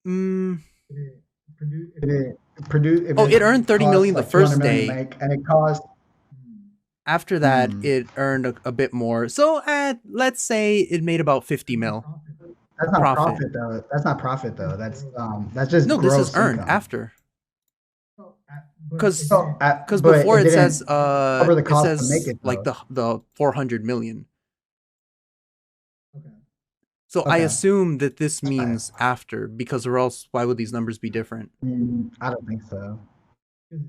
mm, If oh, it it earned 30 costs million the like 200 first million to day. make, and it costs, After that, hmm, it earned a bit more. So, let's say it made about 50 mil that's not profit. profit though. That's not profit though. That's just No, this is gross earned income. after. Cuz So, cuz but before it it didn't says cover the cost to make it like though. the 400 million. So I Okay. assume that this Okay. means after, because or else why would these numbers be different? I don't think so.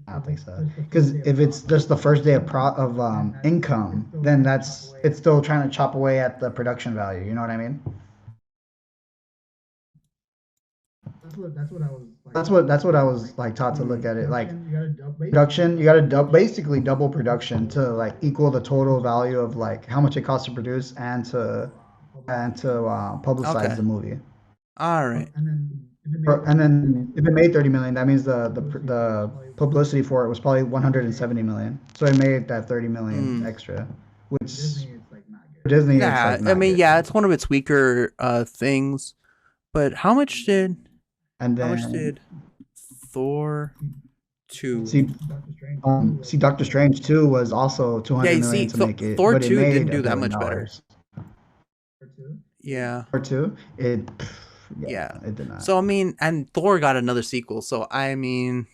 I don't think so. Because if it's just the first day of income, then it's still trying to chop away at the production value. You know what I mean? That's what I was like taught to look Hmm. at it. Like production, you got to basically double production to like equal the total value of like how much it costs to produce and to publicize Okay. the movie. All right. And then if it made 30 million, that means the publicity for it was probably 170 million. So it made that 30 million Mm. extra, which for Disney it's Yeah, like I not mean, good. yeah, it's one of its weaker things. But And how much then did Thor 2? see see Doctor Strange 2 was also Yeah, 200 you million see, to make it, Thor but it 2 didn't made a do that billion much better. dollars. Yeah. Or two, yeah, Yeah. it did not. So I mean, and Thor got another sequel. So I mean,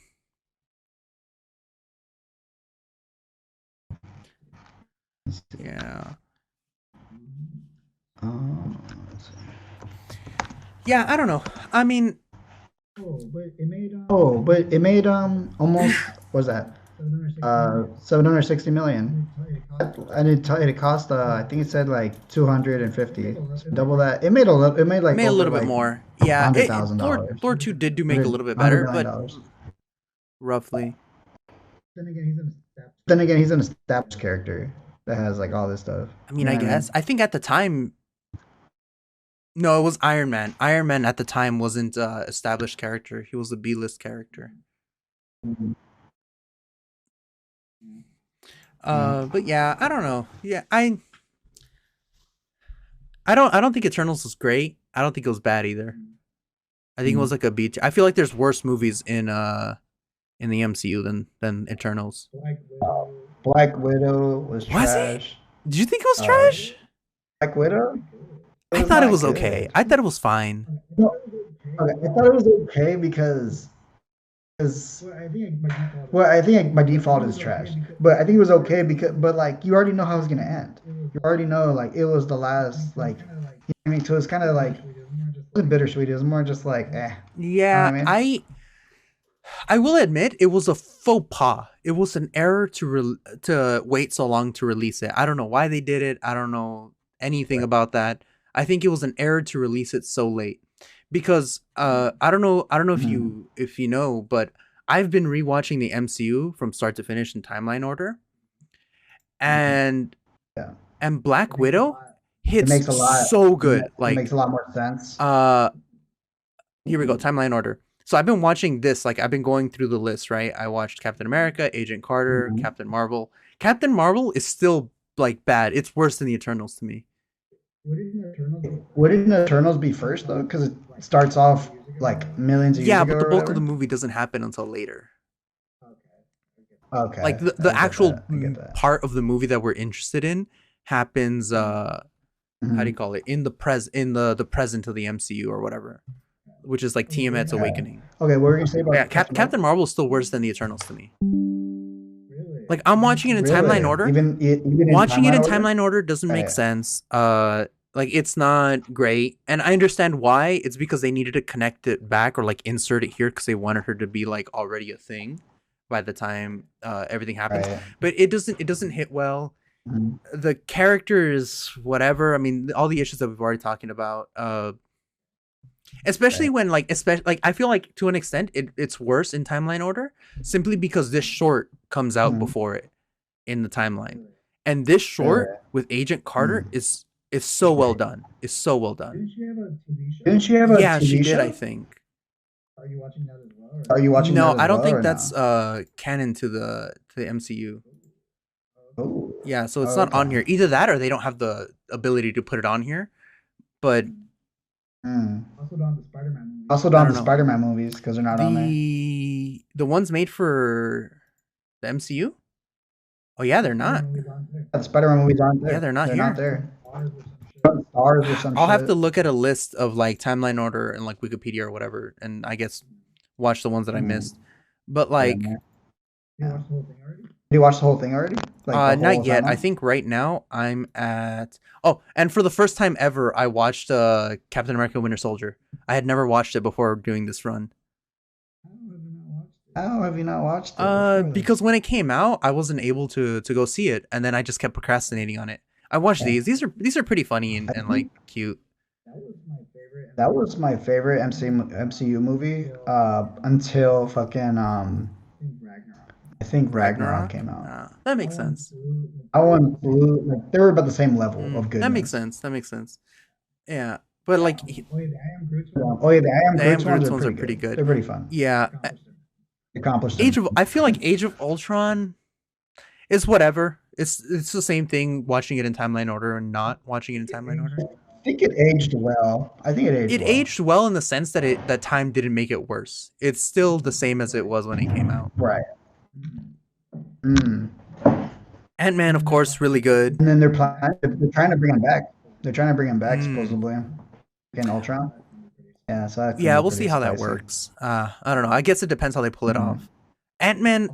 yeah. Let's see. Yeah, I don't know. I mean, Oh, but it made almost what was that 760 million, and it cost I think it said like 250, so double that. It made it made it like made a over little bit like more. a Yeah, hundred thousand Thor dollars, Thor 2 did do make a hundred little bit hundred better, million but dollars. roughly. Then again, he's an established character that has like all this stuff. I You mean, know I what I guess. mean? I think at the time, no, it was Iron Man. Iron Man at the time wasn't established character. He was a B-list character. Mhm. But yeah, I don't know. Yeah, I don't think Eternals was great. I don't think it was bad either. I think it was Mhm. like a B tier. I feel like there's worse movies in the MCU than Eternals. Black Widow was Was it? trash. Did you think it was Uh, trash? Black Widow, it I was thought it not was okay. good. I thought it was fine. No, okay, I thought it was okay because well, I think by default it's trash, but I think it was okay because but like you already know how it's gonna end. You already know like it was the last like you know what I mean. So it's kind of like it wasn't bittersweet. It was more just like eh. You know what Yeah, I mean? I will admit it was a faux pas. It was an error to wait so long to release it. I don't know why they did it. I don't know anything Right. about that. I think it was an error to release it so late because I don't know Mhm. if you know, but I've been rewatching the MCU from start to finish in timeline order, Mhm. and Yeah, Black Widow it hits makes a lot. so good. It makes a lot more sense. Uh here we go, timeline order. So I've been watching this, like I've been going through the list, right? I watched Captain America, Agent Carter, Mhm. Captain Marvel. Captain Marvel is still like bad. It's worse than the Eternals to me. Wouldn't Eternals be first though? Because it starts off like millions of years Yeah, ago but the or bulk of the whatever. movie doesn't happen until later. Like Okay, the I get actual that. I get that. part of the movie that we're interested in happens how do you Mhm. call it? In the present of the MCU or whatever, which is like Tiamat's Okay. awakening. Okay, what were you gonna say Yeah, about Captain Marvel? Captain Marvel is still worse than the Eternals to me. Like I'm watching it in timeline Really? order. Even in Watching it timeline in order? timeline order doesn't make Right. sense. Like it's not great, and I understand why. It's because they needed to connect it back or like insert it here because they wanted her to be like already a thing by the time everything happens. Right. But it doesn't hit well. Mhm. The character is whatever. I mean, all the issues that we've already talking about. Especially Right. when especially like I feel like to an extent it's worse in timeline order simply because this short comes out Mhm. before it in the timeline. And this short Really? with Agent Carter Mm. is so well done. Is so well done. Didn't she have a Yeah, she TV did, I show? think. Are you watching that No, as I don't well think or that's no? canon to the MCU. Oh, Yeah, so it's oh, not on okay. here. Either that or they don't have the ability to put it on here. But Mm. Also I don't don't the know. Spider-Man movies because they're not on there. The ones made for the MCU? Oh yeah, they're not. The Spider-Man movies aren't Yeah, there. they're not They're not here. there. Stars or some I'll have to shit. look at a list of like timeline order and like Wikipedia or whatever, and I guess watch the ones that I Mm. missed. But Put them like, there. Yeah. You watched the whole thing already? Like the not whole yet. I timeline? think right now I'm at. Oh, and for the first time ever, I watched Captain America: Winter Soldier. I had never watched it before doing this run. How have you not watched it before this? Because when it came out, I wasn't able to go see it, and then I just kept procrastinating on it. I watched Yeah. these. These are pretty funny I and like think cute. that was my favorite MCU movie until fucking I think Ragnarok Ragnarok. came out. That makes sense. I one flew like they were about the same level of That makes goodness. sense. That makes sense. Yeah, but like Oh yeah, the I Am the Am Groot's ones Groots are ones are pretty pretty good. good. They're pretty fun. Yeah, Accomplished Age them. of I feel like Age of Ultron is whatever. It's the same thing watching it in timeline order and not watching it in timeline order. I think it aged well. I think it aged It well. aged well in the sense that that time didn't make it worse. It's still the same as it was when it came out. Right. Mm. Ant-Man, of course, really good. And then they're trying to bring him back. They're trying to bring him back Mm. supposedly in Ultron. Yeah, so that's gonna Yeah, be we'll see pretty how that spicy. works. I don't know. I guess it depends how they pull it Mm. off. Ant-Man,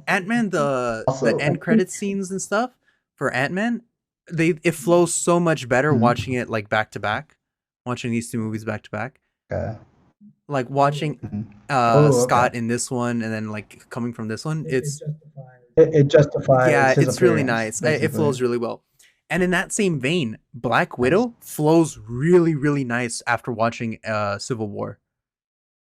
the Also, I end think credit scenes and stuff for Ant-Man, it flows so much better mm, watching it like back to back, watching these two movies back to back. okay. Like watching Mhm. Oh, okay. Scott in this one and then like coming from this one, It justifies yeah, his it's really appearance, nice. It basically. flows really well. And in that same vein, Black Nice. Widow flows really, really nice after watching Civil War.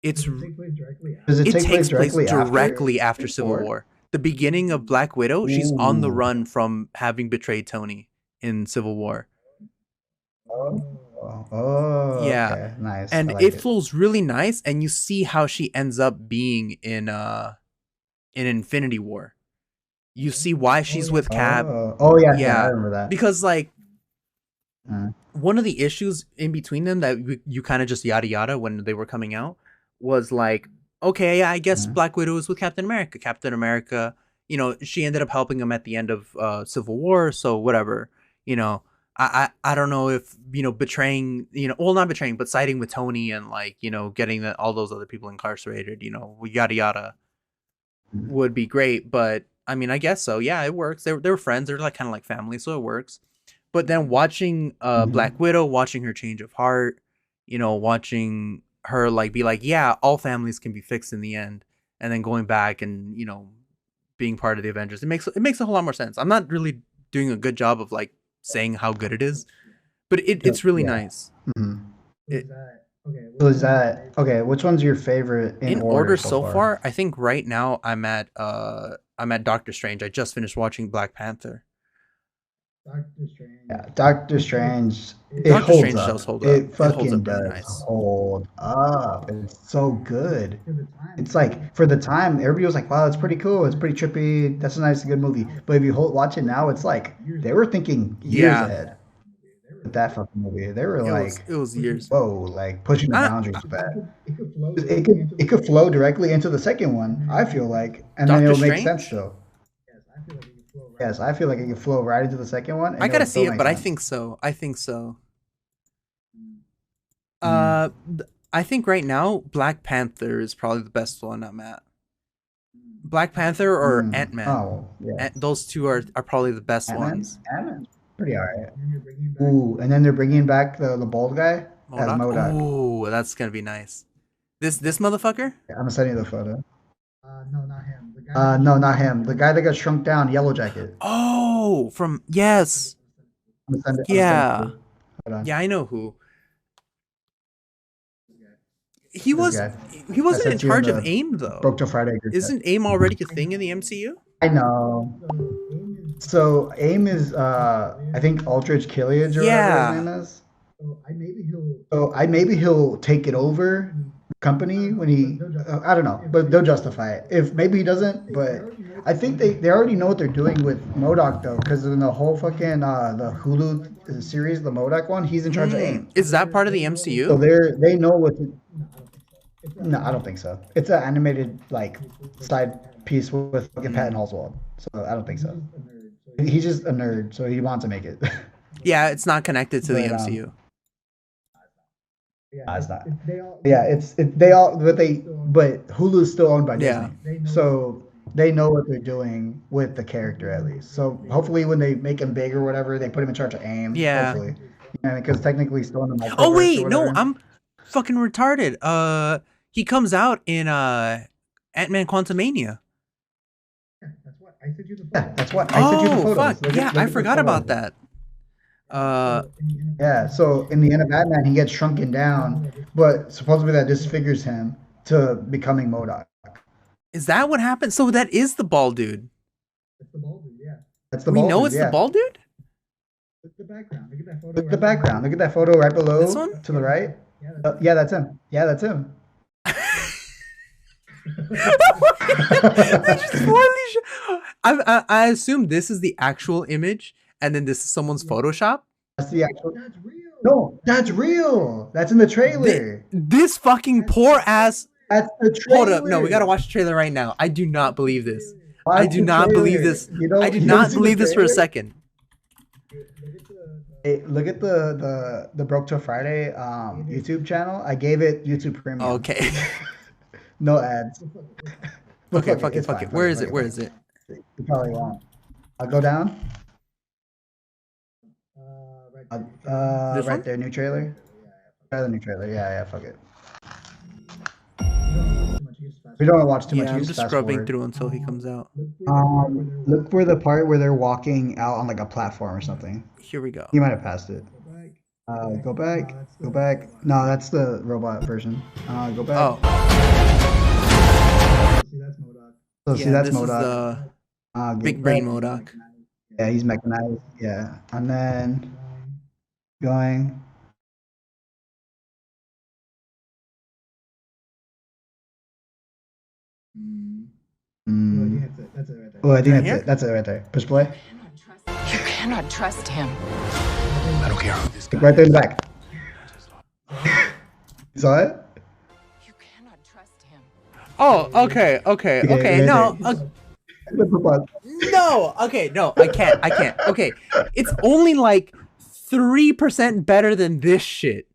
It's Does it it take place takes place directly after directly after Civil or? War. The beginning of Black Widow, she's on the Ooh. run from having betrayed Tony in Civil War. Oh, oh, Yeah, okay. Nice. I and like it it. flows really nice, and you see how she ends up being in Infinity War. You see why she's with Cap. Oh yeah, yeah, I Yeah, remember that. because like Mm, one of the issues in between them that you kind of just yada yada when they were coming out was like, okay, I guess mm, Black Widow was with Captain America. Captain America, she ended up helping him at the end of Civil War, so whatever. You know, I don't know if betraying, well, not betraying, but siding with Tony and like getting all those other people incarcerated, yada yada mm, would be great. But I mean, I guess so. Yeah, it works. They were friends. They're like kind of like family, so it works. But then watching Black mhm. Widow, watching her change of heart, watching her like be like, yeah, all families can be fixed in the end, and then going back and being part of the Avengers, it makes a whole lot more sense. I'm not really doing a good job of like saying how good it is, but it's really Yeah. nice. Mhm. It, So is that okay? Which one's your favorite in in order order so so far? far, I think right now I'm at Doctor Strange. I just finished watching Black Panther. Yeah, Doctor Strange, it Doctor holds Strange up. does hold up. It It holds fucking up really does nice. hold up. It's so good. It's like for the time, everybody was like, "Wow, it's pretty cool. It's pretty trippy. That's a nice, good movie." But if you watch it now, it's like they were thinking years Yeah, ahead with that fucking movie. They were it was like, it was years. "Whoa!" Like pushing the I, boundaries with that. It could flow directly into the second one. I feel like, and then Doctor it'll make sense Strange. still. Yes, I feel like it could flow right into the second one, I and it gotta would see still it, make but I sense. think so. I think so. Mm. I think right now Black Panther is probably the best one I'm at. Black Panther or Mm. Ant Man. Oh, yeah. Those two are probably the best Ant-Man? ones. Ant-Man's pretty alright. Ooh, and then they're bringing back the bald guy as Modoc. MODOK. Oh, that's gonna be nice. This motherfucker. Yeah, I'm gonna send you the photo. No, not him. The guy that got shrunk down, Yellow Jacket. Oh, from yes, I'm gonna send it to yeah, you. Hold on. yeah. I know who he This was. guy. He I wasn't in sent you in charge of the AIM Broke though. Till Friday group chat. Isn't AIM already a thing in the MCU? I know. So AIM is I think Aldrich Killiage or whatever his Yeah. name is. So I maybe he'll take it over company when he I don't know, but they'll justify it. If maybe he doesn't, but I think they already know what they're doing with MODOK though, because in the whole fucking the Hulu series, the MODOK one, he's in charge of AIM. Is that part of the So MCU? they know what. No, I don't think so. It's an animated like side piece with fucking Patton Oswalt. So I don't think so. He's just a nerd, so he wants to make it. Yeah, it's not connected to the But MCU. it's not. Yeah, they all but Hulu's still owned by Yeah. Disney, so they know what they're doing with the character at least. So hopefully, when they make him big or whatever, they put him in charge of AIM. Yeah. Hopefully, because technically he's still in the microverse Oh or wait, no, whatever. I'm fucking retarded. He comes out in Ant-Man Quantumania. Yeah, that's what I sent you the Oh photos. fuck, yeah, I forgot about that. Yeah, so in the end of Batman, he gets shrunken down, but supposedly that disfigures him to becoming MODOK. Is that what happened? So that is the bald dude. That's the We bald know dude, it's yeah. the bald dude? Look at the background. Look at that photo right below. This one? To the right. Yeah, that's him. Yeah, that's him. They just slightly I assume this is the actual image, and then this is someone's Photoshop. That's the actual. No, that's real. That's in the trailer. This fucking poor ass. That's the trailer. Hold up, no, we gotta watch the trailer right now. I do not believe this. Watch I do the not believe trailer. this. You don't- I do you don't not see the believe this for a trailer? second. Hey, look at the Broke Till Friday YouTube channel. I gave it YouTube Premium. Okay. No ads. But Okay, fuck it, it's fuck fine, it. Where is fuck it? Where is it? You probably won't. I'll go down. This Right one? there, new trailer. Try the new trailer. Yeah, fuck it. We don't want to watch too much. Yeah, I'm Use just fast scrubbing forward. through until he comes out. Look for the part where they're walking out on like a platform or something. Here we go. You might have passed it. Go back. Go back. No, that's the robot version. Go back. Oh, So see, yeah, that's this is MODOK. the Get big brain back. MODOK. Yeah, he's mechanized. Yeah, and then going. Oh, I think Right that's here? it. That's it right there. Push play. You cannot trust him. I don't care who this guy Right there in the back. You saw it? You cannot trust him. Oh, okay. right No, there. no. Okay, no, I can't. Okay, it's only like 3% better than this shit.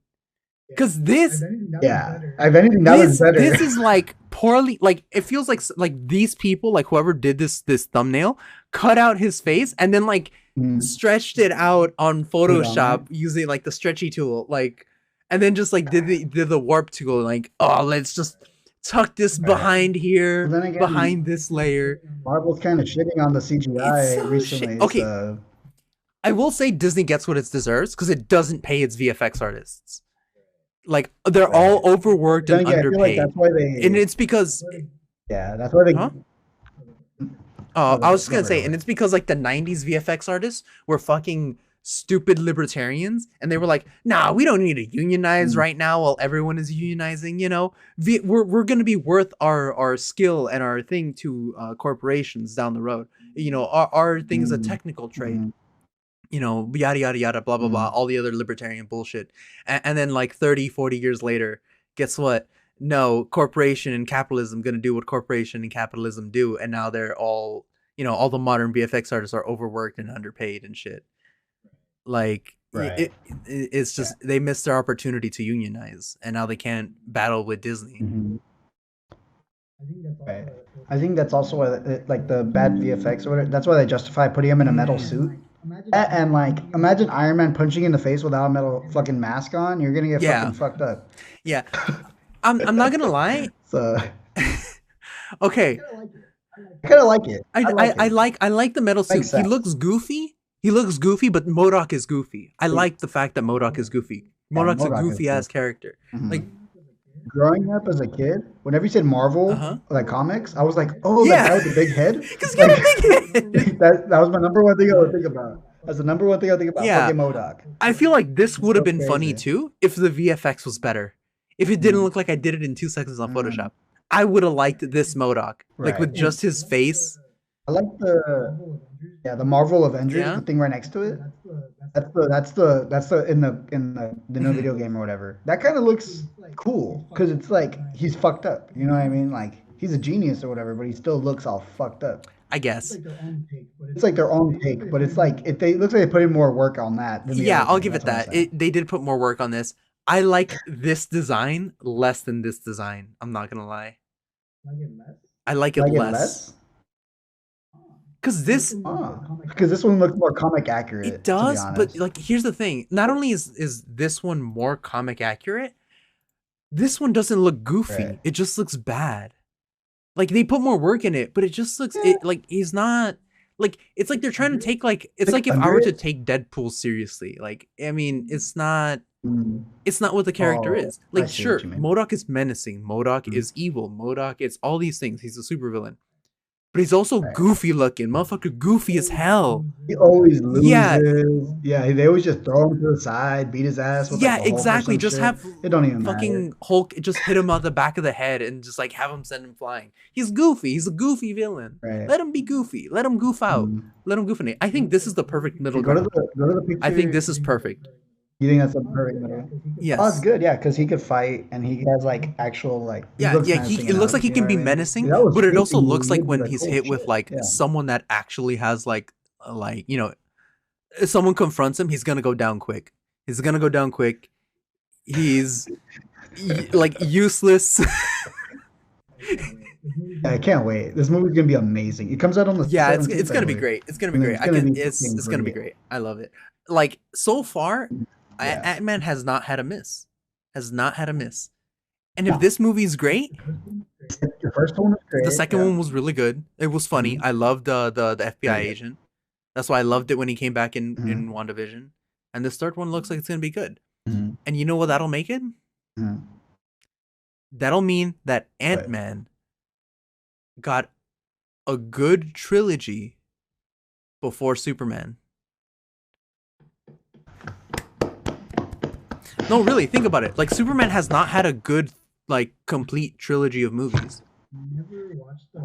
Cause this, Yeah, if anything, that was better. this is like poorly. Like it feels like these people, like whoever did this thumbnail, cut out his face and then like stretched it out on Photoshop using like the stretchy tool, like, and then just like did the warp tool, like, oh, let's just tuck this behind here, But then again, behind this layer. Marvel's kind of shitting on the CGI It's so recently. shit. Okay. So. I will say Disney gets what it deserves because it doesn't pay its VFX artists. Like they're all overworked Then and again, I feel like underpaid, that's why they. and it's because That's why they. Huh? I was just gonna say, and it's because like the '90s VFX artists were fucking stupid libertarians, and they were like, "Nah, we don't need to unionize right now while everyone is unionizing." You know, we're gonna be worth our skill and our thing to corporations down the road. You know, our thing is a technical trade. You know, yada yada yada, blah blah blah, all the other libertarian bullshit, and then like 30, 40 years later, guess what? No, corporation and capitalism gonna do what corporation and capitalism do, and now they're all, you know, all the modern VFX artists are overworked and underpaid and shit. Like it's just they missed their opportunity to unionize, and now they can't battle with Disney. Right. I think that's also why, like the bad VFX or whatever. That's why they justify putting him in a metal suit. And like, imagine Iron Man punching you in the face without a metal fucking mask on. You're gonna get fucking fucked up. Yeah, I'm not gonna lie. So Okay, I kind of like it. I like the metal suit. Makes He sense. looks goofy. He looks goofy, but MODOK is goofy. I like the fact that MODOK is goofy. MODOK's a MODOK is goofy ass character. Like, Growing up as a kid, whenever you said Marvel, like comics, I was like, oh, Yeah. that guy with the big head. because he had a big head. that was my number one thing I would think about. That's the number one thing I think about. Yeah. Fucking MODOK. I feel like this would have been funny crazy. too if the VFX was better. if it didn't look like I did it in 2 seconds on Photoshop. I would have liked this MODOK, like with just his face. I like the Marvel Avengers, the thing right next to it. That's the in the no video game or whatever. That kind of looks cool because it's like he's fucked up. You know what I mean? Like he's a genius or whatever, but he still looks all fucked up. I guess it's like their own take, but it's like it looks like they put in more work on that. Than I'll give it that. They did put more work on this. I like this design less than this design. I'm not gonna lie. I like it less. Because this one looks more comic accurate. It does, but like here's the thing. Not only is this one more comic accurate, this one doesn't look goofy. Right. It just looks bad. Like they put more work in it, but it just looks like he's not like it's like they're trying to take it's like if I were to take Deadpool seriously. Like I mean, it's not what the character is. Like sure, MODOK is menacing, MODOK is evil, MODOK is all these things. He's a supervillain. But he's also goofy looking. Motherfucker goofy as hell. He always loses. Yeah, they always just throw him to the side, beat his ass with exactly. Just shit. have it don't even fucking matter. Hulk just hit him on the back of the head and just like have him send him flying. He's goofy. He's a goofy villain. Right. Let him be goofy. Let him goof out. Let him goof in it. I think this is the perfect middle ground. Go to the picture. I think this is perfect. You think that's a perfect middle? Yes. Oh, it's good, yeah, because he could fight and he has like actual like. It looks like he can be menacing, but it also looks like when he's hit with like someone that actually has like you know, if someone confronts him, he's gonna go down quick. He's like useless. I can't wait. This movie's gonna be amazing. It comes out on the it's gonna be great. It's gonna be great. It's gonna be great. I love it. Like so far. Ant-Man has not had a miss. And if this movie is great, the first one was great. The second one was really good. It was funny. I loved the FBI agent. That's why I loved it when he came back in WandaVision. And this third one looks like it's gonna be good. And you know what that'll make it? That'll mean that Ant-Man got a good trilogy before Superman. No, really, think about it. Like Superman has not had a good, like, complete trilogy of movies.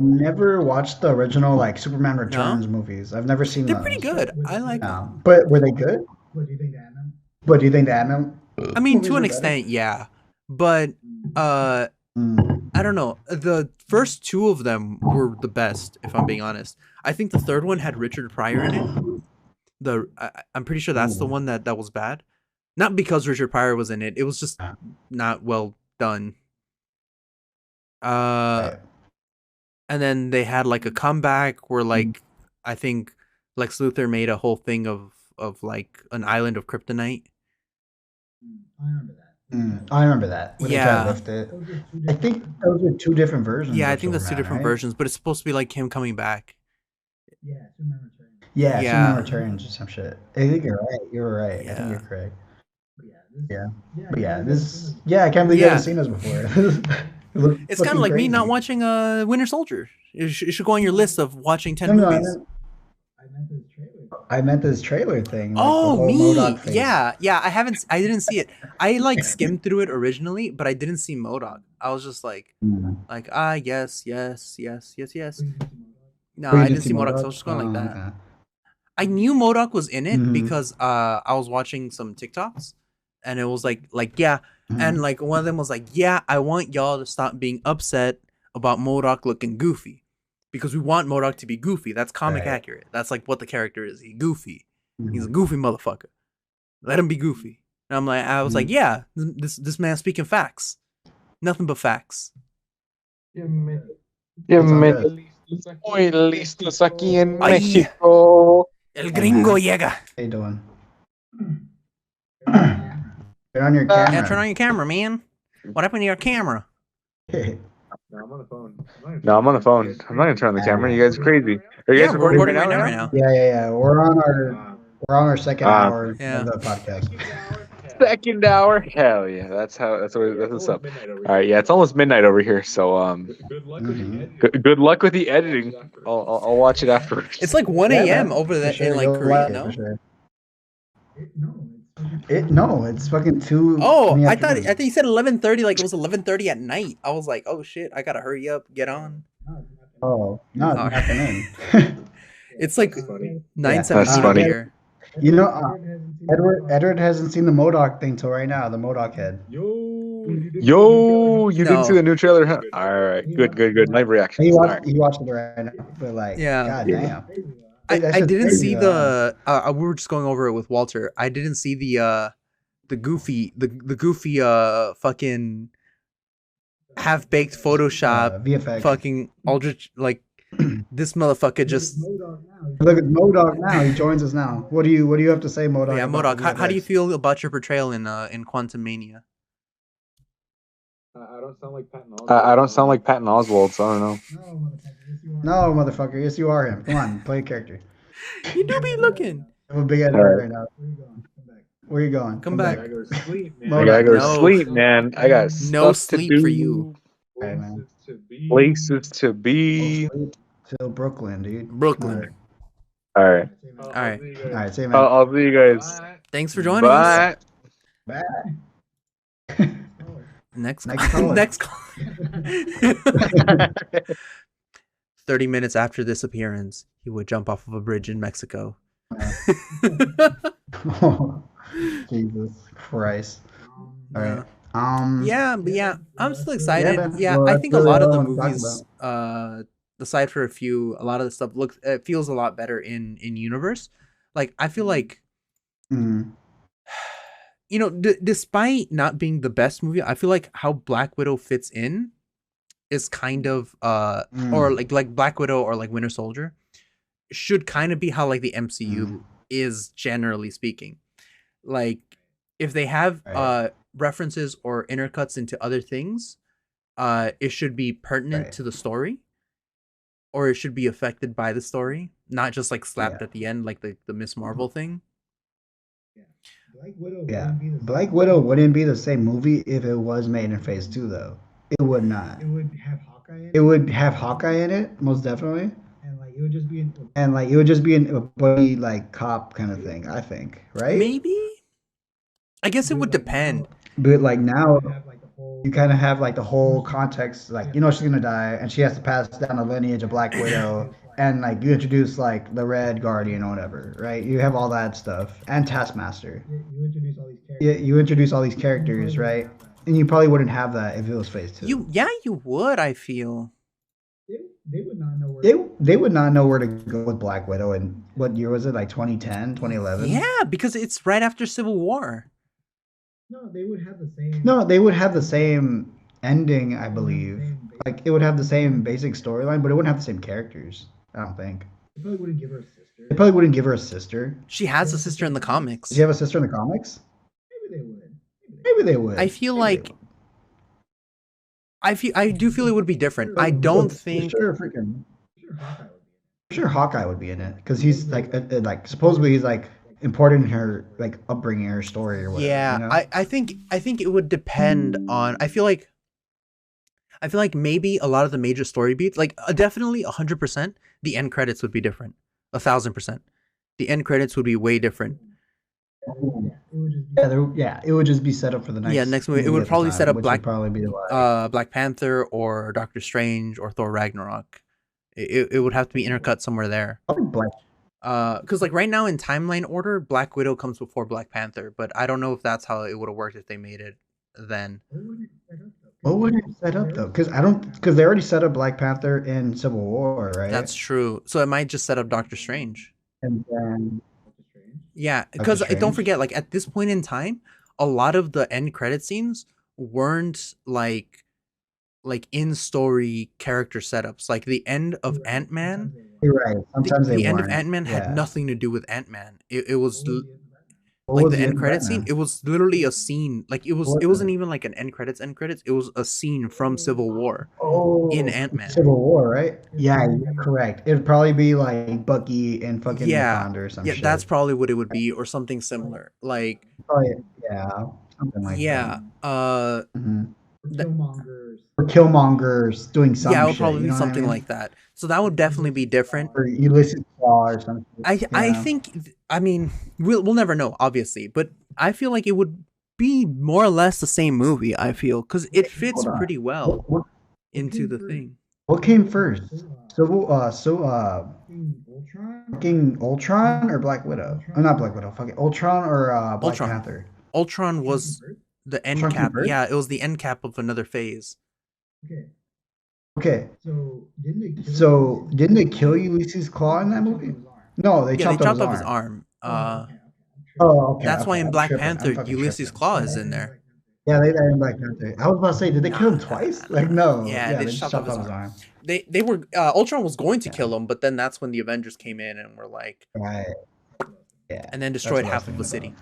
Never watched the original like Superman Returns movies. I've never seen. They're pretty good. I like them. But were they good? What do you think the Ant-Man? I mean, to an extent, yeah. But I don't know. The first two of them were the best, if I'm being honest. I think the third one had Richard Pryor in it. I'm pretty sure that's the one that was bad. Not because Richard Pryor was in it. It was just not well done. And then they had like a comeback where like I think Lex Luthor made a whole thing of like an island of kryptonite. I remember that. When yeah. They lift it. I think those are two different versions. Yeah, I think that's two different versions, but it's supposed to be like him coming back. Yeah, Superman Returns or some shit. I think you're right. You're right. Yeah. I think you're correct. I can't believe you haven't seen this before. It's kind of like me not watching Winter Soldier. It should go on your list of watching 10 movies. I meant this trailer thing. Like oh, me. Yeah. I didn't see it. I like skimmed through it originally, but I didn't see MODOK. I was just like, yes. No, I didn't see MODOK, so I was just going like that. Okay. I knew MODOK was in it because I was watching some TikToks. And it was like, and like one of them was like, I want y'all to stop being upset about MODOK looking goofy, because we want MODOK to be goofy. That's comic accurate. That's like what the character is. He's goofy. He's a goofy motherfucker. Let him be goofy. And I was like, this man's speaking facts, nothing but facts. Listos aquí en México. El gringo llega. How you doing? Turn on your camera. Yeah, turn on your camera, man. What happened to your camera? No, I'm on the phone. I'm not gonna turn on the camera. You guys are crazy. Are you guys recording right now? Yeah. We're on our second hour of the podcast. Second hour? Hell yeah. That's what's up. All right, yeah, it's almost midnight over here, so good luck with the editing. I'll watch it afterwards. It's like 1 a.m. over there in like Korea, no? Sure. No, it's fucking 2 Oh, in the I thought afternoon. you said 11:30. Like it was 11:30 at night. I was like, oh shit, I gotta hurry up, get on. Oh, no, it's in the Alright. afternoon. It's like Yeah, 9:17 over funny. here. you know, Edward hasn't seen the MODOK thing till right now. The MODOK head. Yo, you didn't see No. the new trailer, huh? All right, good. Live He reactions. All right. watched it right now, but like, Yeah. god Yeah. damn. I That shit's didn't crazy see though. the we were just going over it with Walter. I didn't see the goofy fucking half baked Photoshop VFX. fucking Aldrich like this motherfucker just Look at MODOK now. He joins us now. What do you have to say, MODOK? yeah, about MODOK. the How do you VFX? feel about your portrayal in Quantum Mania? I don't sound like Patton Oswalt, so I don't know. No, motherfucker. Yes, you are him. Come on, play a character. You do be looking. I'm a big head right now. Where you going? Come back. I gotta go No. to sleep, man. I got No stuff sleep to do. for you. All right, man. Places to be. Till Brooklyn, dude. Brooklyn. All right. All right. All right, see you, man. I'll see you guys. Thanks for joining us. Bye. Bye. Next Next caller. next call. 30 minutes after this appearance, he would jump off of a bridge in Mexico. Oh, Jesus Christ. All right. Yeah, but yeah, I'm still excited. man. Yeah, Well, I that's think a really lot of all the I wanted to movies, talk aside for a few, a lot of the stuff looks it feels a lot better in universe. Like I feel like Mhm. you know, despite not being the best movie, I feel like how Black Widow fits in is kind of or like Black Widow or like Winter Soldier should kind of be how like the MCU is generally speaking. Like if they have Right. references or intercuts into other things, it should be pertinent Right. to the story or it should be affected by the story, not just like slapped Yeah. at the end like the Miss Marvel thing. Yeah. Black Widow wouldn't be the same movie if it was made in Phase 2, though. It would not. It would have Hawkeye in it, most definitely. And like it would just be a buddy like cop kind of thing, I think, right? Maybe. I guess it would depend. But like now, you kind of have like the whole context, like you know she's gonna die, and she has to pass down the lineage of Black Widow, and like you introduce like the Red Guardian or whatever, right? You have all that stuff, and Taskmaster. Yeah, you introduce all these characters, right? And you probably wouldn't have that if it was Phase 2. You would, I feel. They would not know where to go with Black Widow. And what year was it? Like 2010, 2011? Yeah, because it's right after Civil War. No, they would have the same ending, I believe. Like it would have the same basic storyline, but it wouldn't have the same characters. I don't think. They probably wouldn't give her a sister. She has a sister in the comics. Does she have a sister in the comics? Maybe they would. I feel like I do feel it would be different. I don't think. I'm sure Hawkeye would be in it because he's like supposedly he's like important in her like upbringing, her story or whatever. Yeah, you know? I think it would depend on. I feel like maybe a lot of the major story beats, like definitely 100%, the end credits would be different. 1,000%, the end credits would be way different. Yeah, it would just be set up for the next movie. It would probably set up Black Panther or Doctor Strange or Thor Ragnarok. It would have to be intercut somewhere there. Because like right now in timeline order, Black Widow comes before Black Panther, but I don't know if that's how it would have worked if they made it then. What would it set up though? Because they already set up Black Panther in Civil War, right? That's true. So it might just set up Doctor Strange. And then yeah, because don't forget, like at this point in time, a lot of the end credit scenes weren't like in story character setups. Like the end of Ant-Man. You're right. Sometimes the end of Ant-Man had nothing to do with Ant-Man. It was like the end credit scene. It was literally a scene. Like it wasn't even like an end credits. It was a scene from Civil War in Ant-Man. Civil War, right? Yeah, you're correct. It'd probably be like Bucky and fucking Wakanda or something. Yeah, that's probably what it would be, or something similar. Like something like that. Killmongers doing something. Yeah, it would probably be something like that. So that would definitely be different. Or Ulysses Claw or something. I think. I mean, we'll never know, obviously, but I feel like it would be more or less the same movie. I feel because it fits pretty well into the thing. What came first? Fucking Ultron or Black Widow? Oh, not Black Widow. Fucking Ultron or Black Ultron. Panther? Ultron was the end Ultron came cap. first? Yeah, it was the end cap of another phase. Okay. So didn't they kill Ulysses Claw in that movie? No, they Yeah, they chopped chopped off off his his arm. arm. Oh, okay. That's why Okay. in I'm Black tripping. Panther, I'm fucking Ulysses tripping. Claw is in there. Yeah, they died in Black Panther. I was about to say, did they kill him twice? Like, no. Yeah, Yeah, they they just just chopped off chopped his off his arm. arm. They were Ultron was going to kill him, but then that's when the Avengers came in and were like, Right. Yeah. and then That's destroyed what I was half of the thinking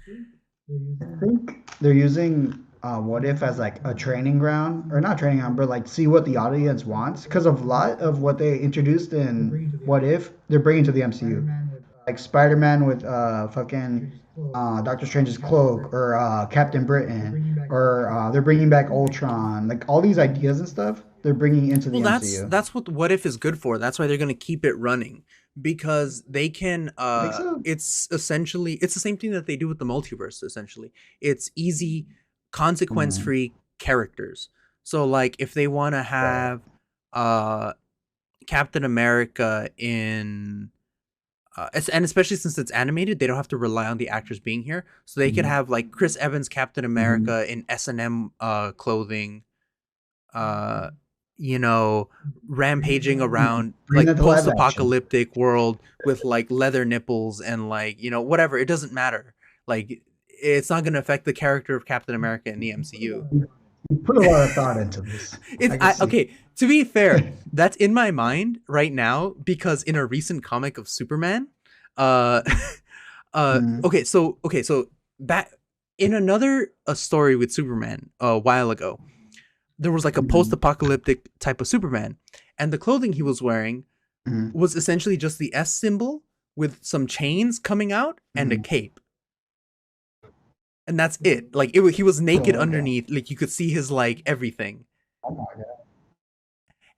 city. about. I think they're using What If as like a training ground, or not training ground, but like see what the audience wants. Because of a lot of what they introduced in What If, they're bringing to the MCU. Like Spider-Man with fucking Doctor Strange's cloak, or Captain Britain, or they're bringing back Ultron. Like all these ideas and stuff, they're bringing into the Well, MCU. that's what If is good for. That's why they're gonna keep it running because they can. I think so. It's essentially it's the same thing that they do with the multiverse. Essentially, it's easy, consequence-free characters. So, like, if they want to have Captain America in. And especially since it's animated, they don't have to rely on the actors being here. So they could have like Chris Evans, Captain America in S&M clothing, you know, rampaging around Bring like that to live action. post-apocalyptic world with like leather nipples and like, you know, whatever. It doesn't matter. Like, it's not going to affect the character of Captain America in the MCU. You put a lot of thought into this. Okay, to be fair, that's in my mind right now because in a recent comic of Superman, okay, so back in another story with Superman a while ago, there was like a post-apocalyptic type of Superman, and the clothing he was wearing was essentially just the S symbol with some chains coming out and a cape. And that's it. Like he was naked underneath. Like you could see his like everything. Oh my god!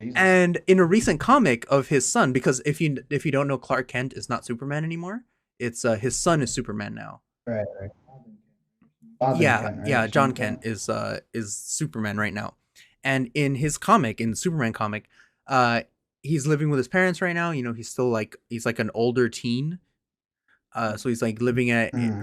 Jesus. And in a recent comic of his son, because if you don't know, Clark Kent is not Superman anymore. It's his son is Superman now. Right. Kent, right? Yeah. John Kent is Superman right now. And in his comic, in the Superman comic, he's living with his parents right now. You know, he's like an older teen. So he's like living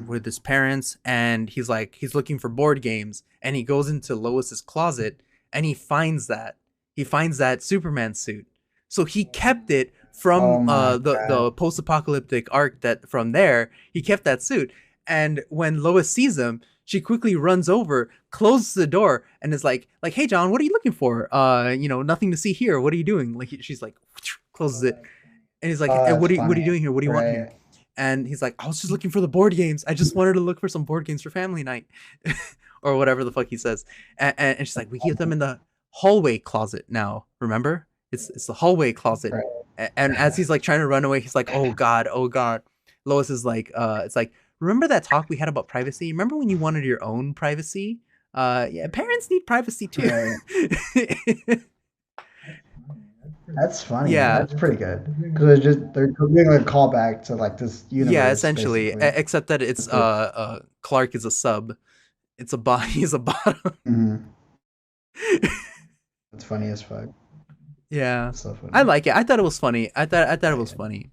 with his parents, and he's looking for board games, and he goes into Lois's closet and he finds that Superman suit. So he kept it from the post-apocalyptic arc that from there he kept that suit. And when Lois sees him, she quickly runs over, closes the door, and is like, hey John, what are you looking for? You know, nothing to see here. What are you doing? Like she's like, closes it, and he's like, hey, what are you doing here? What do you want here? And he's like, I was just looking for the board games. I just wanted to look for some board games for family night. Or whatever the fuck he says. And she's like, we keep them in the hallway closet now. Remember? It's the hallway closet. Right. And as he's like trying to run away, he's like, oh God. Lois is like, it's like, remember that talk we had about privacy? Remember when you wanted your own privacy? Yeah, parents need privacy too. Right. That's funny. Yeah, that's pretty good because they're doing a callback to like this universe. Yeah, essentially, except that it's Clark is a sub. It's a body. He's a bottom. It's funny as fuck. Yeah, so funny. I like it. I thought it was funny. I thought it was funny.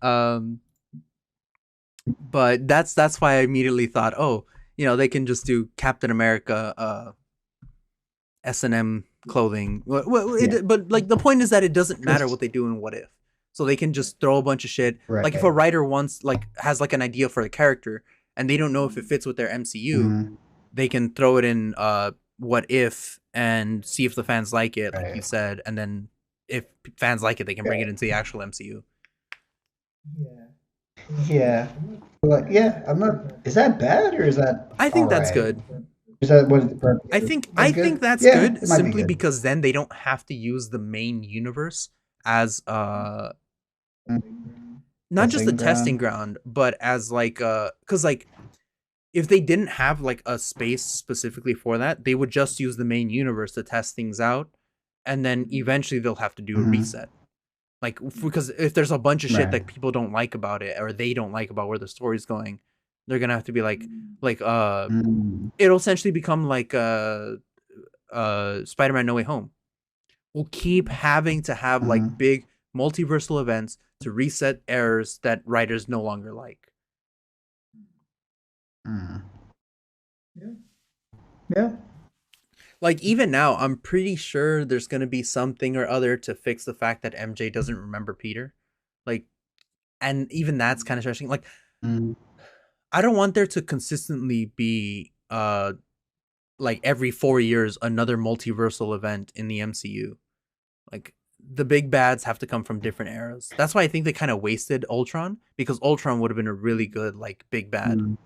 But that's why I immediately thought, oh, you know, they can just do Captain America, S&M clothing. But like the point is that it doesn't matter what they do in What If. So they can just throw a bunch of shit. Right. Like if a writer has like an idea for a character and they don't know if it fits with their MCU, they can throw it in What If and see if the fans like it, like you said, and then if fans like it, they can bring it into the actual MCU. Yeah. But yeah, I'm not. Is that bad or is that? I think that's good. Is that what the purpose? I think that's good simply because then they don't have to use the main universe as not just a testing ground, but as like because like if they didn't have like a space specifically for that, they would just use the main universe to test things out, and then eventually they'll have to do a reset. Like because if there's a bunch of shit that people don't like about it or they don't like about where the story's going, They're gonna have to be like Mm. it'll essentially become like Spider-Man No Way Home. We'll keep having to have like Mm. big multiversal events to reset errors that writers no longer like. Mm. Yeah. Like even now, I'm pretty sure there's gonna be something or other to fix the fact that MJ doesn't remember Peter. Like, and even that's kind of stressing. Like, Mm. I don't want there to consistently be like every 4 years another multiversal event in the MCU. Like the big bads have to come from different eras. That's why I think they kind of wasted Ultron, because Ultron would have been a really good like big bad. Mm.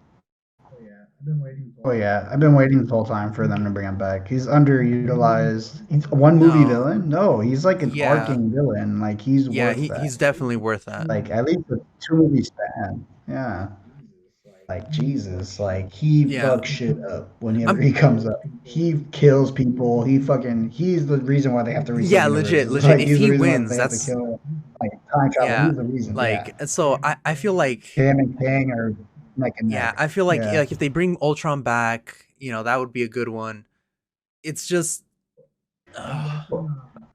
Oh yeah, I've been waiting the whole time for them to bring him back. He's underutilized. He's one movie No. villain. No, he's like an Yeah. arcing villain. Like he's Yeah, worth he's that. definitely worth that. Like at least a 2 movie span. Yeah. Like Jesus, like he Yeah. fucks shit up whenever I'm he comes up. He kills people. He's the reason why they have to reset yeah, legit, universes. legit. Like If he's the he reason why wins, they have to that's kill like time travel. yeah. He's the reason. Yeah. Like so I feel like Him and Kang are neck and yeah, neck. I feel Yeah. like if they bring Ultron back, that would be a good one. It's just I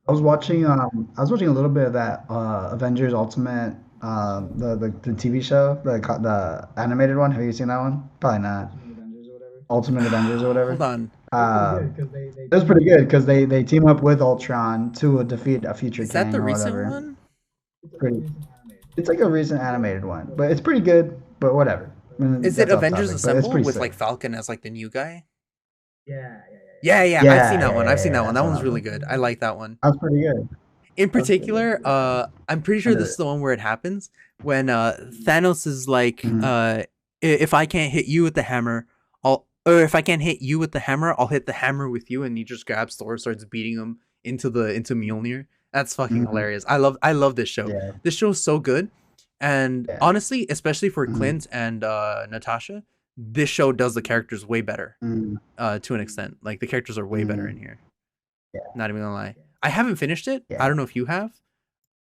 was watching a little bit of that Avengers Ultimate the TV show, the animated one. Have you seen that one? Probably not. Ultimate Avengers or whatever. hold on. It was pretty good because they team up with Ultron to defeat a future Is that Kang the or recent whatever. one? It's like a recent animated one, but it's pretty good. But whatever. I mean, Is it that's off Avengers topic, but it's Assemble pretty with sick. like Falcon as like the new guy? Yeah, I've seen Yeah, that yeah, one. yeah, I've seen yeah. that one. That's That what one's I was. really good. I like that one. That was pretty good. In That was pretty good. particular, I'm pretty sure And this is the one where it happens when Thanos is like, Mhm. if I can't hit you with the hammer, or if I can't hit you with the hammer, I'll hit the hammer with you, and he just grabs Thor, starts beating him into Mjolnir. That's fucking Mhm. hilarious. I love this show. Yeah, This show's so good, and yeah. honestly, especially for Mhm. Clint and Natasha, this show does the characters way better. Mhm. To an extent, like the characters are way better Mhm. in here. Yeah, Not even gonna lie. I haven't finished it. I yeah. don't know if you have.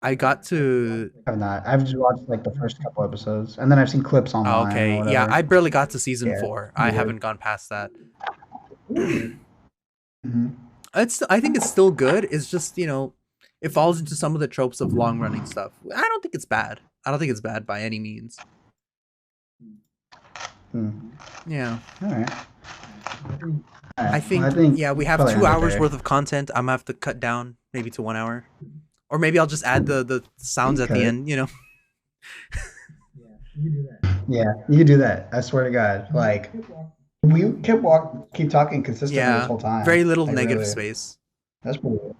I got to I've not. I've just watched like the first couple episodes, and then I've seen clips oh, online or okay. Yeah, whatever. I barely got to season Yeah, 4. I weird. haven't gone past that. Hmm. I think it's still good. It's just, it falls into some of the tropes of long running stuff. I don't think it's bad. I don't think it's bad by any means. Yeah. All right. I think we have probably 2 end it hours there. worth of content. I'm gonna have to cut down maybe to 1 hour. Or maybe I'll just add the sounds at the Okay. end, Yeah, you can do that. I swear to God. Like we keep talking consistently this Yeah. whole time. Very little Like negative really, space. that's pretty good.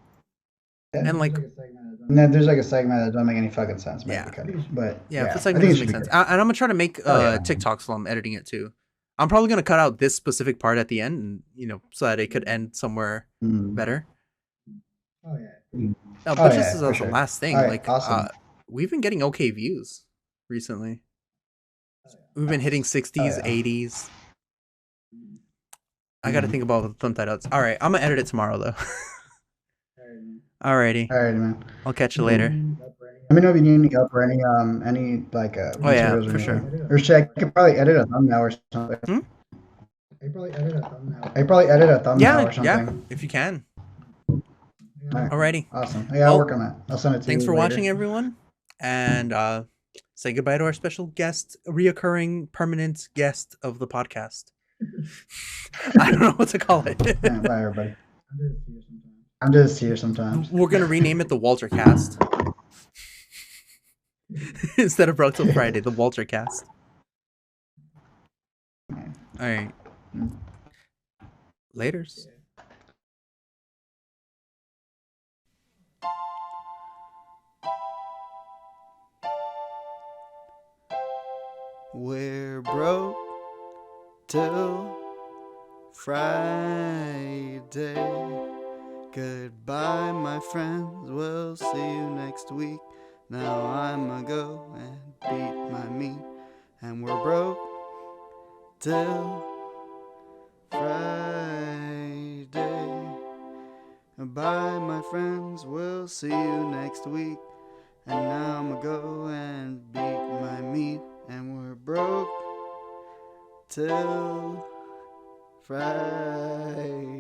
Yeah. And like And then there's like a segment that doesn't make any fucking sense. Maybe yeah. cut it. But Yeah, if the I segment think it doesn't should make be sense. good. And I'm gonna try to make Oh yeah. TikToks while I'm editing it too. I'm probably gonna cut out this specific part at the end, and so that it could end somewhere Mm. better. Mm. But Oh just yeah, as for a sure. last thing, All right, like awesome. we've been getting okay views recently. We've been hitting 60s, yeah. 80s. I gotta think about the thumb titles. All right, I'm gonna edit it tomorrow though. Alrighty, All right, man. I'll catch you later. Let me know if you need any help or any like Oh yeah, materials or for sure. anything. Or shit, I could probably edit a thumbnail or something. Hmm? I could probably edit a thumbnail Yeah, or something. if you can. All right. Alrighty. Awesome. Yeah, I'll Well, work on that. I'll send it to Thanks you for later. watching, everyone, and say goodbye to our special guest, reoccurring permanent guest of the podcast. I don't know what to call it. Yeah, bye, everybody. I'm just here sometimes. We're gonna rename it the Walter Cast instead of Broke Till Friday. The Walter Cast. All right. Laters. We're broke till Friday. Goodbye, my friends. We'll see you next week. Now I'ma go and beat my meat. And we're broke till Friday. Bye, my friends. We'll see you next week. And now I'ma go and beat my meat. And we're broke till Friday.